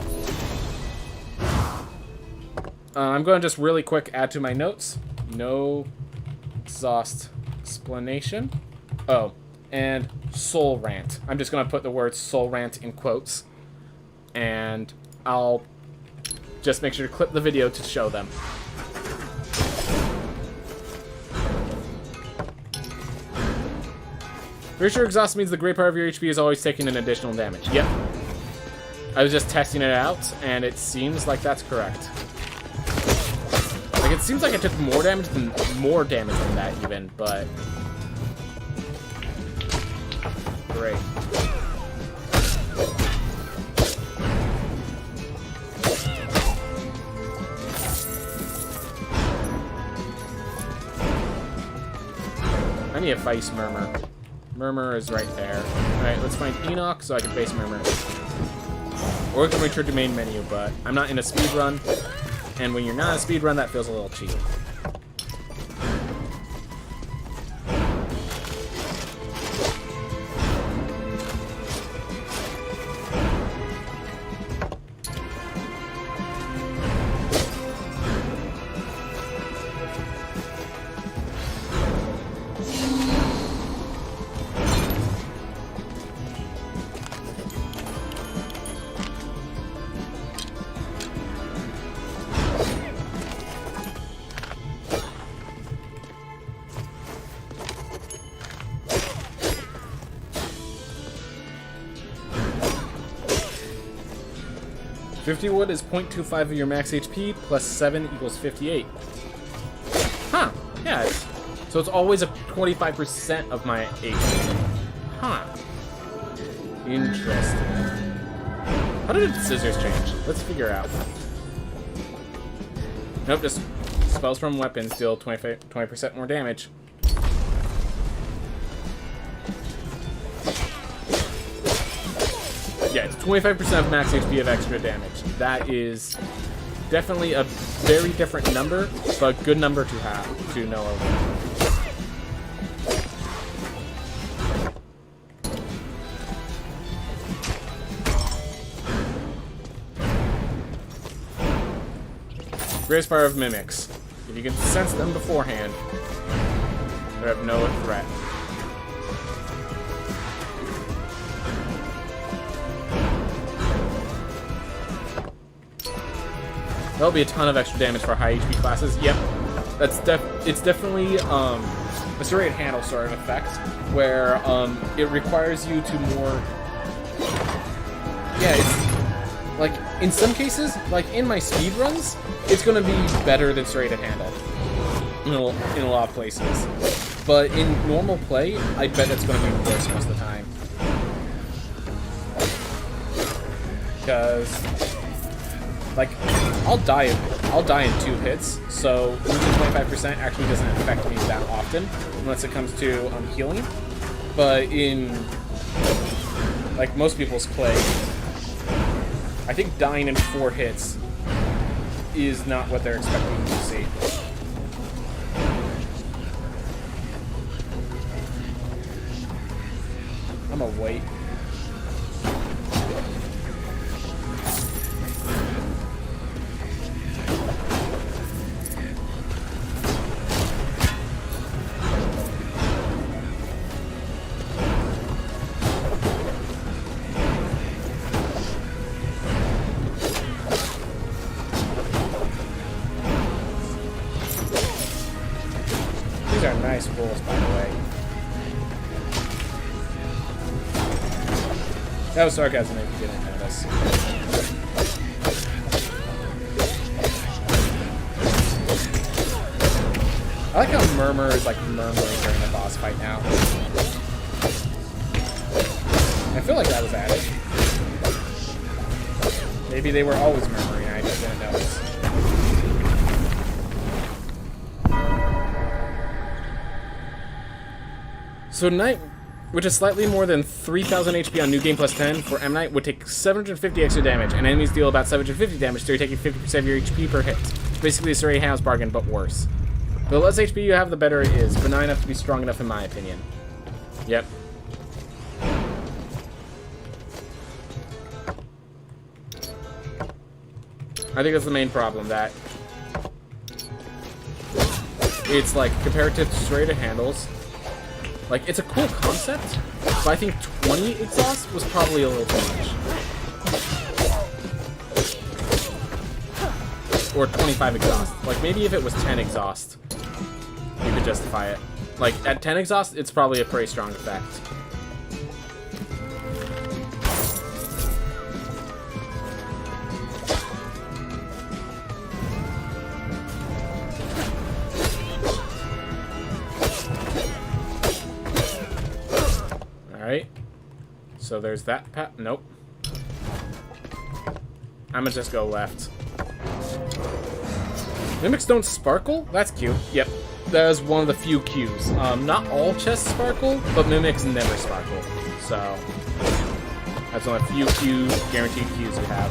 I'm going to just really quick add to my notes. No exhaust explanation. Oh, and soul rant. I'm just going to put the word soul rant in quotes, and I'll just make sure to clip the video to show them. Pretty sure exhaust means the great part of your HP is always taking an additional damage. Yep. I was just testing it out, and it seems like that's correct. Like, it seems like I took more damage than that even, but great. I need a Vice Murmur. Murmur is right there. Alright, let's find Enoch so I can face Murmur. Or we can return to main menu, but I'm not in a speed run. And when you're not in a speed run, that feels a little cheating. $50 wood is 0.25 of your max HP, plus 7 equals 58. Huh. Yeah, so it's always a 25% of my HP. Huh. Interesting. How did the scissors change? Let's figure out. Nope, just spells from weapons deal 20% more damage. Yeah, it's 25% of max HP of extra damage. That is definitely a very different number, but a good number to have, to know of. Greatest part of mimics. If you can sense them beforehand, they have no threat. There'll be a ton of extra damage for high HP classes. Yep, it's definitely a serrated handle sort of effect, where it requires you to more. Yeah, it's like in some cases, like in my speed runs, it's gonna be better than serrated handle in a lot of places. But in normal play, I bet it's gonna be worse most of the time. Because, like, I'll die in 2 hits, so losing 25% actually doesn't affect me that often, unless it comes to healing. But in, like, most people's play, I think dying in 4 hits is not what they're expecting to see. I'm gonna wait. These are nice rolls, by the way. That was sarcasm if you didn't notice. I like how Murmur is like murmuring during the boss fight now. I feel like that was added. Maybe they were always murmuring, I just didn't notice. So Knight, which is slightly more than 3,000 HP on New Game plus 10 for M Knight, would take 750 extra damage, and enemies deal about 750 damage, so you're taking 50% of your HP per hit. Basically a Serrated Handle's bargain, but worse. The less HP you have, the better it is, but not enough to be strong enough in my opinion. Yep. I think that's the main problem, that it's like, comparative to Serrated Handles, like, it's a cool concept, but I think 20 exhaust was probably a little too much. Or 25 exhaust. Like, maybe if it was 10 exhaust, you could justify it. Like, at 10 exhaust, it's probably a pretty strong effect. Alright. So there's that path. Nope. I'm gonna just go left. Mimics don't sparkle? That's cute. Yep. That is one of the few cues. Not all chests sparkle, but mimics never sparkle. So that's one of the few cues, guaranteed cues you have.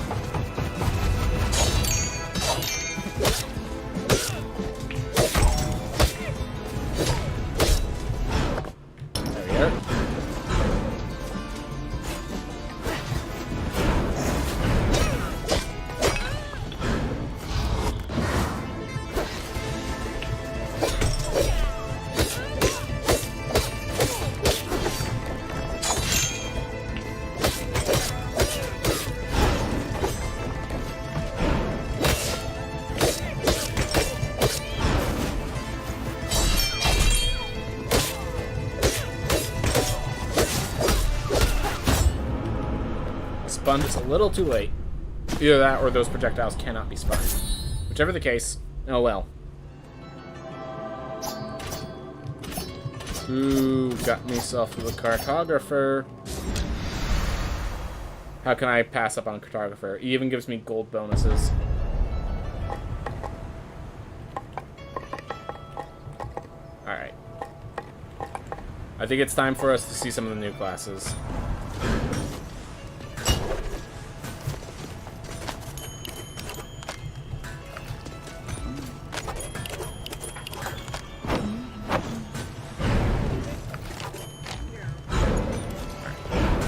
There we are. Spun just a little too late. Either that or those projectiles cannot be spun. Whichever the case, oh well. Ooh, got myself with a cartographer. How can I pass up on a cartographer? He even gives me gold bonuses. Alright. I think it's time for us to see some of the new classes.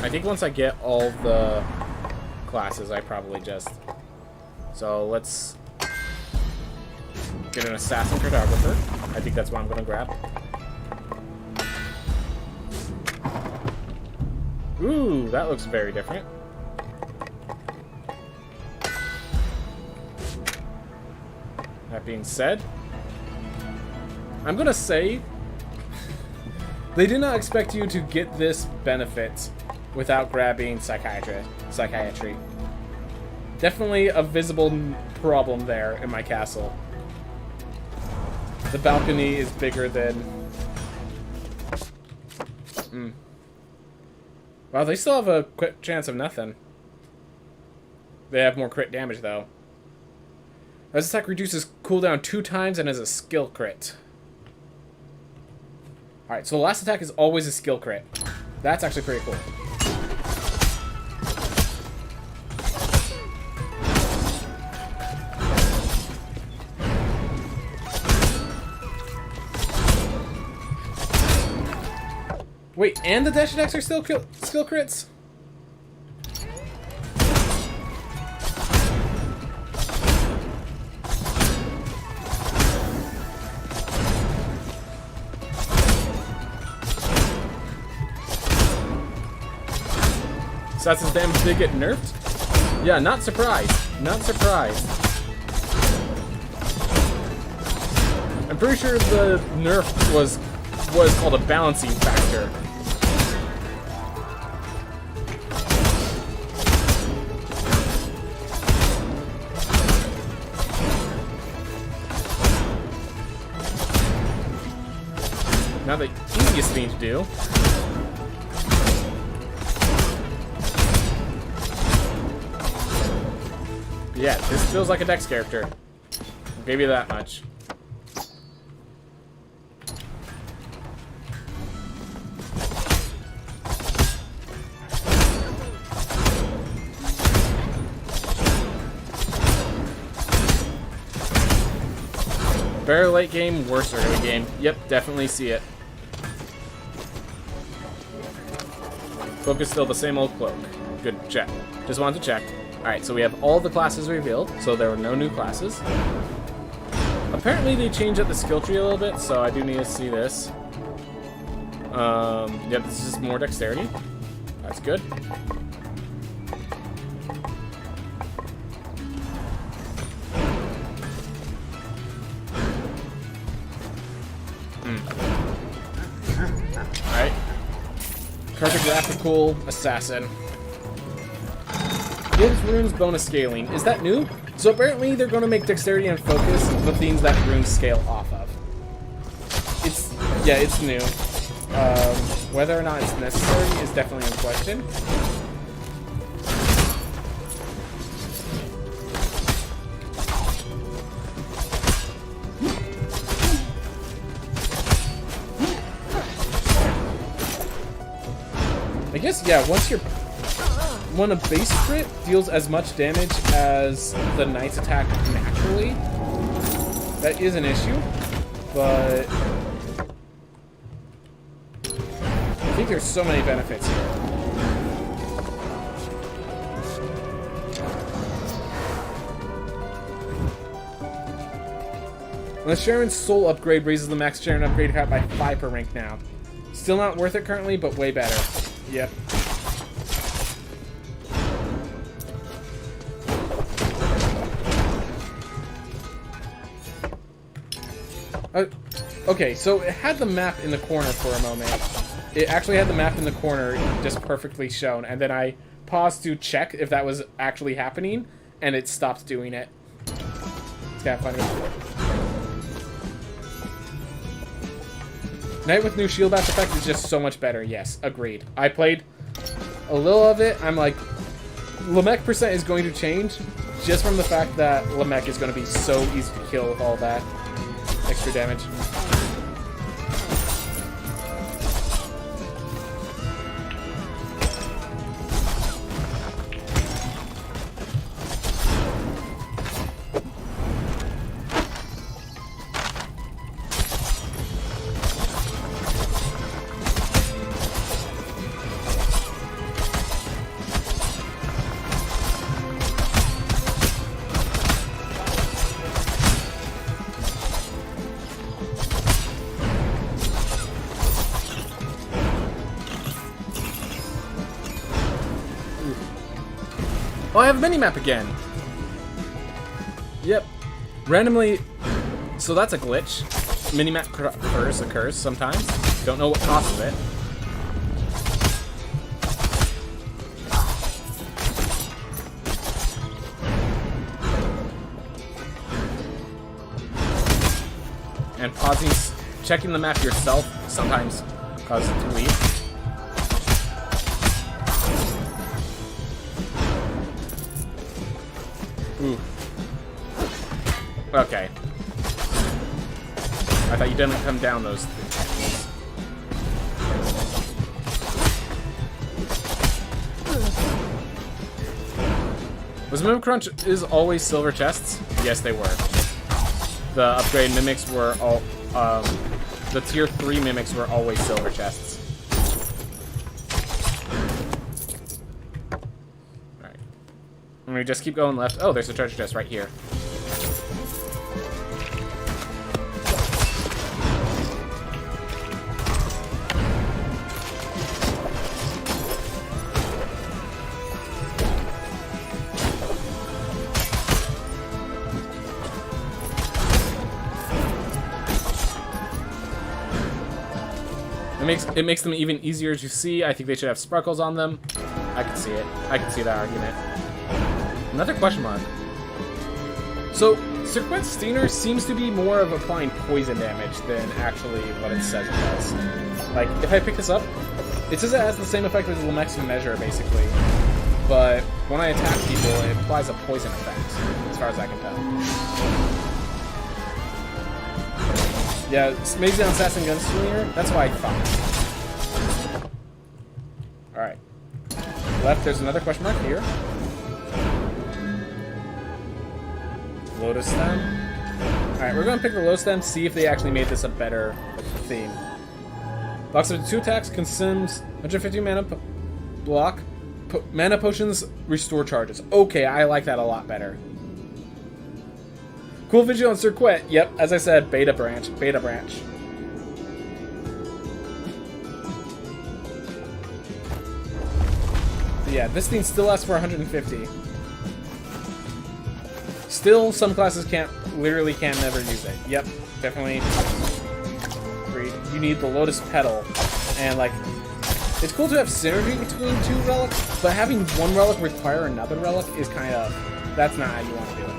I think once I get all the classes, I probably just... So let's Get an assassin cartographer. I think that's what I'm going to grab. Ooh, that looks very different. That being said, I'm going to say they did not expect you to get this benefit without grabbing psychiatry. Definitely a visible problem there in my castle. The balcony is bigger than... Wow, they still have a quick chance of nothing. They have more crit damage, though. This attack reduces cooldown 2 times and is a skill crit. Alright, so the last attack is always a skill crit. That's actually pretty cool. Wait, and the dash attacks are still skill crits? So that's his damage did get nerfed? Yeah, not surprised. Not surprised. I'm pretty sure the nerf was what is called a balancing factor. Now the easiest thing to do yeah, this feels like a Dex character. I'll give you that much. Better late game, worse early game. Yep, definitely see it. Cloak is still the same old cloak. Good check. Just wanted to check. Alright, so we have all the classes revealed, so there were no new classes. Apparently they changed up the skill tree a little bit, so I do need to see this. Yep, this is more dexterity. That's good. Alright. Cartographical Assassin. Gives runes bonus scaling. Is that new? So apparently they're going to make dexterity and focus the things that runes scale off of. Yeah, it's new. Whether or not it's necessary is definitely in question. I guess, yeah, when a base crit deals as much damage as the knight's attack naturally, that is an issue, but I think there's so many benefits here. The Sharon's Soul upgrade raises the max Sharon upgrade count by 5 per rank now. Still not worth it currently, but way better. Yep. Okay, so it had the map in the corner for a moment. It actually had the map in the corner just perfectly shown, and then I paused to check if that was actually happening, and it stopped doing it. It's kind of funny. Knight with new shield bash effect is just so much better. Yes, agreed. I played a little of it. I'm like, Lamech percent is going to change just from the fact that Lamech is going to be so easy to kill with all that extra damage. Oh, I have a minimap again. Yep. Randomly. So that's a glitch. Minimap occurs sometimes. Don't know what causes it. And pausing, checking the map yourself sometimes causes it to leave. Ooh. Okay. I thought you didn't come down those things. Was Mimic Crunch is always silver chests? Yes, they were. The upgrade mimics were all, the tier 3 mimics were always silver chests. Alright. And we just keep going left. Oh, there's a treasure chest right here. It makes them even easier to see. I think they should have sparkles on them. I can see it. I can see that argument. Another question mark. So, Circuit Steener seems to be more of applying poison damage than actually what it says it does. Like, if I pick this up, it says it has the same effect as the Lemexian Measure, basically. But when I attack people, it applies a poison effect, as far as I can tell. Yeah, maybe on Assassin Gunslinger. That's why I thought. Alright. Left, there's another question mark here. Lotus Stem. Alright, we're going to pick the Lotus Stem, see if they actually made this a better theme. Box of 2 attacks, consumes 150 mana block. Mana potions restore charges. Okay, I like that a lot better. Cool visual on Circuit. Yep, as I said, beta branch. Beta branch. But yeah, this thing still lasts for 150. Still, some classes literally can't never use it. Yep, definitely. Agreed. You need the Lotus Petal. And, like, it's cool to have synergy between 2 relics, but having one relic require another relic is kind of... That's not how you want to do it.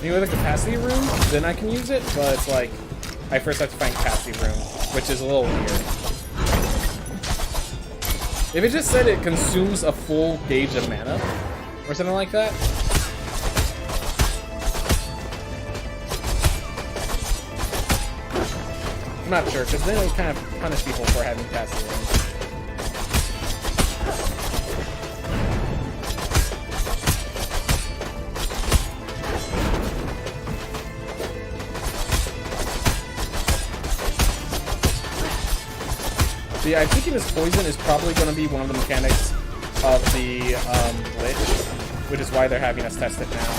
With a capacity room, then I can use it, but it's like, I first have to find capacity room, which is a little weird. If it just said it consumes a full gauge of mana, or something like that. I'm not sure, because then it would kind of punish people for having capacity rooms. Yeah, I'm thinking this poison is probably going to be one of the mechanics of the glitch, which is why they're having us test it now.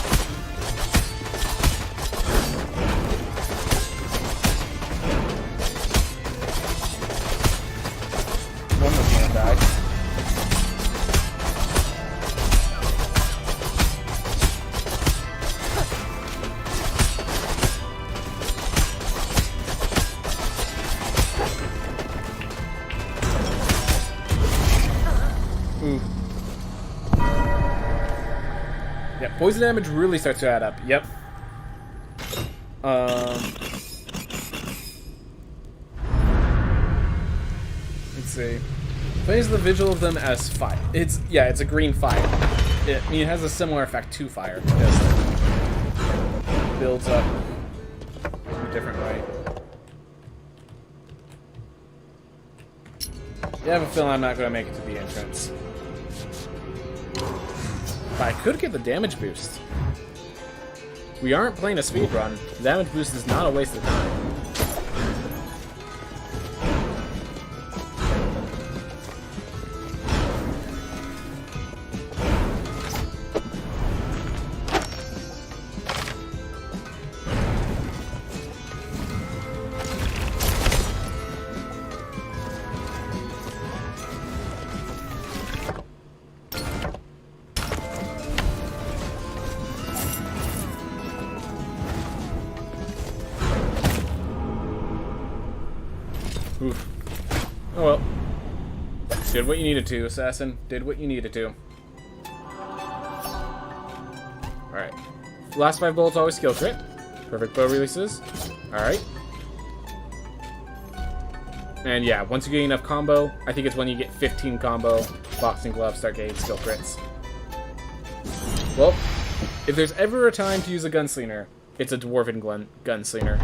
One was going to die. Ooh. Poison damage really starts to add up. Yep. Let's see. Plays the Vigil of them as fire. It's a green fire. I mean, it has a similar effect to fire. It builds up in a different way. Yeah, I have a feeling I'm not going to make it to the entrance. But I could get the damage boost. We aren't playing a speed run. The damage boost is not a waste of time. Oof. Oh well. Did what you needed to, Assassin. Did what you needed to. Alright. Last 5 bullets always skill crit. Perfect bow releases. Alright. And yeah, once you get enough combo, I think it's when you get 15 combo, boxing gloves start getting skill crits. Well, if there's ever a time to use a gunslinger, it's a dwarven gunslinger.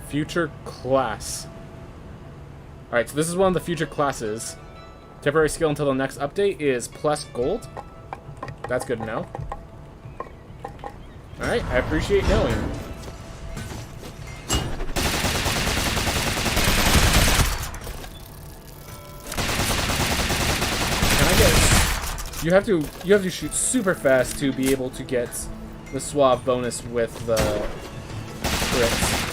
Future class. Alright, so this is one of the future classes. Temporary skill until the next update is plus gold. That's good to know. Alright, I appreciate knowing. Can I get... You have to shoot super fast to be able to get the suave bonus with the crits.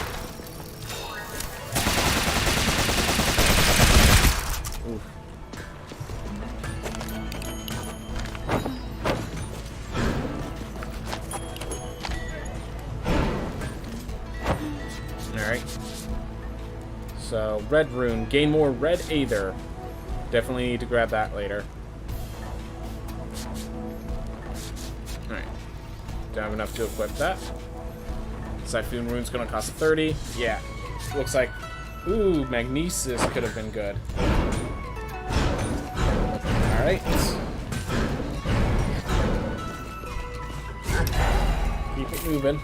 So, red rune. Gain more red aether. Definitely need to grab that later. Alright. Don't have enough to equip that. Siphon rune's gonna cost 30. Yeah. Looks like... Ooh, Magnesis could have been good. Alright. Keep it moving.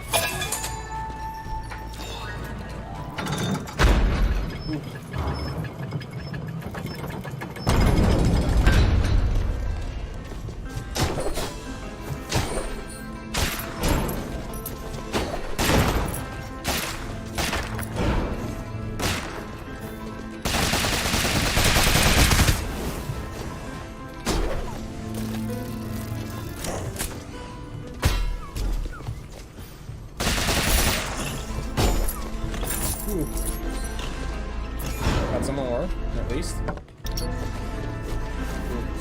Got some more, at least.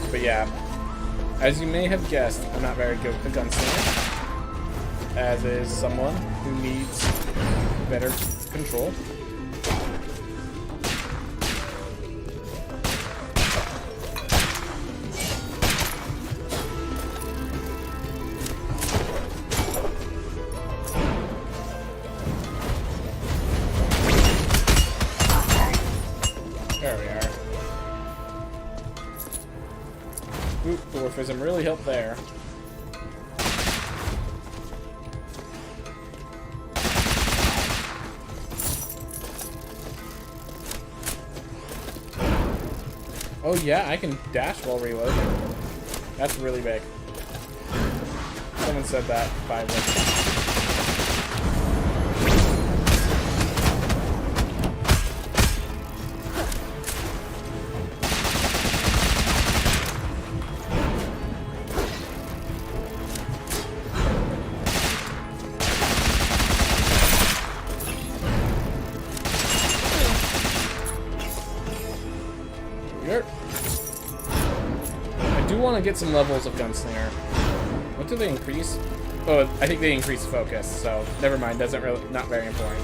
But yeah, as you may have guessed, I'm not very good with the gunslinger, as is someone who needs better control. There we are. Oop, dwarfism really helped there. Oh yeah, I can dash while reloading. That's really big. Someone said that 5 minutes ago. I do want to get some levels of Gunslinger. What do they increase? Oh, I think they increased focus, so never mind. Doesn't really, not very important.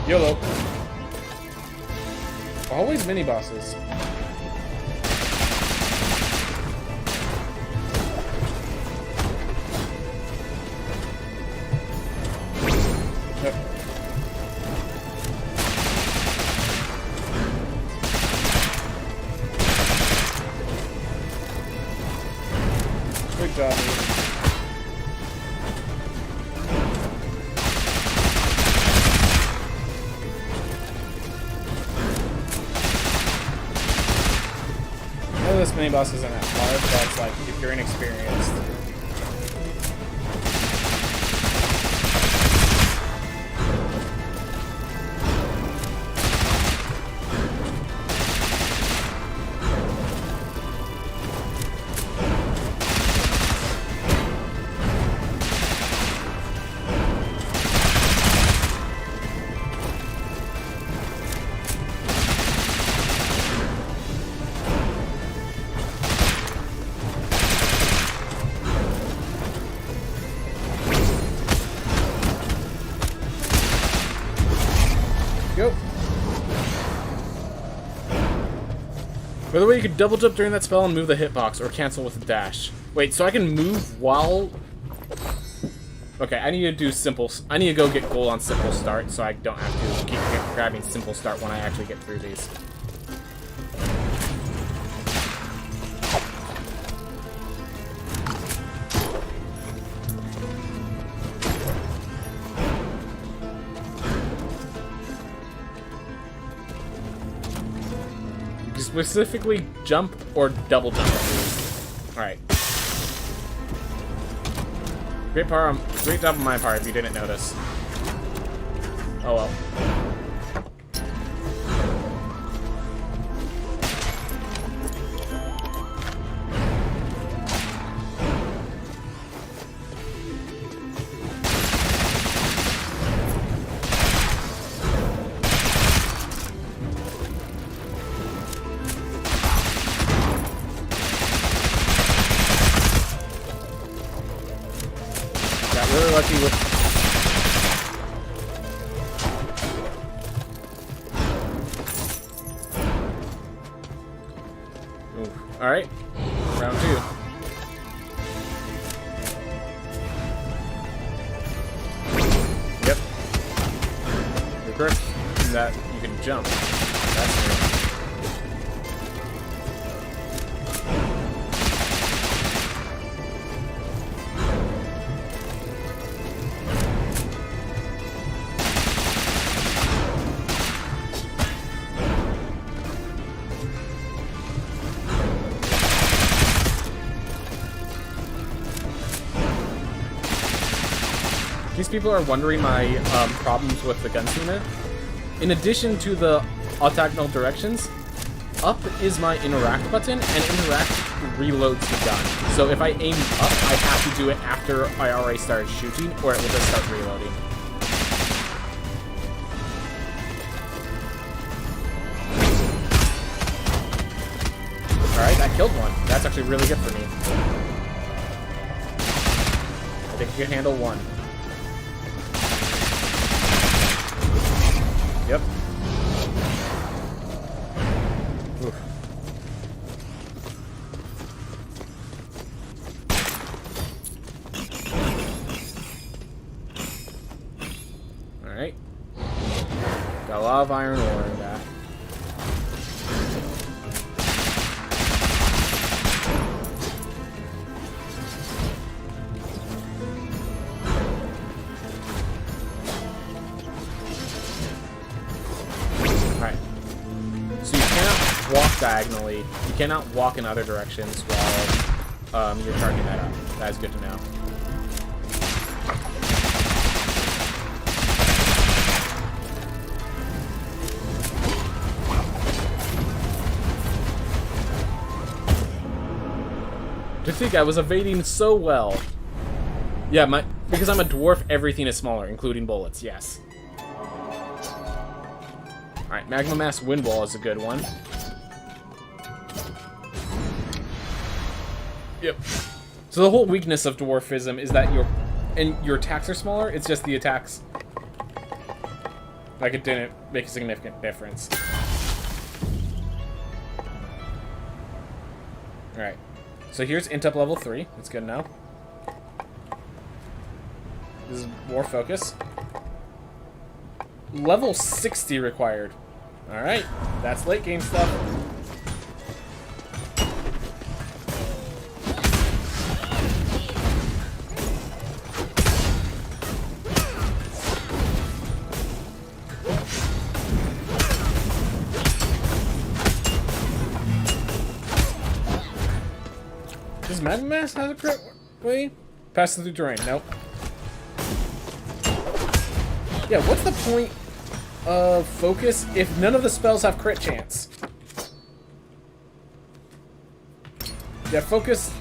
YOLO. Always mini bosses. Yep. Good job, dude. This mini boss isn't that hard, but it's like if you're inexperienced. Go. By the way, you could double jump during that spell and move the hitbox, or cancel with a dash. Wait, so I can move while... Okay, I need to do simple... I need to go get gold on simple start, so I don't have to keep grabbing simple start when I actually get through these. Specifically jump or double jump. Alright. Great job on my part if you didn't notice. Oh well. Really lucky with... Alright. Round 2. Yep. You're correct in that you can jump. That's new. In case people are wondering my problems with the gunslinger, in addition to the octagonal directions, up is my interact button, and interact reloads the gun. So if I aim up, I have to do it after I already started shooting, or it will just start reloading. Alright, that killed one. That's actually really good for me. I think you can handle one. Yep. Oof. Alright. Got a lot of iron ore in that. Walk diagonally. You cannot walk in other directions while you're charging that up. That is good to know. To think I was evading so well. Yeah, because I'm a dwarf, everything is smaller, including bullets, yes. Alright, Magma Mass Wind Wall is a good one. Yep. So the whole weakness of dwarfism is that your attacks are smaller, it's just the attacks. Like, it didn't make a significant difference. Alright. So here's int up level 3. That's good now. This is more focus. Level 60 required. Alright. That's late game stuff. Does Magma Mass have a crit way? Pass through terrain. Nope. Yeah, what's the point of focus if none of the spells have crit chance? Yeah, focus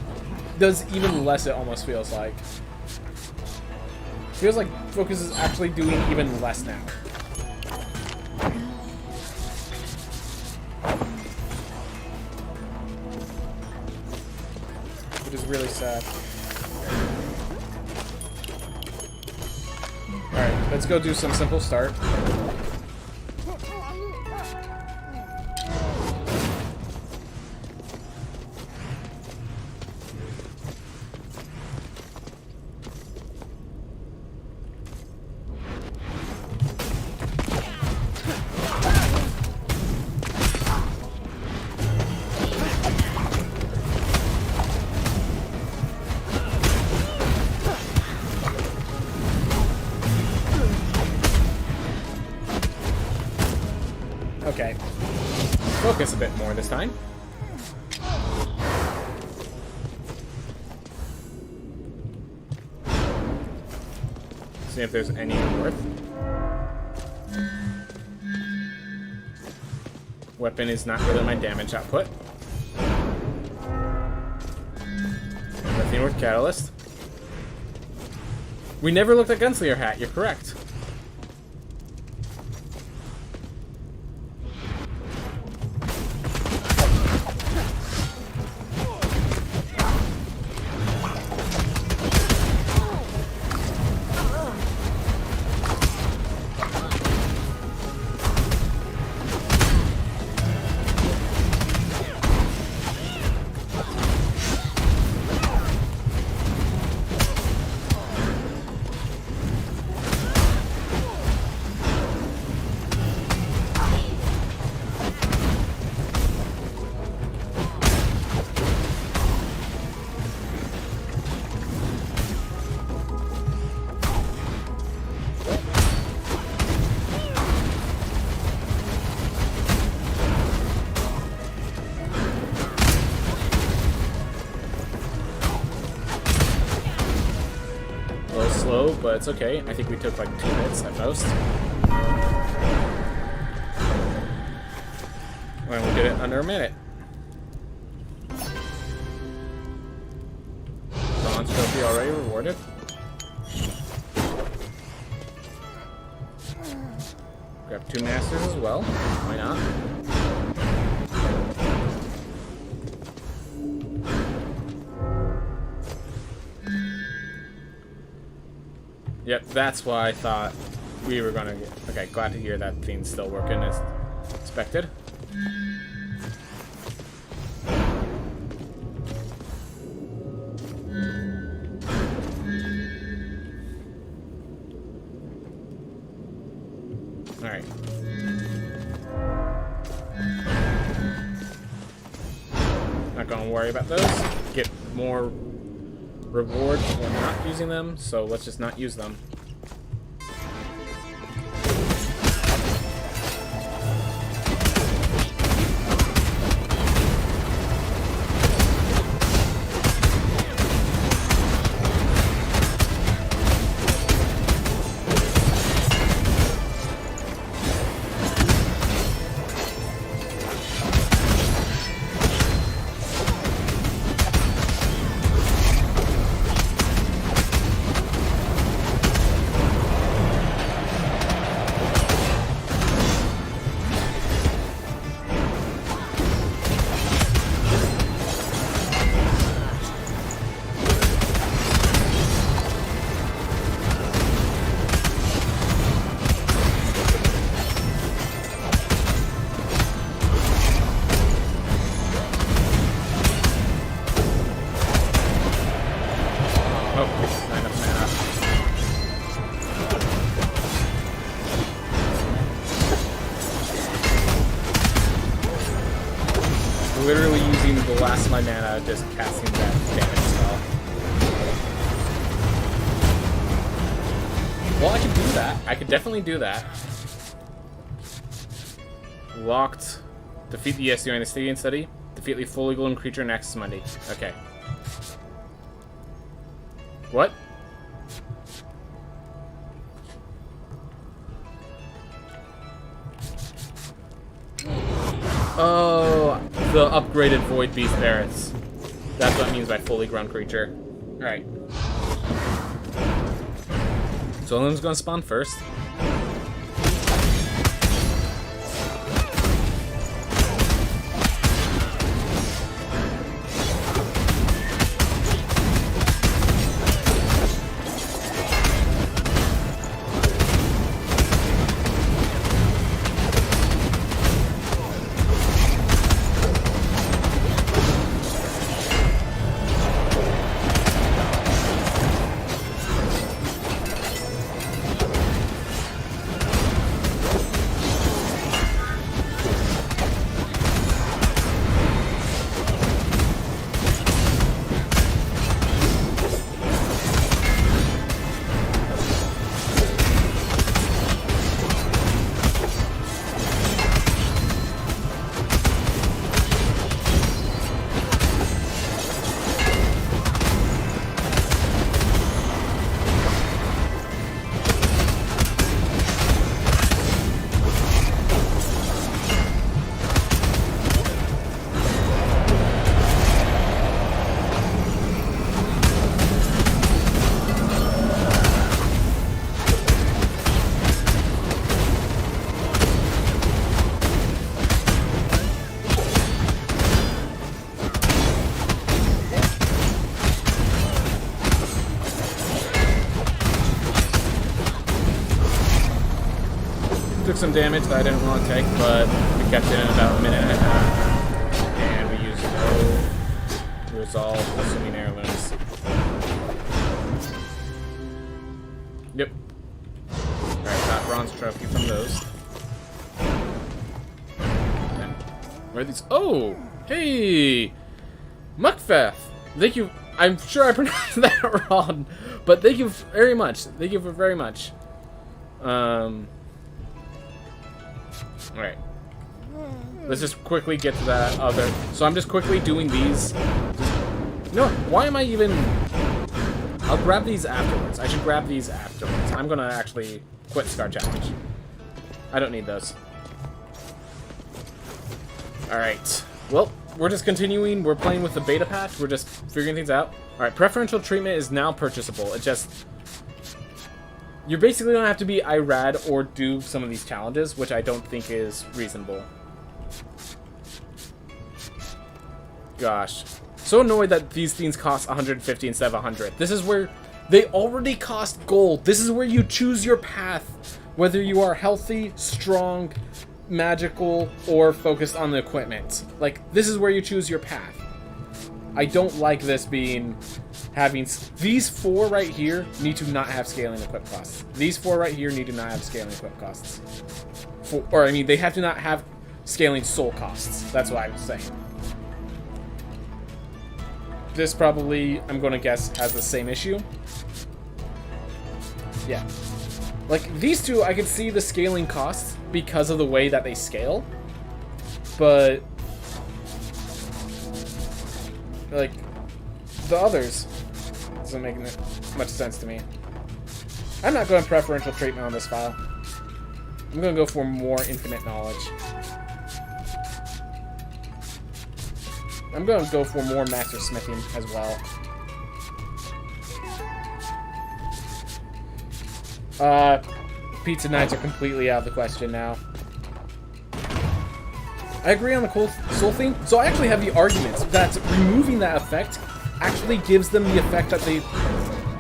does even less, it almost feels like. Feels like focus is actually doing even less now. Which is really sad. Alright, let's go do some simple start. Okay. Focus a bit more this time. See if there's any worth. Weapon is not really my damage output. Nothing worth catalyst. We never looked at Gunslinger Hat, you're correct. Slow, but it's okay. I think we took like 2 hits at most. And we did it under a minute. Bronze trophy already rewarded. Grab 2 masters as well. Why not? Yep, that's why I thought we were gonna get. Okay, glad to hear that thing's still working as expected. Alright. Not gonna worry about those. Get more reward for not using them, so let's just not use them. literally using the last of my mana, just casting that damage spell. Well, I could do that. I could definitely do that. Locked. Defeat the ESU and the Stadium Study. Defeat the fully golden creature next Monday. Okay. What? Oh, the upgraded Void Beast Barretts. That's what it means by fully grown creature. Alright. So Olim's gonna spawn first. Took some damage that I didn't want to take, but we kept it in about a minute and a half. And we used no resolve, assuming heirlooms. Yep. Alright, got bronze trophy from those. Okay. Where are these? Oh! Hey! Muckfeth! Thank you. I'm sure I pronounced that wrong, but thank you very much. Thank you very much. Alright. Let's just quickly get to that other. So I'm just quickly doing these. No, why am I even... I'll grab these afterwards. I should grab these afterwards. I'm gonna actually quit Scar Challenge. I don't need those. Alright. Well, we're just continuing. We're playing with the beta patch. We're just figuring things out. Alright, preferential treatment is now purchasable. It just... You basically don't have to be Irad or do some of these challenges, which I don't think is reasonable. Gosh. So annoyed that these things cost 150 instead of 100. This is where they already cost gold. This is where you choose your path. Whether you are healthy, strong, magical, or focused on the equipment. Like, this is where you choose your path. I don't like this being... having these four right here need to not have scaling equip costs. These four right here need to not have scaling equip costs. Or I mean, they have to not have scaling soul costs. That's what I was saying. This probably, I'm going to guess, has the same issue. Yeah. Like, these two, I can see the scaling costs because of the way that they scale. But... like... the others doesn't make much sense to me. I'm not going preferential treatment on this file. I'm going to go for more infinite knowledge. I'm going to go for more master smithing as well. Pizza nights are completely out of the question now. I agree on the cool soul thing. So I actually have the arguments that removing that effect actually gives them the effect that they...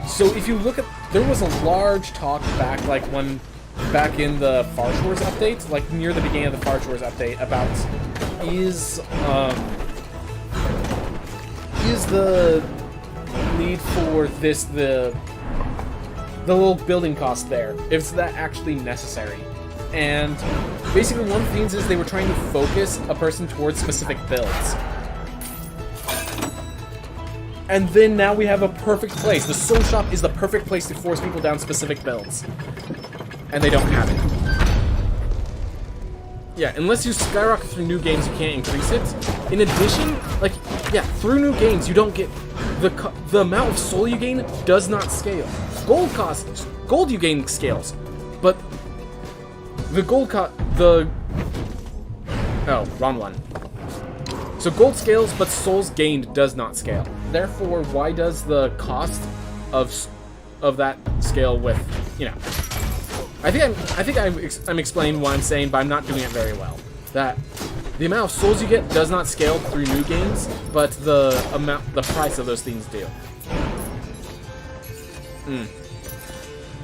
So if you look at... There was a large talk back, like, back in the Far Shores update, like, near the beginning of the Far Shores update, about, is the need for this, the little building cost there, is that actually necessary? And basically one of the things is they were trying to focus a person towards specific builds. And then now we have a perfect place. The Soul Shop is the perfect place to force people down specific builds. And they don't have it. Yeah, unless you skyrocket through new games, you can't increase it. In addition, like, yeah, through new games, you don't get... The amount of soul you gain does not scale. Gold you gain scales. But the oh, wrong one. So gold scales, but souls gained does not scale. Therefore, why does the cost of that scale with, you know? I think I'm explaining what I'm saying, but I'm not doing it very well. That the amount of souls you get does not scale through new games, but the price of those things do.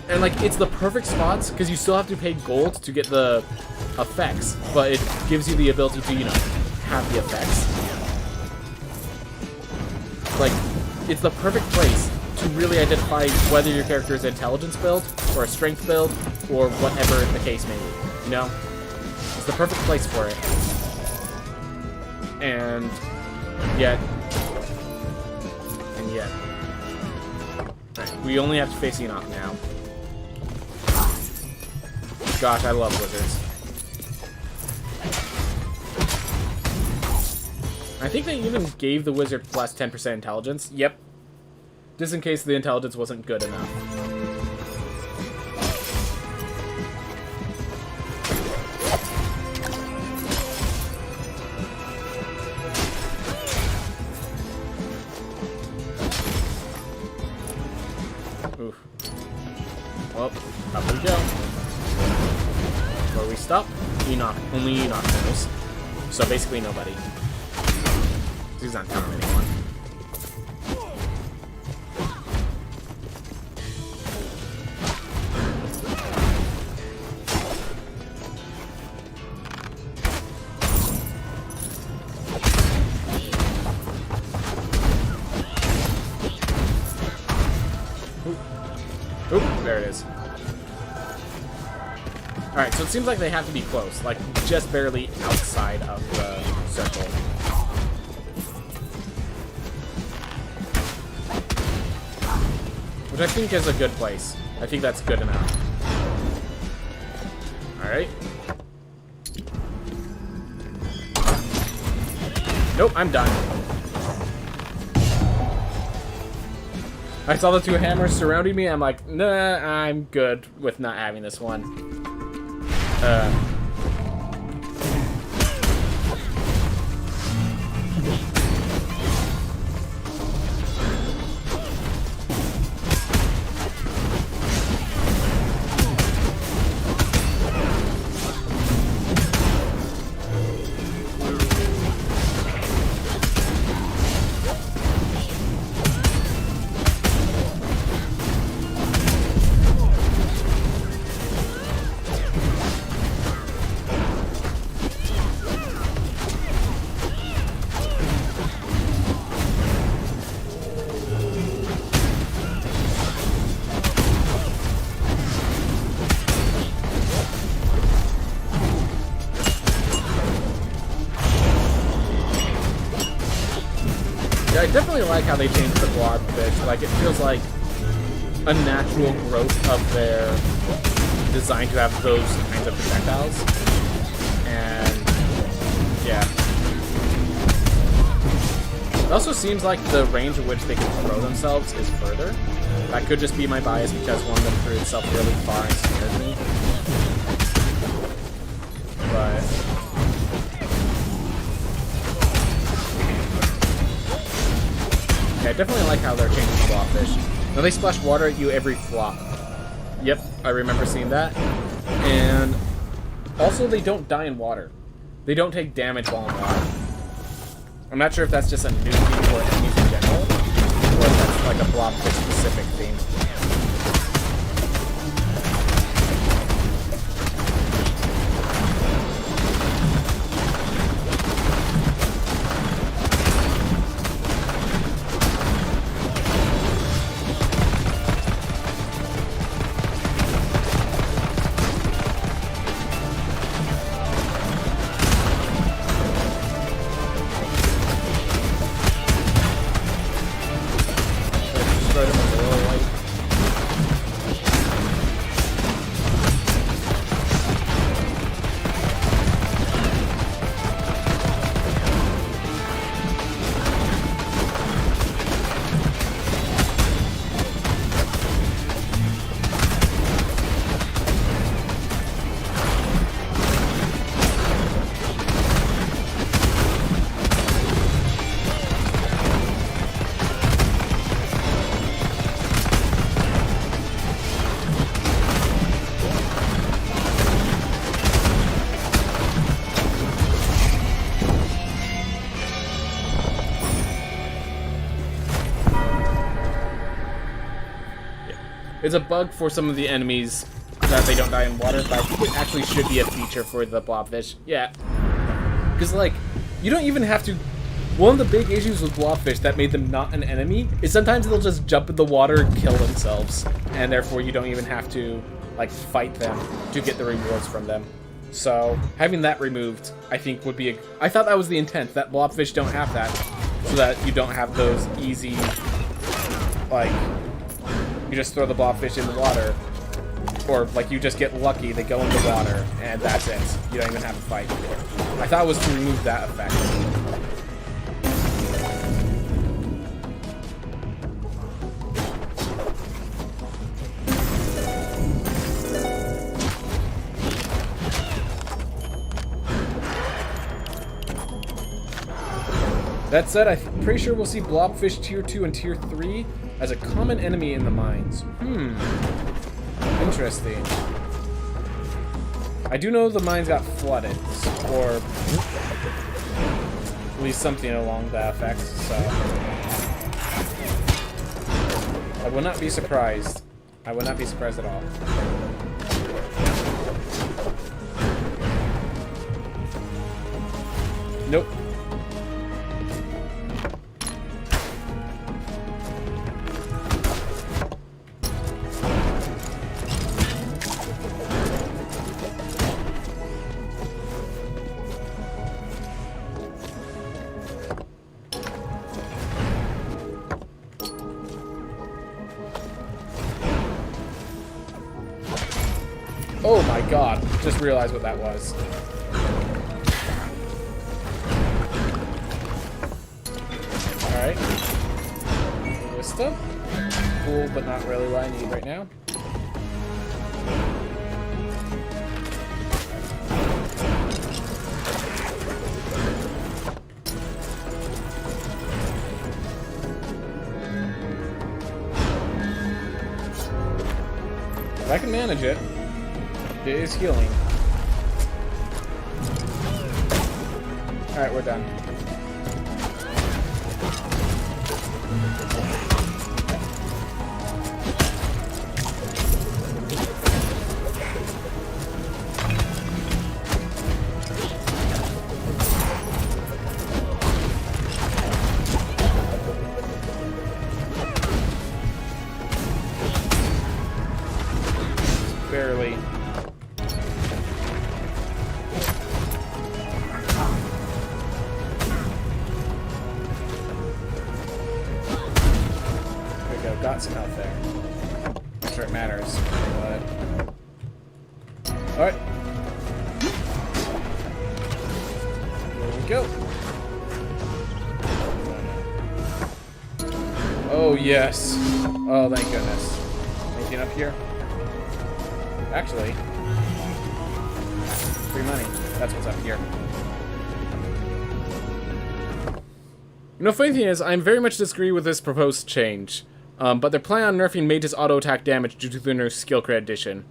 And like, it's the perfect spots because you still have to pay gold to get the effects, but it gives you the ability to, you know, have the effects. Like, it's the perfect place to really identify whether your character is an intelligence build or a strength build or whatever the case may be. You know, it's the perfect place for it. And yet, right, we only have to face Enoch now. Gosh, I love wizards. I think they even gave the wizard plus 10% intelligence. Yep. Just in case the intelligence wasn't good enough. Oof. Well, up we go. Where we stop? Enoch. Only Enoch knows. So basically nobody. He's not telling anyone. Oop, there it is. Alright, so it seems like they have to be close, like just barely outside of the circle. Which I think is a good place. I think that's good enough. Alright. Nope, I'm done. I saw the two hammers surrounding me, I'm like, nah, I'm good with not having this one. I definitely like how they changed the blobfish. Like, it feels like a natural growth of their design to have those kinds of projectiles. And, yeah. It also seems like the range at which they can throw themselves is further. That could just be my bias because one of them threw itself really far and scared me. But... I definitely like how they're changing the blobfish. Now they splash water at you every flop. Yep, I remember seeing that. And also they don't die in water. They don't take damage while in water. I'm not sure if that's just a new thing for enemies in general, or if that's like a blobfish specific theme. It's a bug for some of the enemies that they don't die in water, but I think it actually should be a feature for the blobfish. Yeah. Because, like, you don't even have to... One of the big issues with blobfish that made them not an enemy is sometimes they'll just jump in the water and kill themselves. And therefore you don't even have to, like, fight them to get the rewards from them. So, having that removed, I think would be a... I thought that was the intent, that blobfish don't have that. So that you don't have those easy, like, you just throw the blobfish in the water. Or, like, you just get lucky, they go in the water, and that's it. You don't even have to fight. I thought it was to remove that effect. That said, I'm pretty sure we'll see blobfish tier 2 and tier 3 as a common enemy in the mines. Interesting. I do know the mines got flooded, or at least something along that effect, so I will not be surprised. I will not be surprised at all. Nope. Oh my god, just realized what that was. Alright. Vista. Cool, but not really what I need right now. If I can manage it. It is healing. Alright, we're done. Barely. Got some health there. Not sure it matters, but... Alright. There we go. Oh, yes. Oh, thank goodness. Anything up here? Actually... free money. That's what's up here. You know, funny thing is, I very much disagree with this proposed change. But they're planning on nerfing Mage's auto attack damage due to the nerf skill crit addition.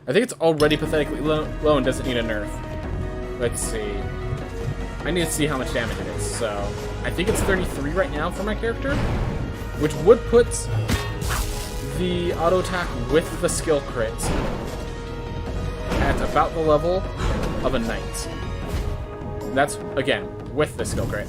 I think it's already pathetically low and doesn't need a nerf. Let's see. I need to see how much damage it is. So, I think it's 33 right now for my character, which would put the auto attack with the skill crit at about the level of a knight. That's, again, with the skill crit.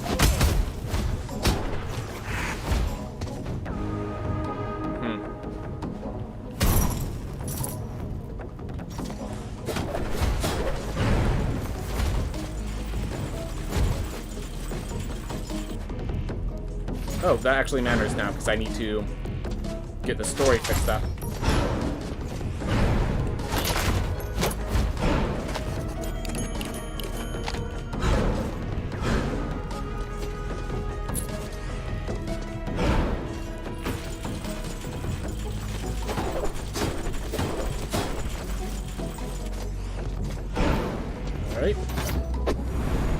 Oh, that actually matters now, because I need to get the story fixed up. Alright.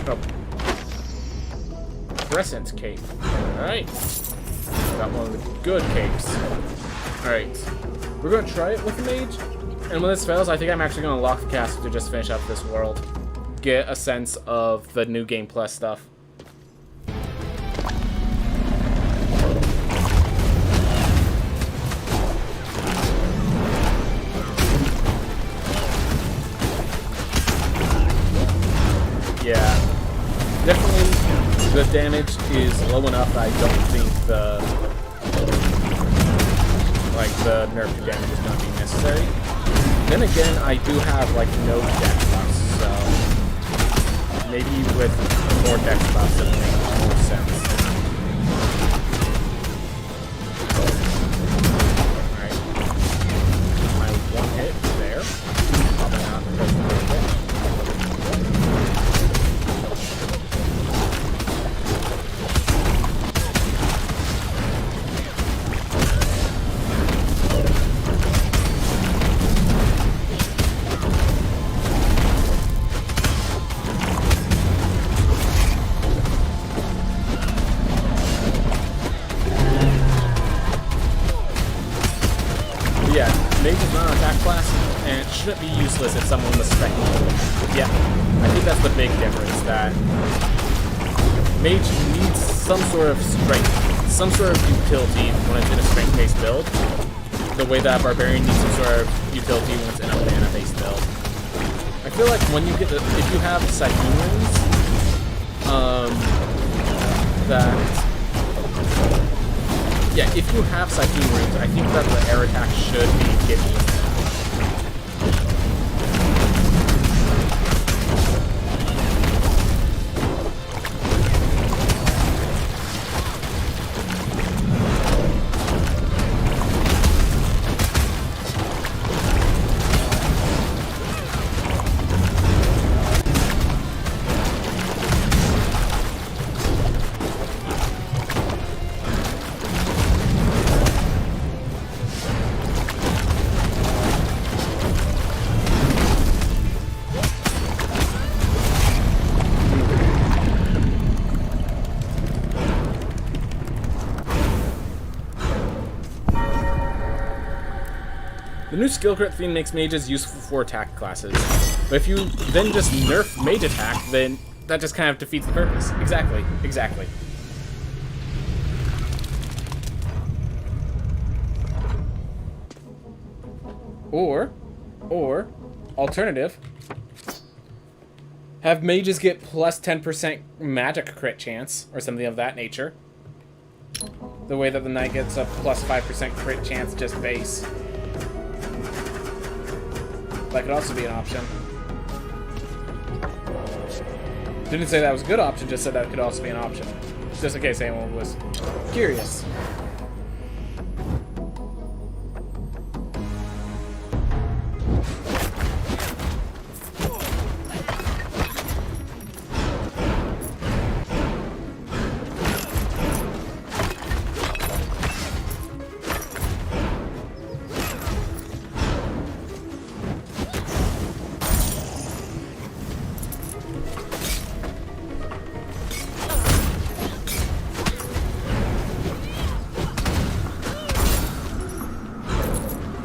Oh. Crescent cape. Alright. Got one of the good capes. Alright. We're going to try it with the mage. And when this fails, I think I'm actually going to lock the castle to just finish up this world. Get a sense of the new Game Plus stuff. damage is low enough that I don't think the nerf to damage is going to be necessary. Then again, I do have like no dex buffs, so maybe with more dex buffs it would make more sense. Alright. My one hit there. Probably not because of the hit. Be useless if someone was specking it. Yeah, I think that's the big difference, that Mage needs some sort of strength, some sort of utility when it's in a strength-based build, the way that Barbarian needs some sort of utility when it's in a mana-based build. I feel like when you get if you have Sahumans, if you have Siphon Runes, I think that the air attack should be giving you. The new skill crit theme makes mages useful for attack classes, but if you then just nerf mage attack, then that just kind of defeats the purpose. Exactly, exactly. Or, alternative, have mages get plus 10% magic crit chance, or something of that nature. The way that the knight gets a plus 5% crit chance just base. That could also be an option. Didn't say that was a good option, just said that could also be an option. Just in case anyone was curious.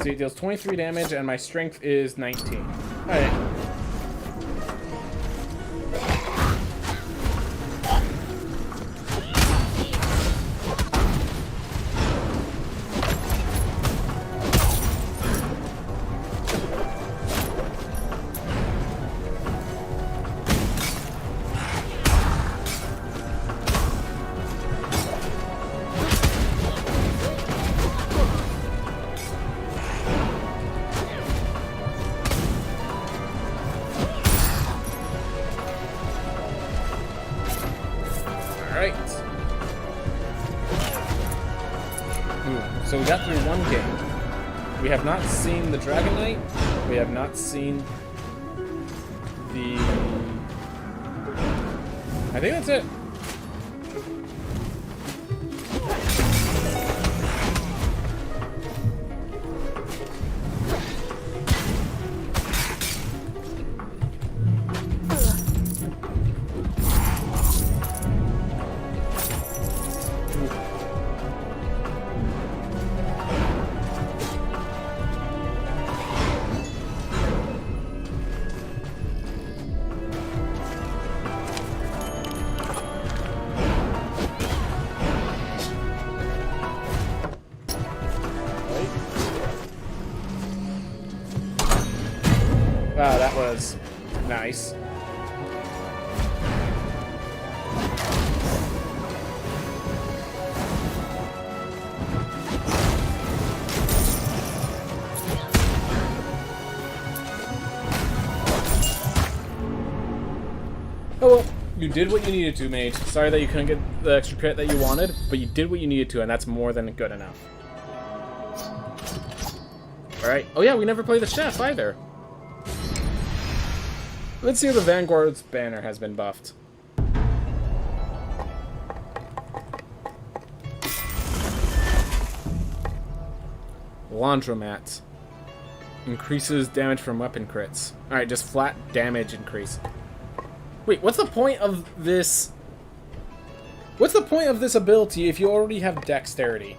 So it deals 23 damage, and my strength is 19. Alright. So we got through one game. We have not seen the Dragon Knight. We have not seen the... I think that's it. Wow, that was nice. You did what you needed to, mate. Sorry that you couldn't get the extra crit that you wanted, but you did what you needed to, and that's more than good enough. Alright. Oh yeah, we never played the chef either. Let's see if the Vanguard's banner has been buffed. Laundromat. Increases damage from weapon crits. Alright, just flat damage increase. Wait, what's the point of this? What's the point of this ability if you already have dexterity?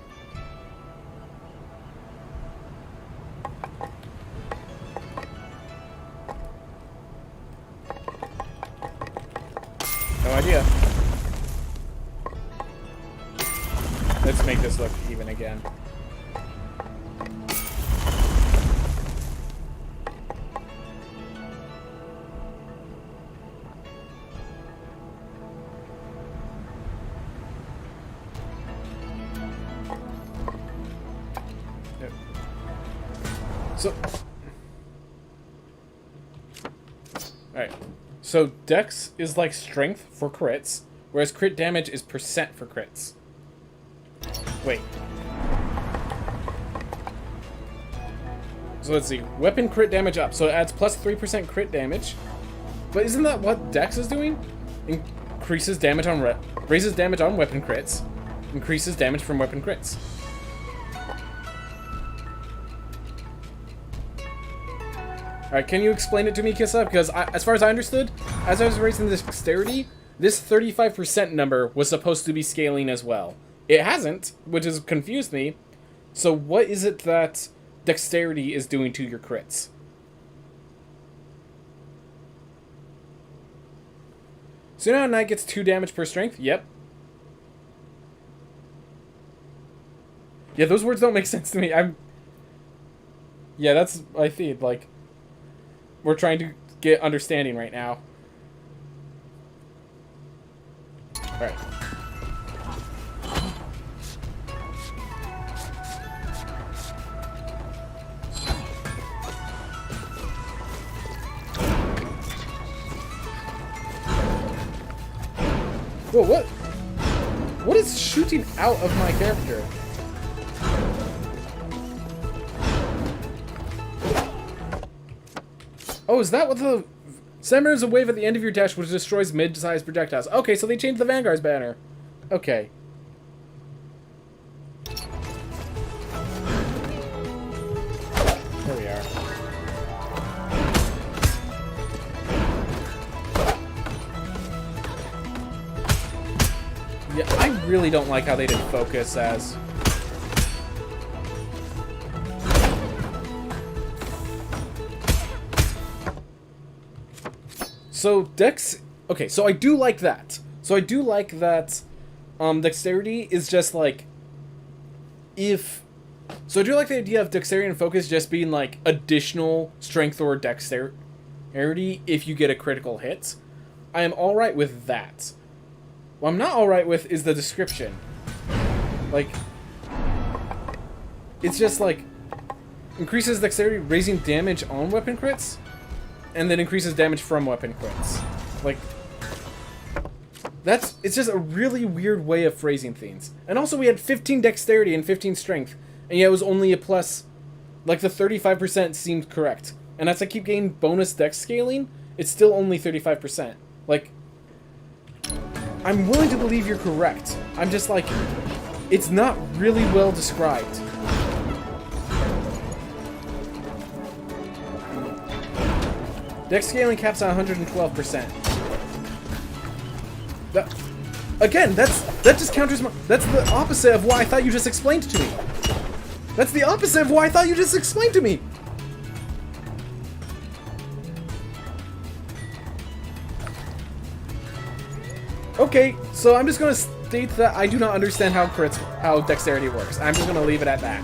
No idea. Let's make this look even again. Alright. So Dex is like strength for crits, whereas crit damage is percent for crits. Wait. So let's see. Weapon crit damage up. So it adds plus 3% crit damage. But isn't that what Dex is doing? Increases damage on raises damage on weapon crits. Increases damage from weapon crits. Alright, can you explain it to me, Kissa? Because as far as I understood, as I was raising this dexterity, this 35% number was supposed to be scaling as well. It hasn't, which has confused me. So what is it that dexterity is doing to your crits? So now Knight gets 2 damage per strength? Yep. Yeah, those words don't make sense to me. Yeah, that's my feed, like... We're trying to get understanding right now. Alright. Whoa, what? What is shooting out of my character? Oh, is that what the... Summons a wave at the end of your dash which destroys mid-sized projectiles. Okay, so they changed the Vanguard's banner. Okay. There we are. Yeah, I really don't like how they did focus as... So, Dex... Okay, so I do like that. So I do like that dexterity is just, like... So I do like the idea of dexterity and focus just being, like, additional strength or dexterity if you get a critical hit. I am alright with that. What I'm not alright with is the description. Like... It's just, like... Increases dexterity, raising damage on weapon crits... And then increases damage from weapon crits. Like, it's just a really weird way of phrasing things. And also we had 15 dexterity and 15 strength, and yet it was only a plus, like the 35% seemed correct. And as I keep getting bonus dex scaling, it's still only 35%. Like, I'm willing to believe you're correct. I'm just like, it's not really well described. Dex scaling caps at 112%. Again, that just counters my... That's the opposite of what I thought you just explained to me. That's the opposite of what I thought you just explained to me. Okay, so I'm just gonna state that I do not understand how dexterity works. I'm just gonna leave it at that.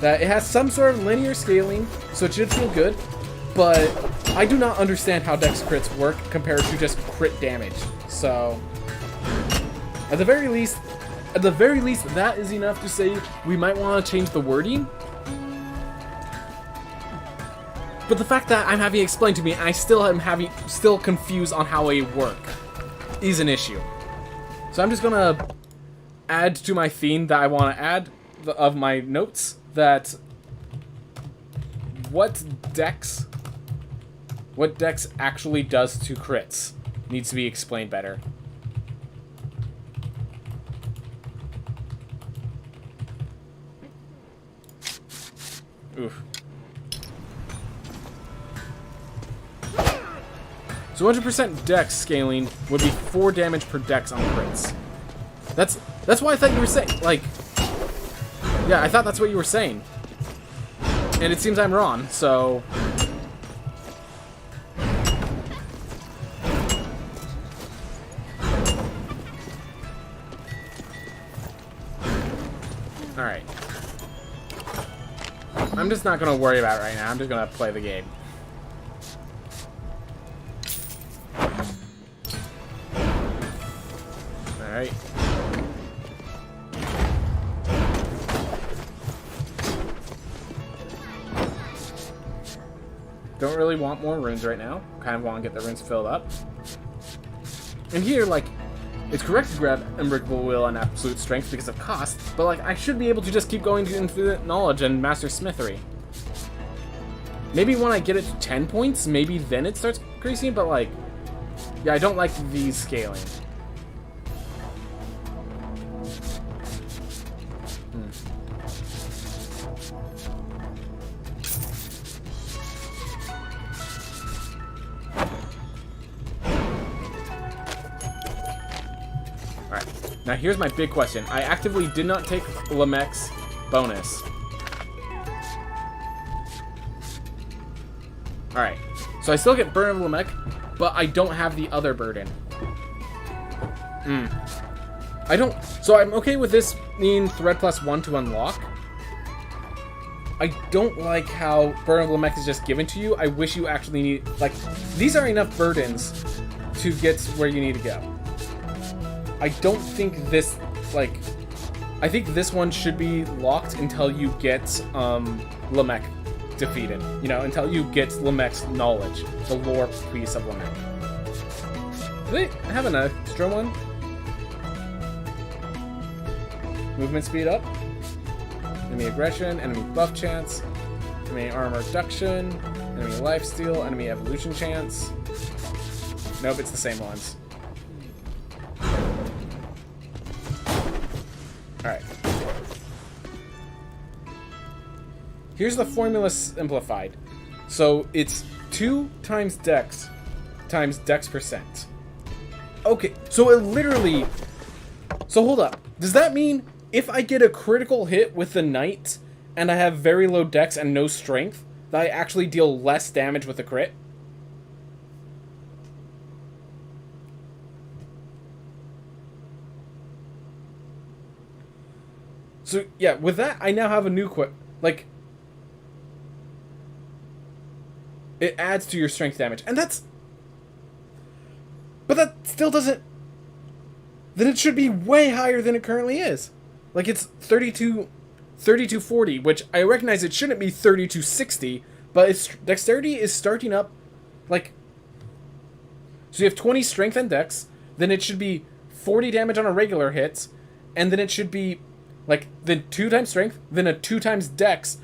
That it has some sort of linear scaling, so it should feel good. But I do not understand how dex crits work compared to just crit damage. So, at the very least, that is enough to say we might want to change the wording. But the fact that I'm having it explained to me, I still am still confused on how they work. is an issue. So I'm just gonna add to my theme that I want to add of my notes that what Dex actually does to crits needs to be explained better. Oof. So 100% Dex scaling would be 4 damage per Dex on crits. That's why I thought you were saying, like... Yeah, I thought that's what you were saying. And it seems I'm wrong, so... Alright. I'm just not going to worry about it right now. I'm just going to play the game. Alright. Don't really want more runes right now. Kind of want to get the runes filled up. And here, like, it's correct to grab Unbreakable Will and Absolute Strength because of cost, but, like, I should be able to just keep going to Infinite Knowledge and Master Smithery. Maybe when I get it to 10 points, maybe then it starts increasing, but, like, yeah, I don't like these scaling. Now here's my big question. I actively did not take Lamech's bonus. Alright. So I still get Burden of Lamech, but I don't have the other burden. I don't... So I'm okay with this being Thread +1 to unlock. I don't like how Burden of Lamech is just given to you. I wish you actually need... Like, these are enough burdens to get where you need to go. I don't think this, like, I think this one should be locked until you get, Lamech defeated. You know, until you get Lamech's knowledge, the lore piece of Lamech. Do they have an extra one? Movement speed up. Enemy aggression, enemy buff chance, enemy armor reduction, enemy lifesteal, enemy evolution chance. Nope, it's the same ones. Alright. Here's the formula simplified. So it's 2 times Dex times Dex percent. Okay, so it literally... So hold up. Does that mean if I get a critical hit with the Knight and I have very low Dex and no Strength, that I actually deal less damage with the crit? So, yeah, with that, I now have a new like, it adds to your strength damage. And that's... But that still doesn't... Then it should be way higher than it currently is. Like, it's 3240, which I recognize it shouldn't be 3260, but its dexterity is starting up, like... So you have 20 strength and dex, then it should be 40 damage on a regular hit, and then it should be... Like, then 2 times strength, then a 2 times dex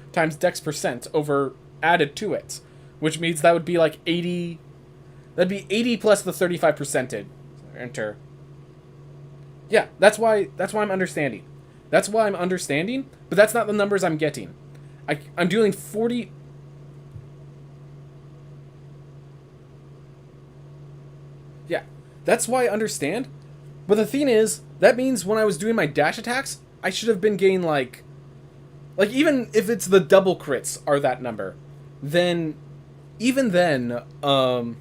percent over added to it. Which means that would be like 80... That'd be 80 plus the 35%. Enter. Yeah, that's why I'm understanding. That's why I'm understanding, but that's not the numbers I'm getting. I'm doing 40... Yeah, that's why I understand. But the thing is, that means when I was doing my dash attacks, I should have been getting, like, even if it's the double crits are that number, then, even then, oh,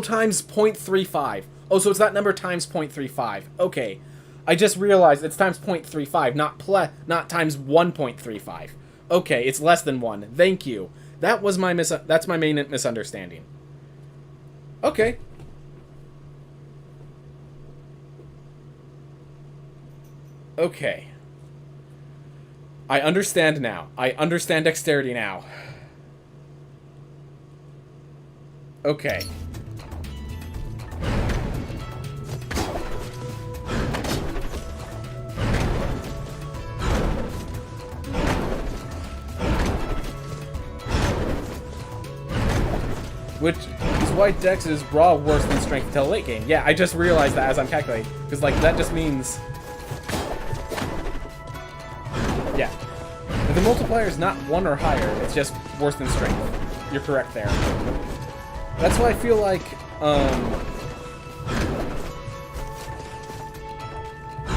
times 0.35. Oh, so it's that number times 0.35. Okay. I just realized it's times 0.35, not times 1.35. Okay, it's less than 1. Thank you. That was my that's my main misunderstanding. Okay. Okay. I understand now. I understand dexterity now. Okay. Which is why Dex is raw worse than strength until late game. Yeah, I just realized that as I'm calculating. Because, like, that just means... Yeah. If the multiplier is not 1 or higher, it's just worse than strength. You're correct there. That's why I feel like,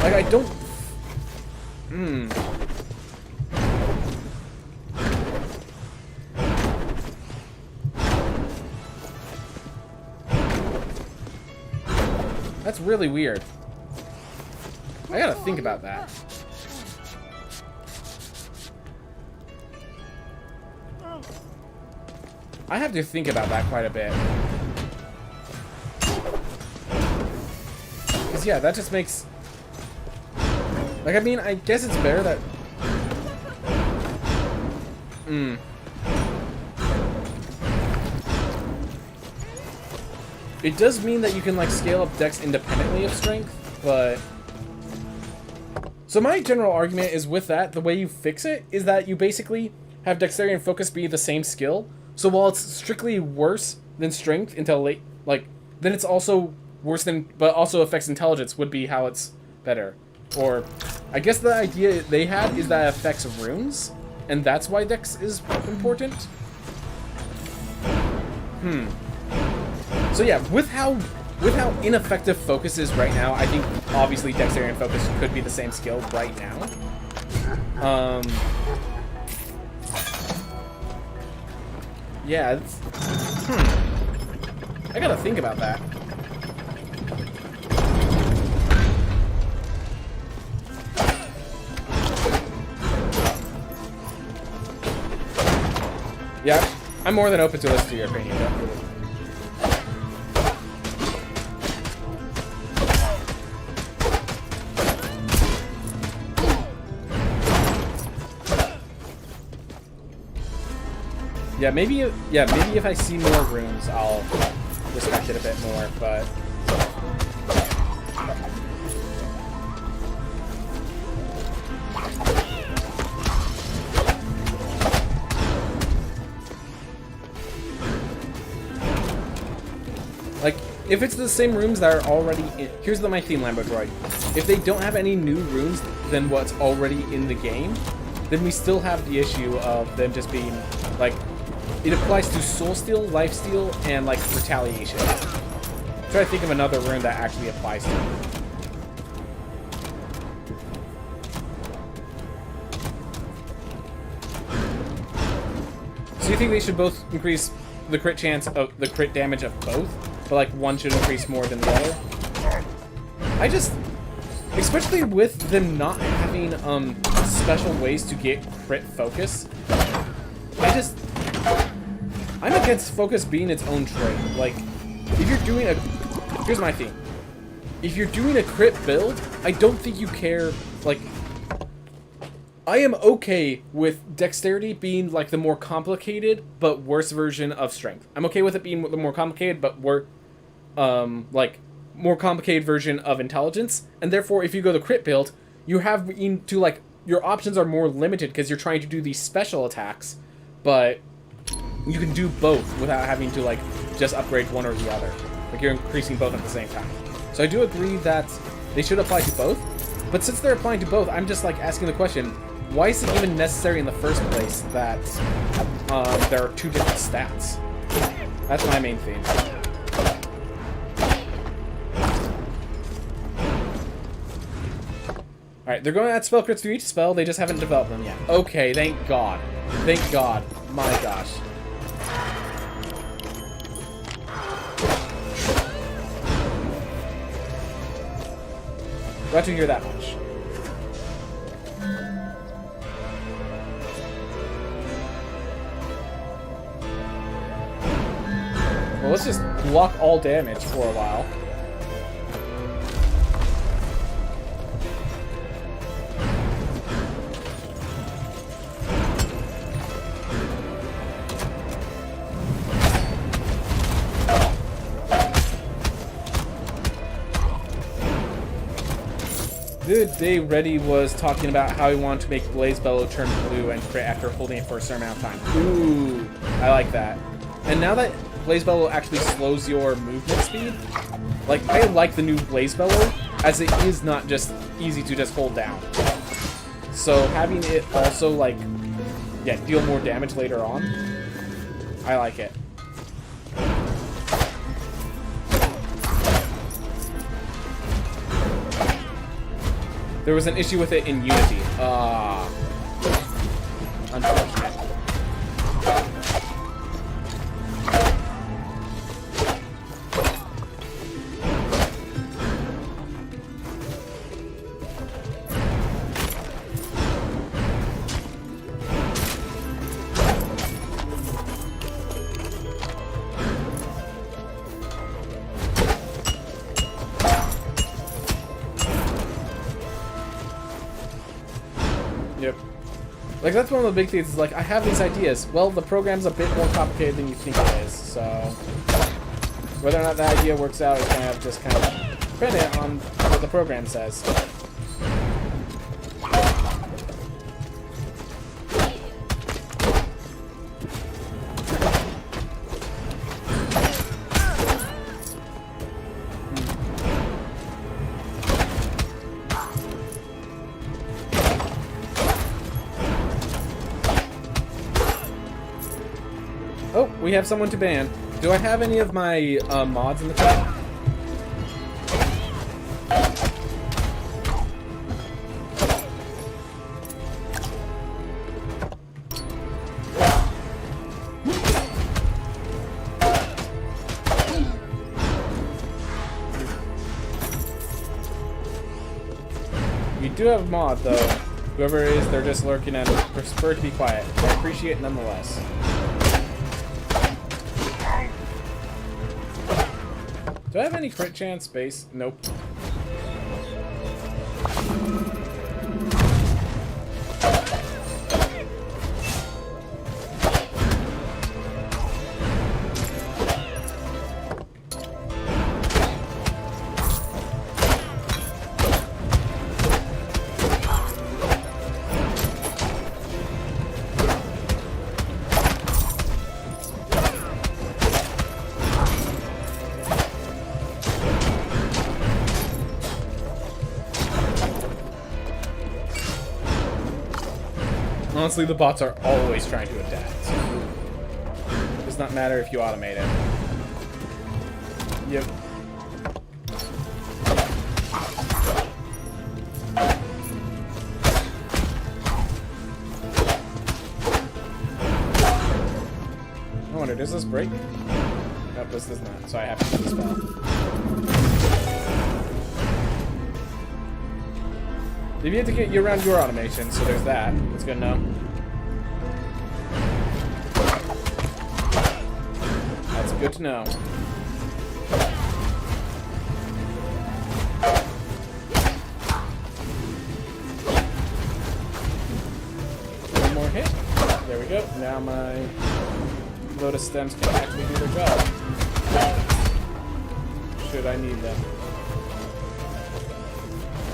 like, I don't... That's really weird. I gotta think about that. I have to think about that quite a bit. Because, yeah, that just makes... Like, I mean, I guess it's better that... It does mean that you can, like, scale up Dex independently of Strength, but... So my general argument is with that, the way you fix it is that you basically have Dexterity and Focus be the same skill. So while it's strictly worse than Strength until late, like, then it's also worse than, but also affects Intelligence would be how it's better. Or, I guess the idea they had is that it affects runes, and that's why Dex is important. So yeah, with how ineffective Focus is right now, I think obviously Dexterity and Focus could be the same skill right now. Yeah, it's... I gotta think about that. Yeah, I'm more than open to listen to your opinion, though. Yeah, maybe if I see more runes, I'll respect it a bit more, but... Like, if it's the same runes that are already in... Here's my theme, Lambo Droid. If they don't have any new runes than what's already in the game, then we still have the issue of them just being, like... It applies to Soul Steal, Life Steal, and, like, Retaliation. Try to think of another rune that actually applies to it. So you think they should both increase the crit chance of the crit damage of both, but, like, one should increase more than the other? I just... Especially with them not having, special ways to get crit focus, I'm against Focus being its own trait. Like, if you're doing a... Here's my theme. If you're doing a crit build, I don't think you care, like... I am okay with Dexterity being, like, the more complicated, but worse version of Strength. I'm okay with it being the more complicated, but like, more complicated version of Intelligence. And therefore, if you go the crit build, you have to, like... Your options are more limited because you're trying to do these special attacks, but... You can do both without having to, like, just upgrade one or the other. Like, you're increasing both at the same time. So I do agree that they should apply to both. But since they're applying to both, I'm just, like, asking the question, why is it even necessary in the first place that there are two different stats? That's my main theme. Alright, they're going to add spell crits to each spell, they just haven't developed them yet. Okay, thank God. Thank God. My gosh. Glad to hear that much. Well, let's just block all damage for a while. The other day, Reddy was talking about how he wanted to make Blaze Bellow turn blue and crit after holding it for a certain amount of time. Ooh, I like that. And now that Blaze Bellow actually slows your movement speed, like, I like the new Blaze Bellow, as it is not just easy to just hold down. So having it also, like, yeah, deal more damage later on, I like it. There was an issue with it in Unity. Unfortunate. Yep. Like, that's one of the big things, is like, I have these ideas. Well, the program's a bit more complicated than you think it is, so whether or not that idea works out is kind of just kind of dependent on what the program says. Oh, we have someone to ban. Do I have any of my mods in the chat? We do have a mod, though. Whoever it is, they're just lurking and prefer to be quiet. I appreciate it nonetheless. Do I have any crit chance base? Nope. Honestly, the bots are always trying to adapt. It does not matter if you automate it. Yep. I wonder, does this break? Nope, this does not, so I have to do the spell. Maybe you have to get you around your automation, so there's that. That's good to know. That's good to know. One more hit. There we go. Now my Lotus stems can actually do their job. Should I need them.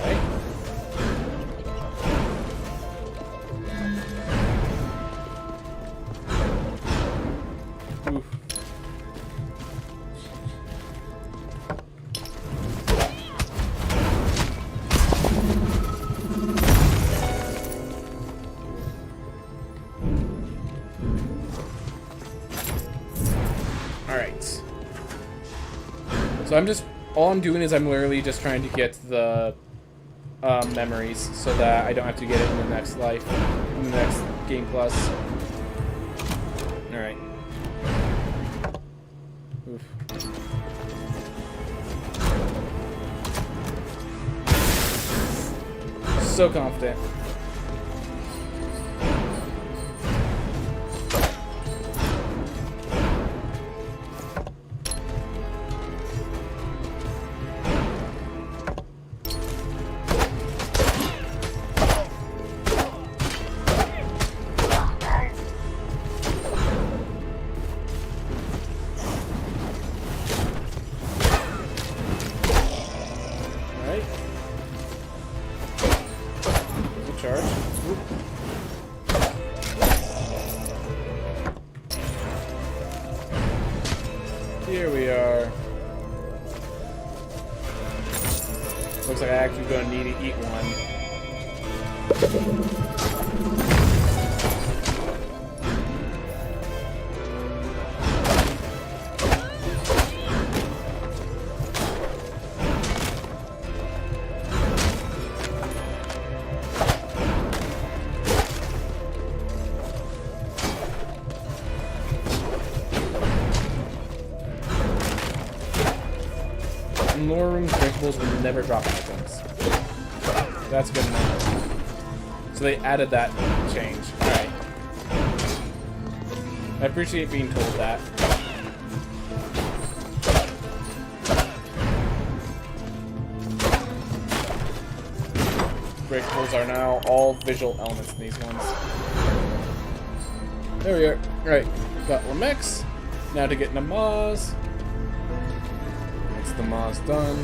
Right? Oof. Alright. So all I'm doing is I'm literally just trying to get the memories so that I don't have to get it in the next life, in the next game plus. Alright. Oof. So confident. charge. Oop. Here we are. Looks like I actually gonna need to eat one. Lore rooms, breakables will never drop items. That's good enough. So they added that change. Alright. I appreciate being told that. Breakables are now all visual elements in these ones. There we are. Alright. Got Lamex. Now to get Namaz. The Ma's done.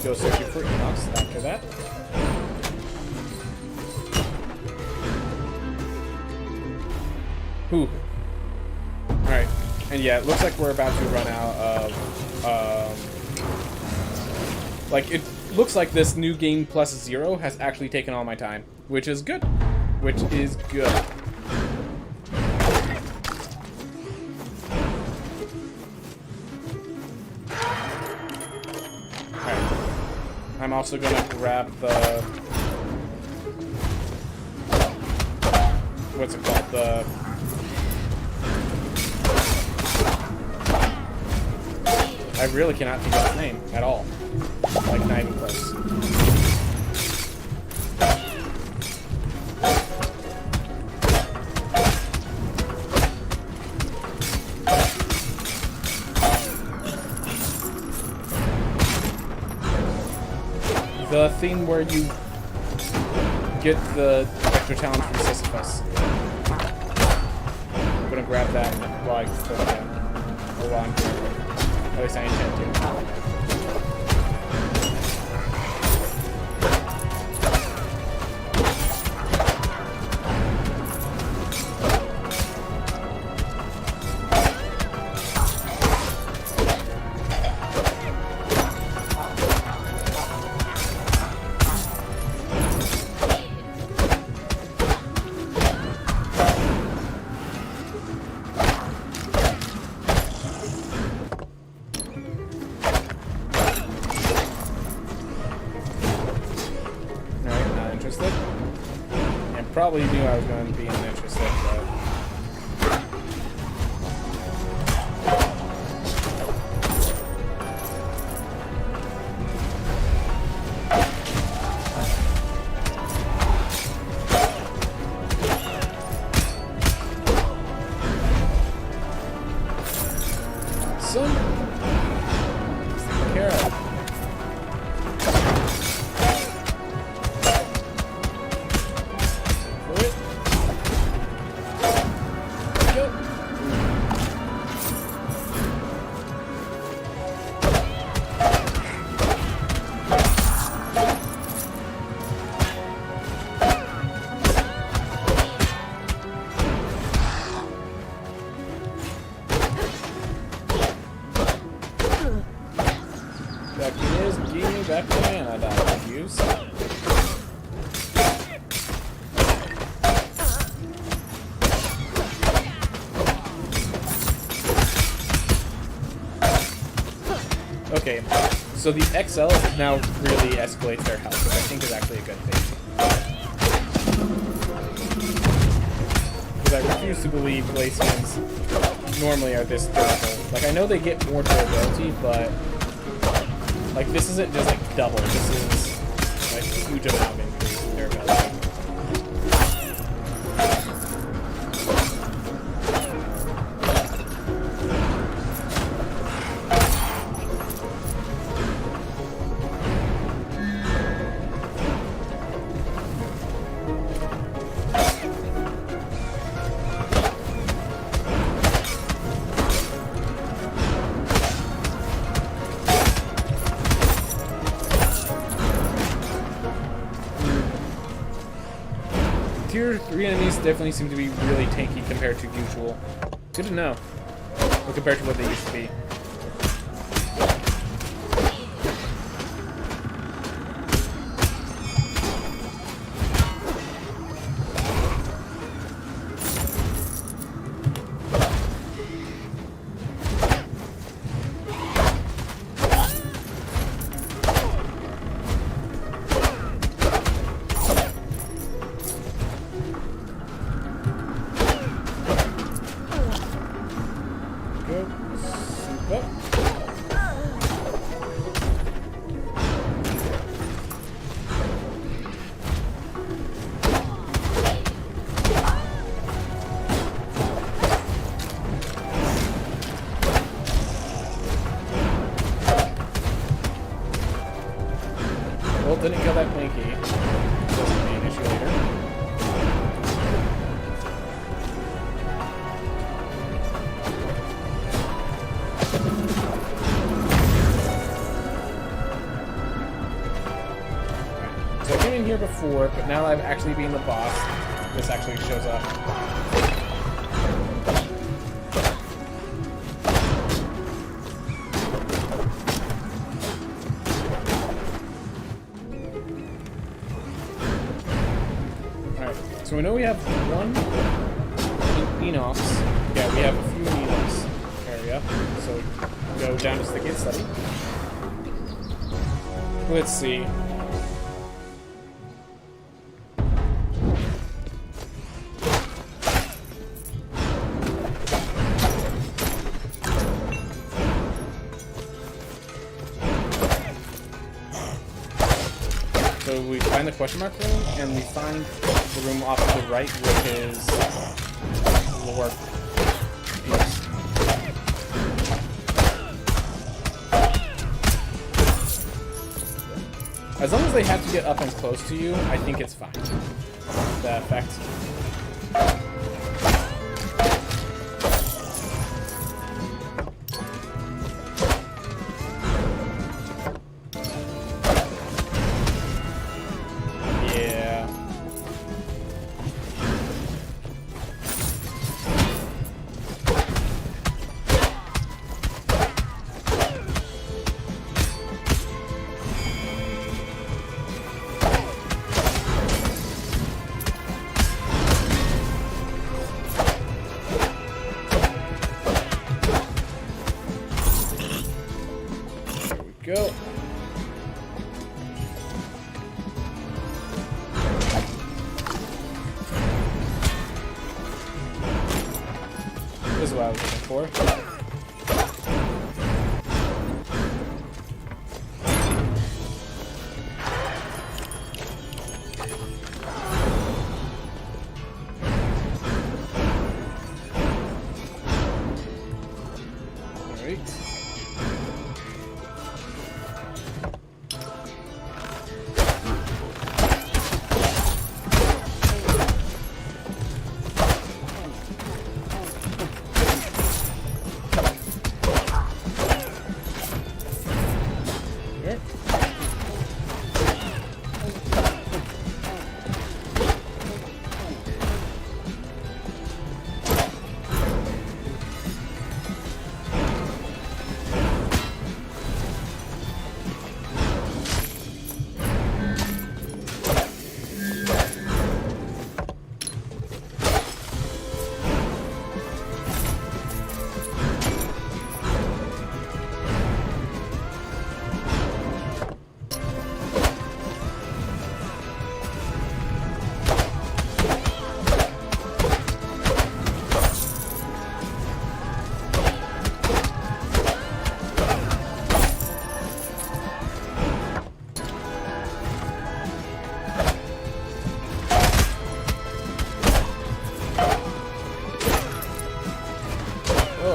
Go searching for Enox after that. Whew. Alright. And yeah, it looks like we're about to run out of like it looks like this new game plus 0 has actually taken all my time, which is good. Which is good. Alright. I'm also gonna grab the... what's it called? The... I really cannot think of his name at all. Like, not even close. The thing where you get the extra talent from Sisyphus. I'm gonna grab that while I still can. Or while I'm here. At least I intend to. Probably knew I was going to be uninterested, but... Some... Carol. Back to mana that I could use. Okay, so the XL now really escalates their health, which I think is actually a good thing. Because I refuse to believe placements normally are this durable. Like, I know they get more durability, but... like, this isn't just, like, double. This is, like, a huge amount of increase in durability. Tier 3 enemies definitely seem to be really tanky compared to usual. Good to know. Or compared to what they used to be. Well, didn't kill that Planky. Doesn't be an issue later. So I came in here before, but now that I've actually been the boss, this actually shows up. So we know we have one Enox. Yeah, we have a few Enox area. So go down to Sticky and Study. Let's see. So we find the question mark room, and we find the room off to the right, which is Lord Beast. As long as they have to get up and close to you, I think it's fine. The effect. Go. This is what I was looking for. All right.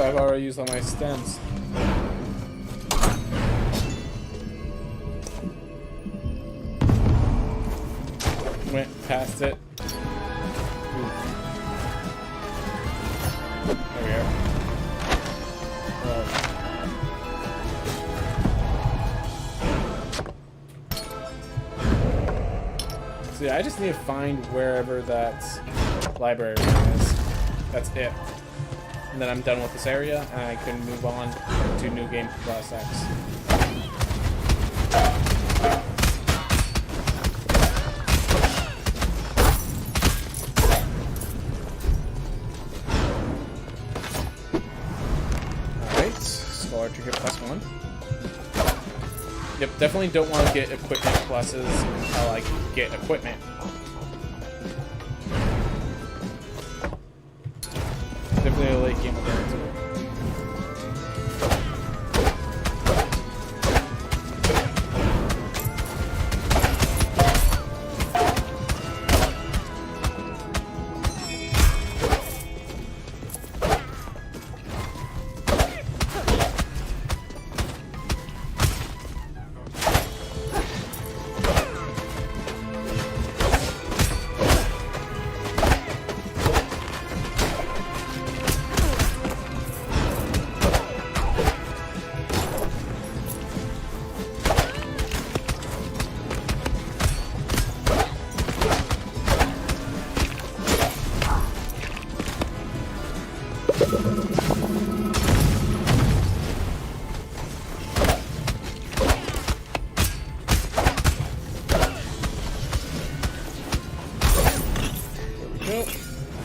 I've already used all my stems. Went past it. Ooh. There we are. So yeah, I just need to find wherever that library is. That's it. And then I'm done with this area, and I can move on to New Game Plus X. Alright, Skull Archer here +1. Yep, definitely don't want to get equipment pluses until I get equipment. Definitely a late game advantage.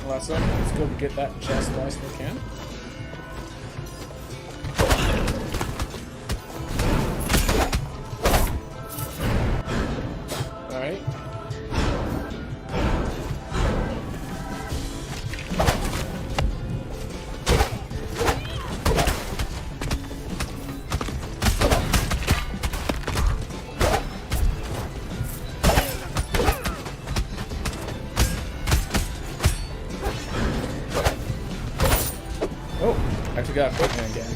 Last one. Let's go get that chest whilst we can. Alright. I got equipment again.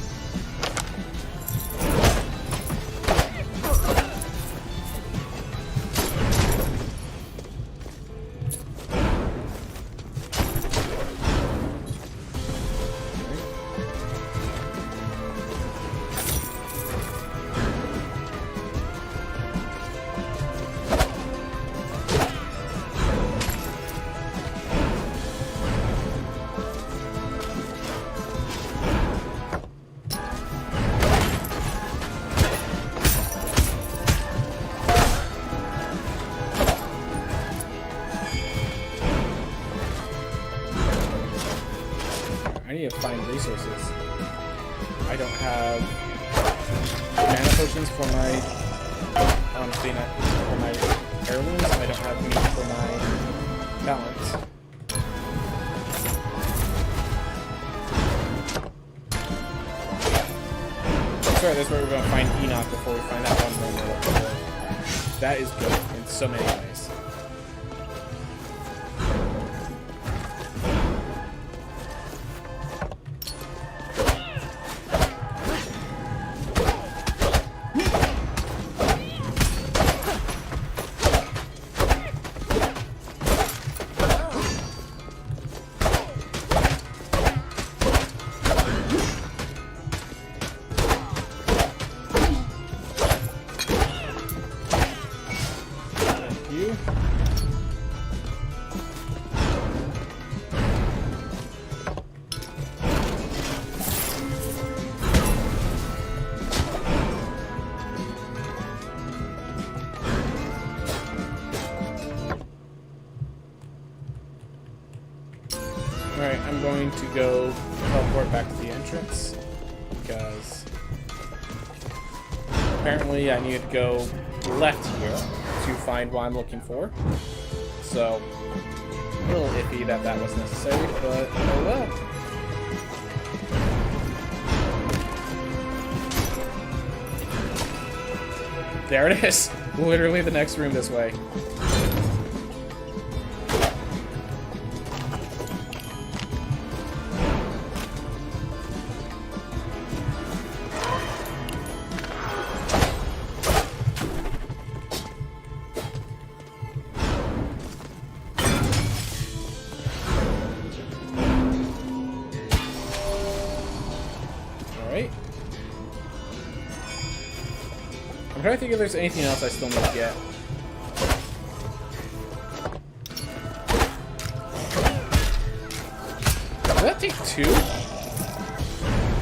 I need to find resources. I don't have mana potions for my for my heirlooms. I don't have any for my talents. That's right, that's where we're gonna find Enoch before we find that one thing we're looking for. That is good in so many ways. Alright, I'm going to go teleport back to the entrance, because apparently I need to go left here to find what I'm looking for. So, a little iffy that that was necessary, but oh well. There it is! Literally the next room this way. I'm trying to think if there's anything else I still need to get. Does that take 2?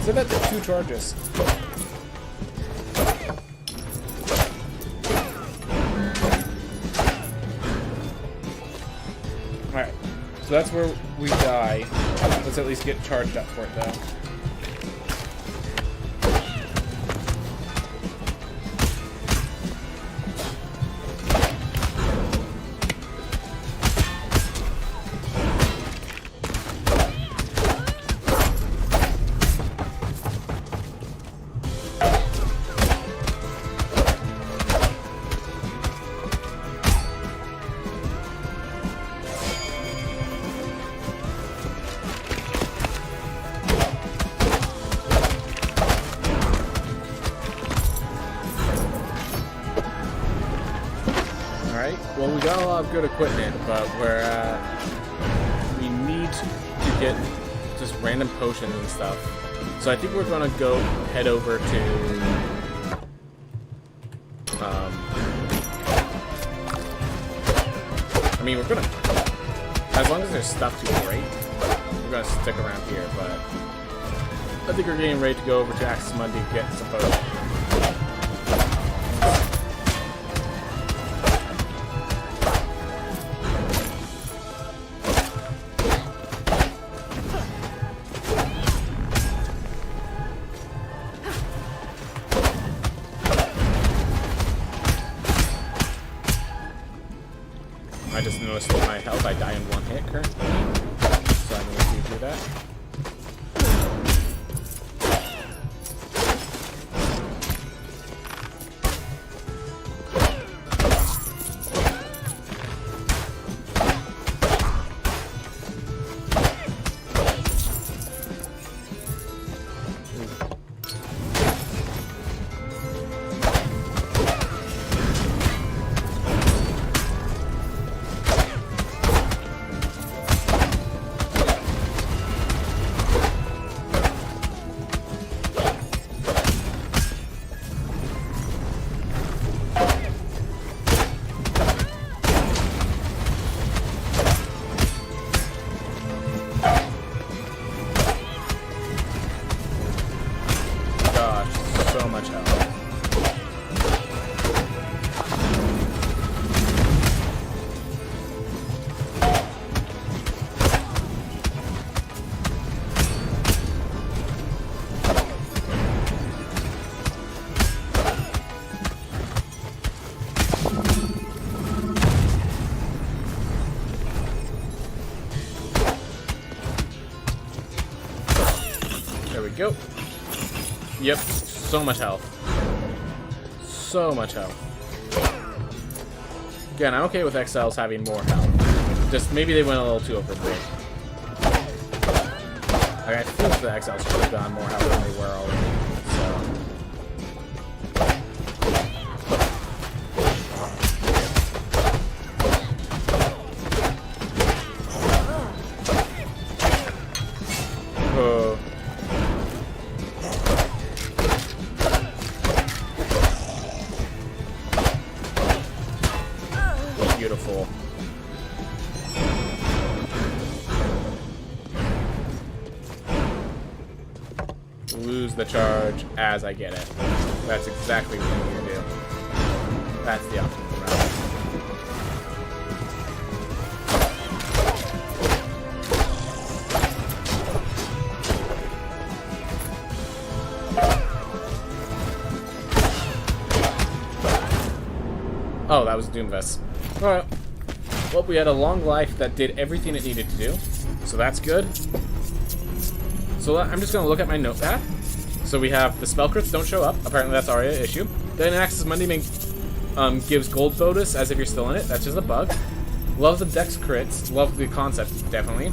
Said that took 2 charges. Alright, so that's where we die. Let's at least get charged up for it, though. Well, we got a lot of good equipment, but we need to get just random potions and stuff. So I think we're gonna go head over to I mean, we're gonna, as long as there's stuff to break, we're gonna stick around here. But I think we're getting ready to go over to Axis Mundi to get some potions. I just noticed with my health, I die in 1 hit currently, so I'm going to do that. So much health. There we go. Yep. So much health. So much health. Again, I'm okay with XLs having more health. Just maybe they went a little too overboard. Like, I feel the XLs should have gotten more health than they were already. Beautiful. Lose the charge as I get it. That's exactly what you need to do. That's the optimal route. Oh, that was Doomvest. Alright. Well, we had a long life that did everything it needed to do, so that's good. So I'm just going to look at my notepad. So we have the spell crits don't show up. Apparently that's already an issue. Then Axis Mundi gives gold bonus as if you're still in it. That's just a bug. Love the dex crits. Love the concept, definitely.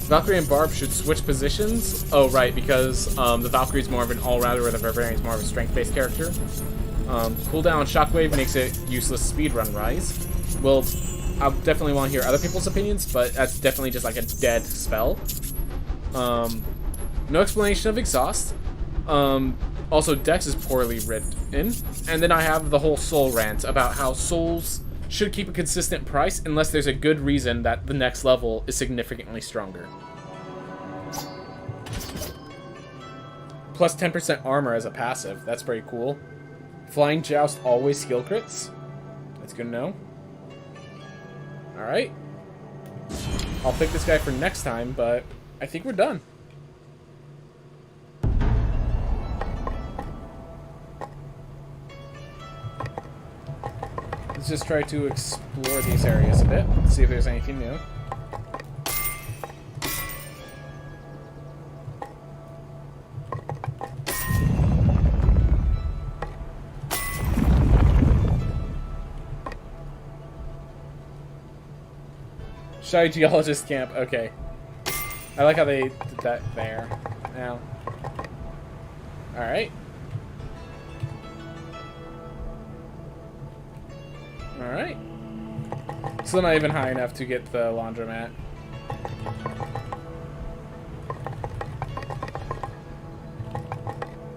Valkyrie and Barb should switch positions. Oh, right, because the Valkyrie is more of an all-rounder, where the Barbarian is more of a strength-based character. Cooldown Shockwave makes it useless speedrun rise. Well, I definitely want to hear other people's opinions, but that's definitely just like a dead spell. No explanation of Exhaust. Also, Dex is poorly written. And then I have the whole Soul rant about how Souls should keep a consistent price unless there's a good reason that the next level is significantly stronger. Plus 10% armor as a passive. That's pretty cool. Flying Joust always skill crits. That's good to know. Alright. I'll pick this guy for next time, but I think we're done. Let's just try to explore these areas a bit, see if there's anything new. Shy Geologist Camp, okay. I like how they did that there. Now. Alright. Alright. Still not even high enough to get the laundromat.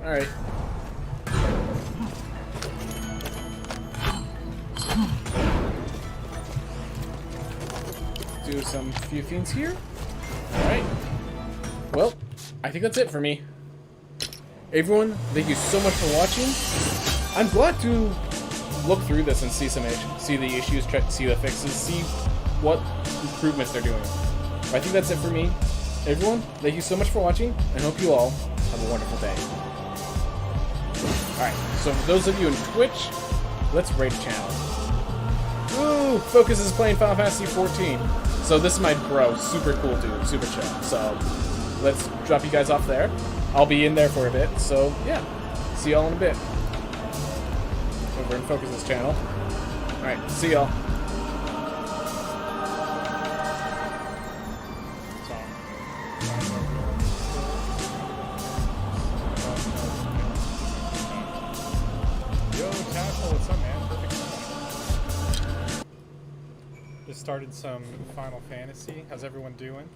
Alright. Do some few things here. Alright. Well, I think that's it for me. Everyone, thank you so much for watching. I'm glad to look through this and see see the issues, try to see the fixes, see what improvements they're doing. I think that's it for me. Everyone, thank you so much for watching, and hope you all have a wonderful day. Alright, so for those of you in Twitch, let's rate a channel. Ooh, Focus is playing Final Fantasy 14. So this is my bro, super cool dude, super chill. So let's drop you guys off there. I'll be in there for a bit, so yeah. See y'all in a bit. Over in Focus's channel. Alright, see y'all. Yo, Tackle, what's up, man? Perfect. Just started some Final Fantasy. How's everyone doing?